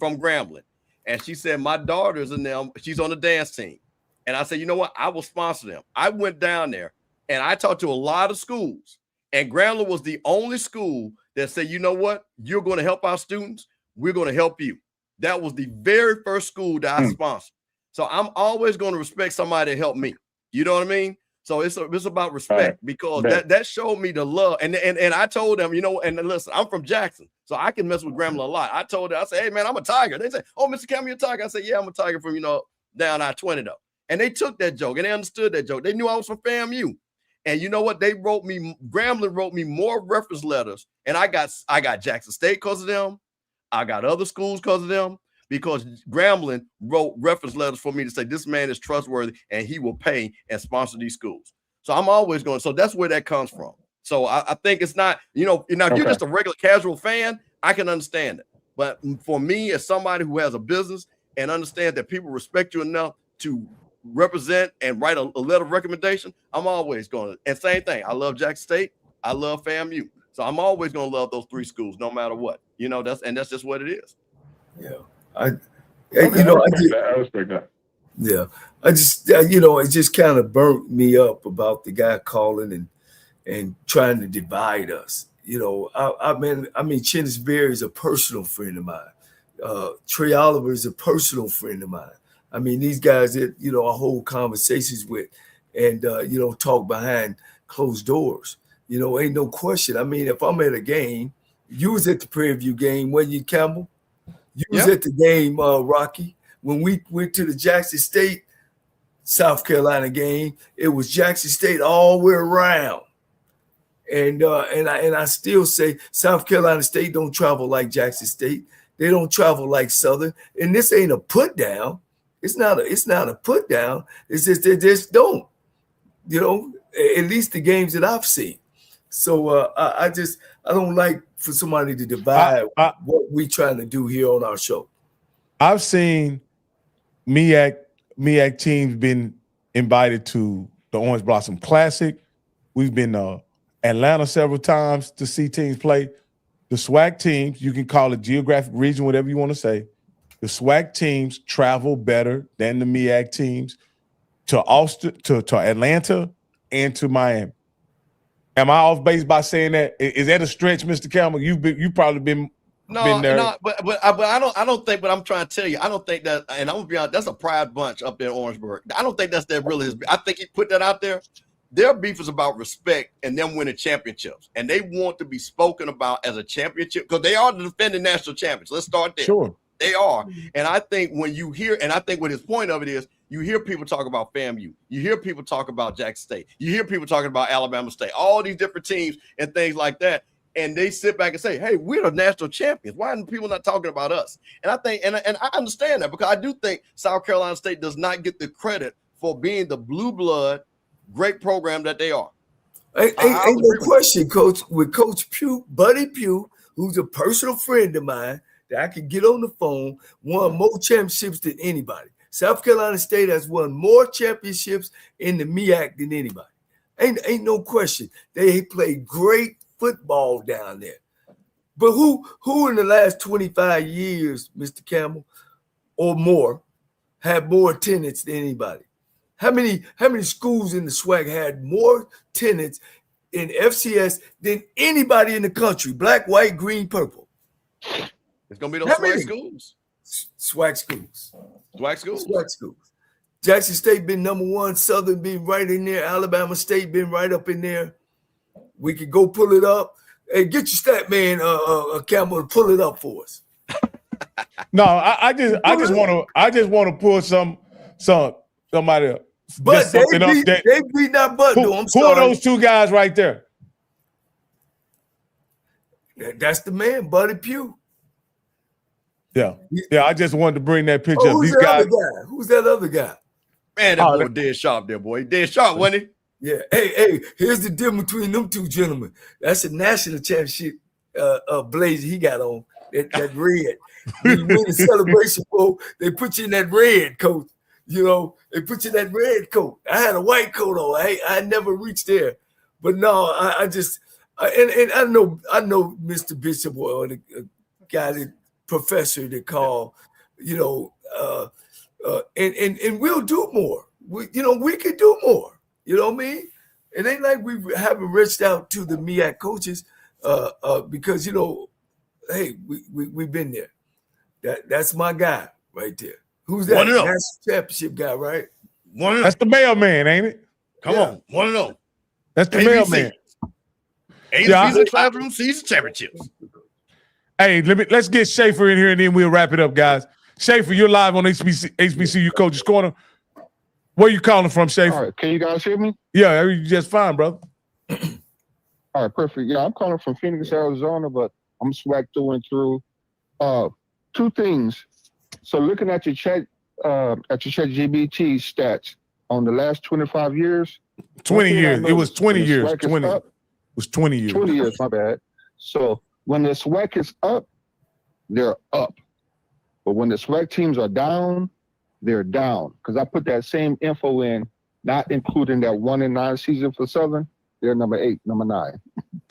from Grambling, and she said, my daughter's in them. She's on the dance team. And I said, you know what? I will sponsor them. I went down there and I talked to a lot of schools, and Grambling was the only school that said, you know what? You're going to help our students. We're going to help you. That was the very first school that I sponsored. So I'm always going to respect somebody to help me. You know what I mean? So it's about respect, because that showed me the love. And I told them, and listen, I'm from Jackson, so I can mess with Grambling a lot. I told them, I said, hey, man, I'm a Tiger. They say, oh, Mr. Campbell, you're a Tiger. I said, yeah, I'm a Tiger from, down I-20 though. And they took that joke and they understood that joke. They knew I was from FAMU. And you know what? Grambling wrote me more reference letters. And I got Jackson State because of them. I got other schools because of them, because Grambling wrote reference letters for me to say this man is trustworthy and he will pay and sponsor these schools. So I'm always going. So that's where that comes from. So I think it's not, if you're just a regular casual fan, I can understand it. But for me, as somebody who has a business and understand that people respect you enough to represent and write a letter of recommendation, I'm always going to. And same thing. I love Jackson State. I love FAMU. So I'm always going to love those three schools, no matter what. That's just what it is. Yeah. I respect that. Yeah. It just kind of burnt me up about the guy calling and trying to divide us. I mean, Chinnis Berry is a personal friend of mine. Trey Oliver is a personal friend of mine. I mean, these guys that, I hold conversations with and, talk behind closed doors. Ain't no question. I mean, if I'm at a game, you was at the Prairie View game, wasn't you, Campbell? You was at the game, Rocky. When we went to the Jackson State, South Carolina game, it was Jackson State all the way around. And I still say South Carolina State don't travel like Jackson State. They don't travel like Southern. And this ain't a put down. It's not a put down. It's just they just don't. At least the games that I've seen. So I don't like for somebody to divide what we trying to do here on our show. I've seen MEAC teams been invited to the Orange Blossom Classic. We've been to Atlanta several times to see teams play. The SWAC teams, you can call it geographic region, whatever you want to say. The SWAC teams travel better than the MEAC teams to Austin, to Atlanta, and to Miami. Am I off base by saying that? Is that a stretch, Mr. Campbell? You probably been there. No, but I don't think. But I'm trying to tell you, I don't think that. And I'm gonna be honest, that's a pride bunch up there in Orangeburg. I don't think that's that really his. I think he put that out there. Their beef is about respect and them winning championships, and they want to be spoken about as a championship because they are the defending national champions. Let's start there. Sure, they are. And I think when you hear, and I think what his point of it is, you hear people talk about FAMU, you hear people talk about Jackson State, you hear people talking about Alabama State, all these different teams and things like that. And they sit back and say, hey, we're the national champions. Why are people not talking about us? And I think, and I understand that because I do think South Carolina State does not get the credit for being the blue blood, great program that they are. Ain't no question, Coach, with Coach Pugh, Buddy Pugh, who's a personal friend of mine that I can get on the phone, won more championships than anybody. South Carolina State has won more championships in the MEAC than anybody. Ain't no question. They play great football down there. But who in the last 25 years, Mr. Campbell, or more, had more attendance than anybody? How many schools in the SWAC had more attendance in FCS than anybody in the country? Black, white, green, purple. It's gonna be those SWAC schools. SWAC schools. SWAC schools. SWAC schools. Jackson State been number one. Southern been right in there. Alabama State been right up in there. We could go pull it up. Hey, get your stat man, Campbell, and pull it up for us. No, I just want to pull somebody else. But they beat that butt, though. Who are those two guys right there? That's the man, Buddy Pugh. Yeah. I just wanted to bring that picture up. Who's These that guys. other guy? Who's that other guy? Man, that boy dead sharp there, boy. Dead sharp, wasn't he? Yeah. Hey, here's the difference between them two gentlemen. That's a national championship blazer he got on. That red. When you win the celebration bowl, they put you in that red coat. You know, they put you in that red coat. I had a white coat on. I never reached there. But no, I know Mr. Bishop or the guy, the professor that called, and we'll do more. We could do more. You know what I mean? It ain't like we haven't reached out to the MEAC coaches because, hey, we've been there. That's my guy right there. Who's that? That's the championship guy, right? That's the mailman, ain't it? Come on. 1-0. That's the mailman. ABC classroom season championships. Hey, let's get Schaefer in here and then we'll wrap it up, guys. Schaefer, you're live on HBCU Coaches Corner. Where you calling from, Schaefer? All right, can you guys hear me? Yeah, you just fine, brother. All right, perfect. Yeah, I'm calling from Phoenix, Arizona, but I'm SWAC through and through. Two things. So looking at your chat GBT stats on the last 25 years. 20 years. It was 20 years. 20. It was 20 years. 20 years, my bad. So when the SWAC is up, they're up. But when the SWAC teams are down, they're down. Because I put that same info in, not including that 1-9 season for Southern. They're number 8, number 9.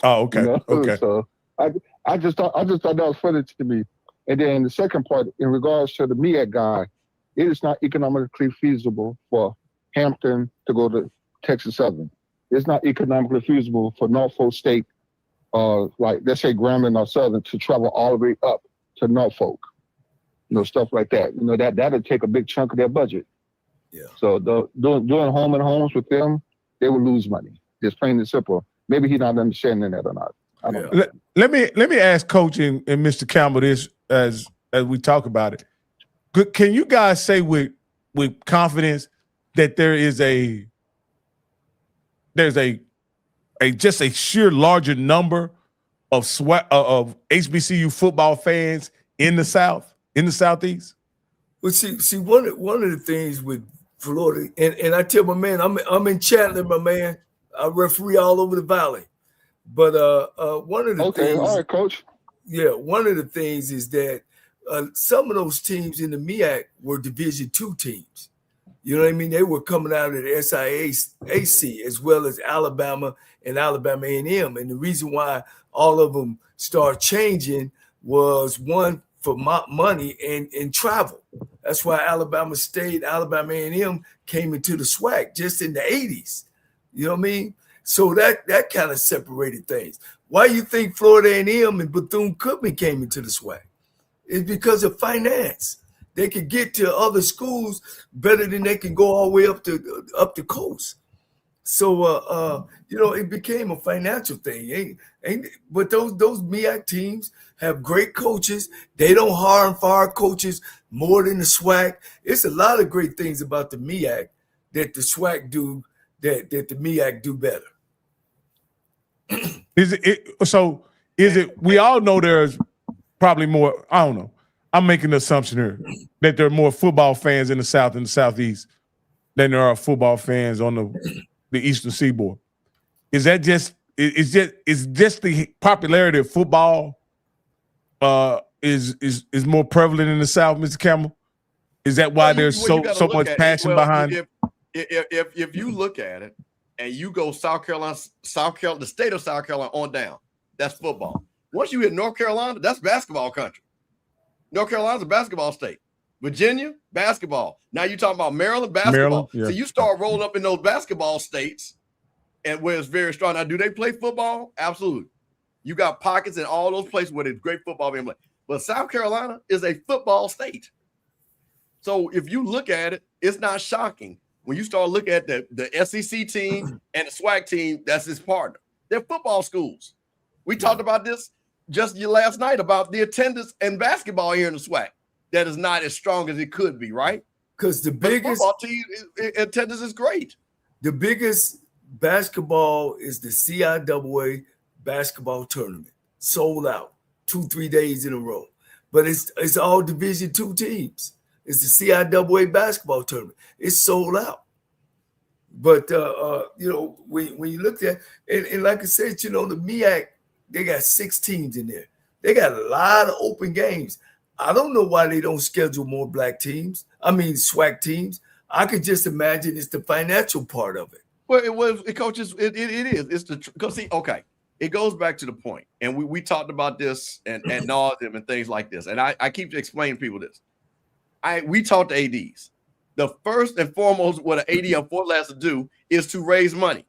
Oh, okay. Okay. So I just thought that was funny to me. And then the second part, in regards to the MEAC guy, it is not economically feasible for Hampton to go to Texas Southern. It's not economically feasible for Norfolk State, like let's say Grambling or Southern, to travel all the way up to Norfolk. Stuff like that. That'll take a big chunk of their budget. Yeah. So doing home and homes with them, they will lose money. Just plain and simple. Maybe he's not understanding that or not. I don't know. Let me ask Coach and Mr. Campbell this as we talk about it. Can you guys say with confidence that there's a just a sheer larger number of HBCU football fans in the South, in the Southeast? Well, see, one of the things with Florida, and I tell my man, I'm in Chandler, my man. I referee all over the valley. But one of the things, all right, Coach. Yeah, one of the things is that some of those teams in the MEAC were Division II teams. You know what I mean? They were coming out of the SIAC as well as Alabama and Alabama A&M. And the reason why all of them started changing was one for money and travel. That's why Alabama State, Alabama A&M came into the SWAC just in the 80s. You know what I mean? So that kind of separated things. Why you think Florida A&M and Bethune-Cookman came into the SWAC? It's because of finance. They could get to other schools better than they can go all the way up the coast. So it became a financial thing. But those MEAC teams have great coaches. They don't hire and fire coaches more than the SWAC. It's a lot of great things about the MEAC that the SWAC do that the MEAC do better. Is it we all know there's probably more, I don't know. I'm making an assumption here that there are more football fans in the South and the Southeast than there are football fans on the Eastern Seaboard. Is that just the popularity of football is more prevalent in the South, Mr. Campbell? Is that why there's so much passion behind it? If you look at it and you go South Carolina, the state of South Carolina on down, that's football. Once you hit North Carolina, that's basketball country. North Carolina's a basketball state. Virginia, basketball. Now you're talking about Maryland, basketball. Yeah. So you start rolling up in those basketball states and where it's very strong. Now, do they play football? Absolutely. You got pockets in all those places where there's great football being played. But South Carolina is a football state. So if you look at it, it's not shocking. When you start looking at the SEC team and the SWAC team, that's his partner. They're football schools. We talked about this just last night about the attendance in basketball here in the SWAC. That is not as strong as it could be, right? Because the biggest football team attendance is great. The biggest basketball is the CIAA basketball tournament, sold out 2-3 days in a row. But it's all Division II teams. It's the CIAA basketball tournament. It's sold out. But when you look at and like I said, the MEAC, they got 6 teams in there. They got a lot of open games. I don't know why they don't schedule more black teams. I mean, SWAC teams. I could just imagine it's the financial part of it. Well, it is. It's because okay, it goes back to the point, and we talked about this and nauseam and things like this, and I keep explaining to people this. We talk to ADs. The first and foremost, what an AD unfortunately has to do is to raise money.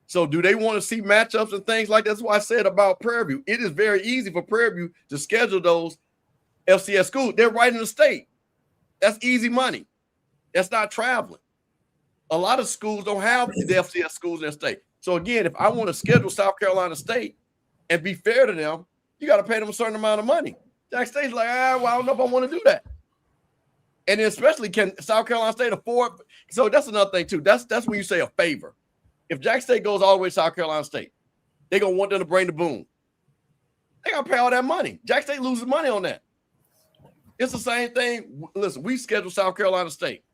So do they want to see matchups and things like that? That's what I said about Prairie View. It is very easy for Prairie View to schedule those FCS schools. They're right in the state. That's easy money. That's not traveling. A lot of schools don't have the FCS schools in their state. So again, if I want to schedule South Carolina State and be fair to them, you got to pay them a certain amount of money. Jack State's like, well, I don't know if I want to do that. And especially, can South Carolina State afford? So that's another thing too. That's when you say a favor. If Jack State goes all the way to South Carolina State, they're gonna want them to bring the boom. They gotta pay all that money. Jack State loses money on that. It's the same thing. Listen, we schedule South Carolina State.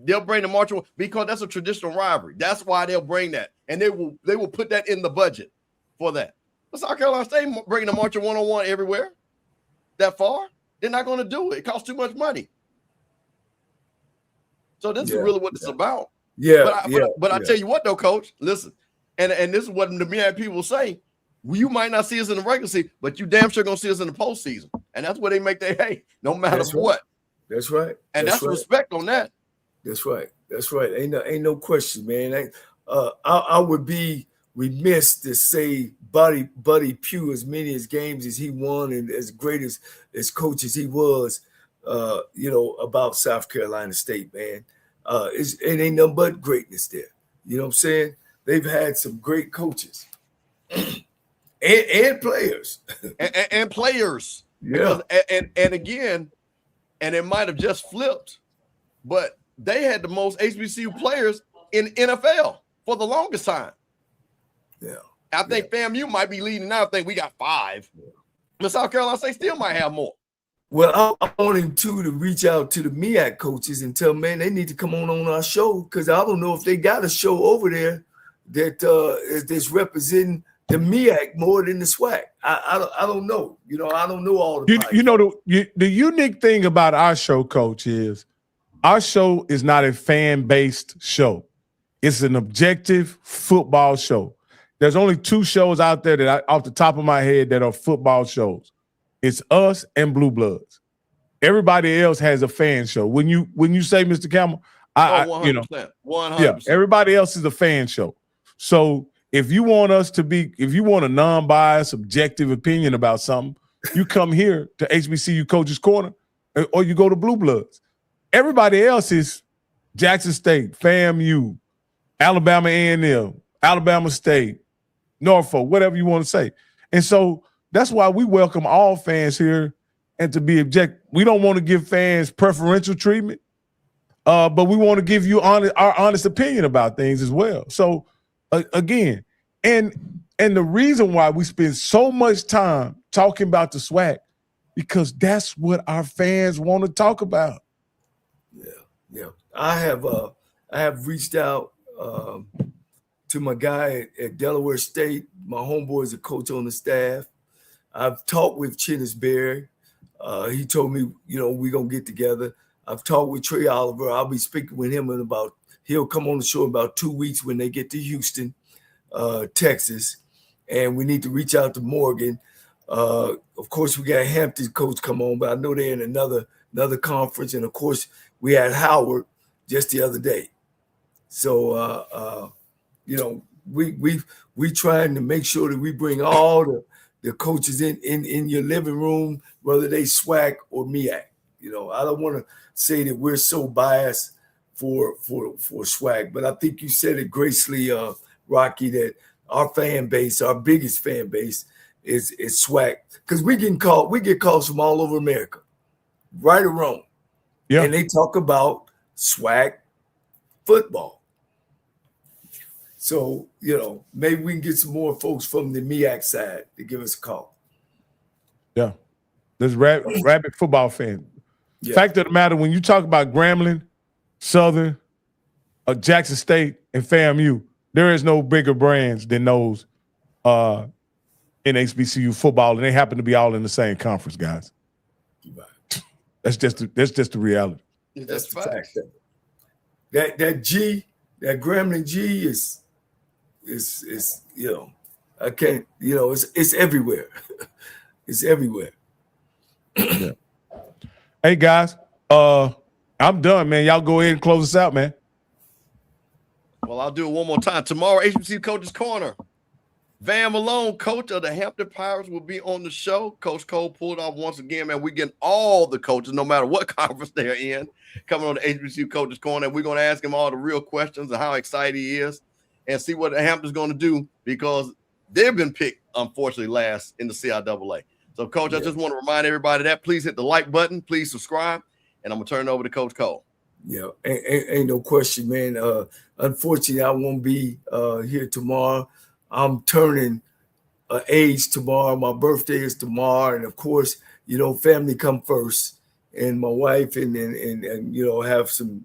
They'll bring the marching because that's a traditional rivalry. That's why they'll bring that, and they will put that in the budget for that. But South Carolina State bringing the marching 101 everywhere that far. They're not going to do it. It costs too much money. So this is really what it's about. But I tell you what, though, Coach, listen, and this is what the MEAC people say. You might not see us in the regular season, but you damn sure going to see us in the postseason. And that's where they make their hay, no matter what. That's right. And that's respect on that. That's right. That's right. Ain't no question, man. I would be remiss to say Buddy Pugh, as many as games as he won and as great as coach as he was, about South Carolina State, man. It ain't nothing but greatness there. You know what I'm saying? They've had some great coaches and players. and players. Yeah. Because, and again, and it might have just flipped, but they had the most HBCU players in NFL for the longest time. Yeah. I think FAMU might be leading now. I think we got 5. But South Carolina State still might have more. Well, I want him to reach out to the MEAC coaches and tell them, man, they need to come on our show, because I don't know if they got a show over there that is representing the MEAC more than the SWAC. I don't know. I don't know all the the unique thing about our show, Coach, is our show is not a fan-based show. It's an objective football show. There's only 2 shows out there that off the top of my head that are football shows. It's us and Blue Bloods. Everybody else has a fan show. When you say, Mr. Campbell, 100%. 100%. Yeah, everybody else is a fan show. So if you want a non-biased, objective opinion about something, you come here to HBCU Coaches Corner, or you go to Blue Bloods. Everybody else is Jackson State, FAMU, Alabama A&M, Alabama State, Norfolk, whatever you want to say. And so that's why we welcome all fans here, and to be objective. We don't want to give fans preferential treatment, but we want to give you our honest opinion about things as well. So again, and the reason why we spend so much time talking about the SWAC, because that's what our fans want to talk about. Yeah. I have reached out to my guy at Delaware State. My homeboy is a coach on the staff. I've talked with Chinnis Berry. He told me, we're going to get together. I've talked with Trey Oliver. I'll be speaking with him he'll come on the show in about 2 weeks when they get to Houston, Texas. And we need to reach out to Morgan. Of course, we got Hampton coach come on, but I know they're in another conference. And of course, we had Howard just the other day. So, we trying to make sure that we bring all the coaches in your living room, whether they SWAC or MEAC. I don't want to say that we're so biased for SWAC, but I think you said it gracefully, Rocky, that our fan base, our biggest fan base, is SWAC, because we get calls from all over America, right or wrong. Yeah. And they talk about SWAC football. So, maybe we can get some more folks from the MEAC side to give us a call. Yeah. There's rabid football fan. Yeah. Fact of the matter, when you talk about Grambling, Southern, Jackson State, and FAMU, there is no bigger brands than those in HBCU football, and they happen to be all in the same conference, guys. Right. That's just the reality. That's the fact. That Grambling G is I can't, it's everywhere. It's everywhere. Yeah. Hey guys, I'm done, man. Y'all go ahead and close us out, man. Well, I'll do it one more time. Tomorrow, HBCU Coaches Corner. Van Malone, coach of the Hampton Pirates, will be on the show. Coach Cole pulled off once again, man. We getting all the coaches, no matter what conference they're in, coming on the HBCU Coaches Corner. We're going to ask him all the real questions of how excited he is and see what the Hampton's going to do, because they've been picked, unfortunately, last in the CIAA. So, Coach, I just want to remind everybody that. Please hit the like button. Please subscribe. And I'm going to turn it over to Coach Cole. Yeah, ain't no question, man. Unfortunately, I won't be here tomorrow. I'm turning age tomorrow. My birthday is tomorrow. And, of course, family come first. And my wife and have some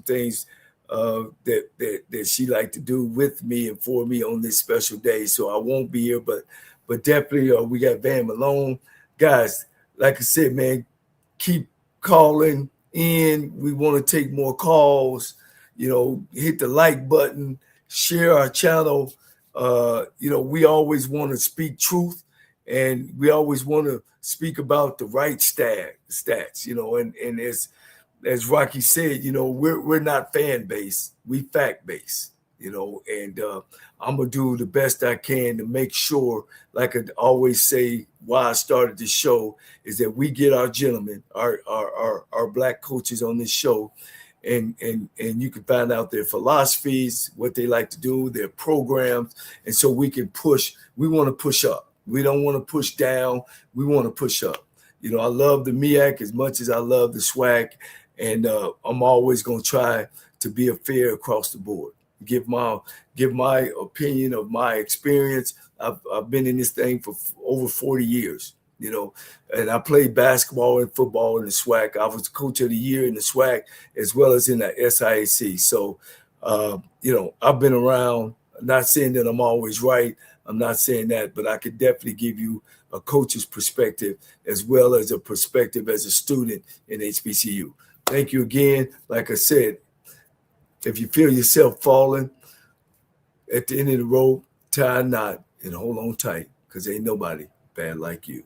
things that she like to do with me and for me on this special day. So I won't be here, but definitely we got Van Malone. Guys, like I said, man, keep calling in. We want to take more calls. Hit the like button, share our channel. We always want to speak truth, and we always want to speak about the right stats, and as Rocky said, we're not fan based, we fact based, and I'm gonna do the best I can to make sure, like I always say, why I started this show is that we get our gentlemen, our black coaches on this show, and you can find out their philosophies, what they like to do, their programs, and so we can push. We want to push up. We don't want to push down. We want to push up. I love the MEAC as much as I love the SWAC, and I'm always going to try to be fair across the board. Give my opinion of my experience. I've been in this thing for over 40 years. And I played basketball and football in the SWAC. I was coach of the year in the SWAC as well as in the SIAC. So, I've been around. I'm not saying that I'm always right. I'm not saying that, but I could definitely give you a coach's perspective as well as a perspective as a student in HBCU. Thank you again. Like I said, if you feel yourself falling at the end of the road, tie a knot and hold on tight, because ain't nobody bad like you.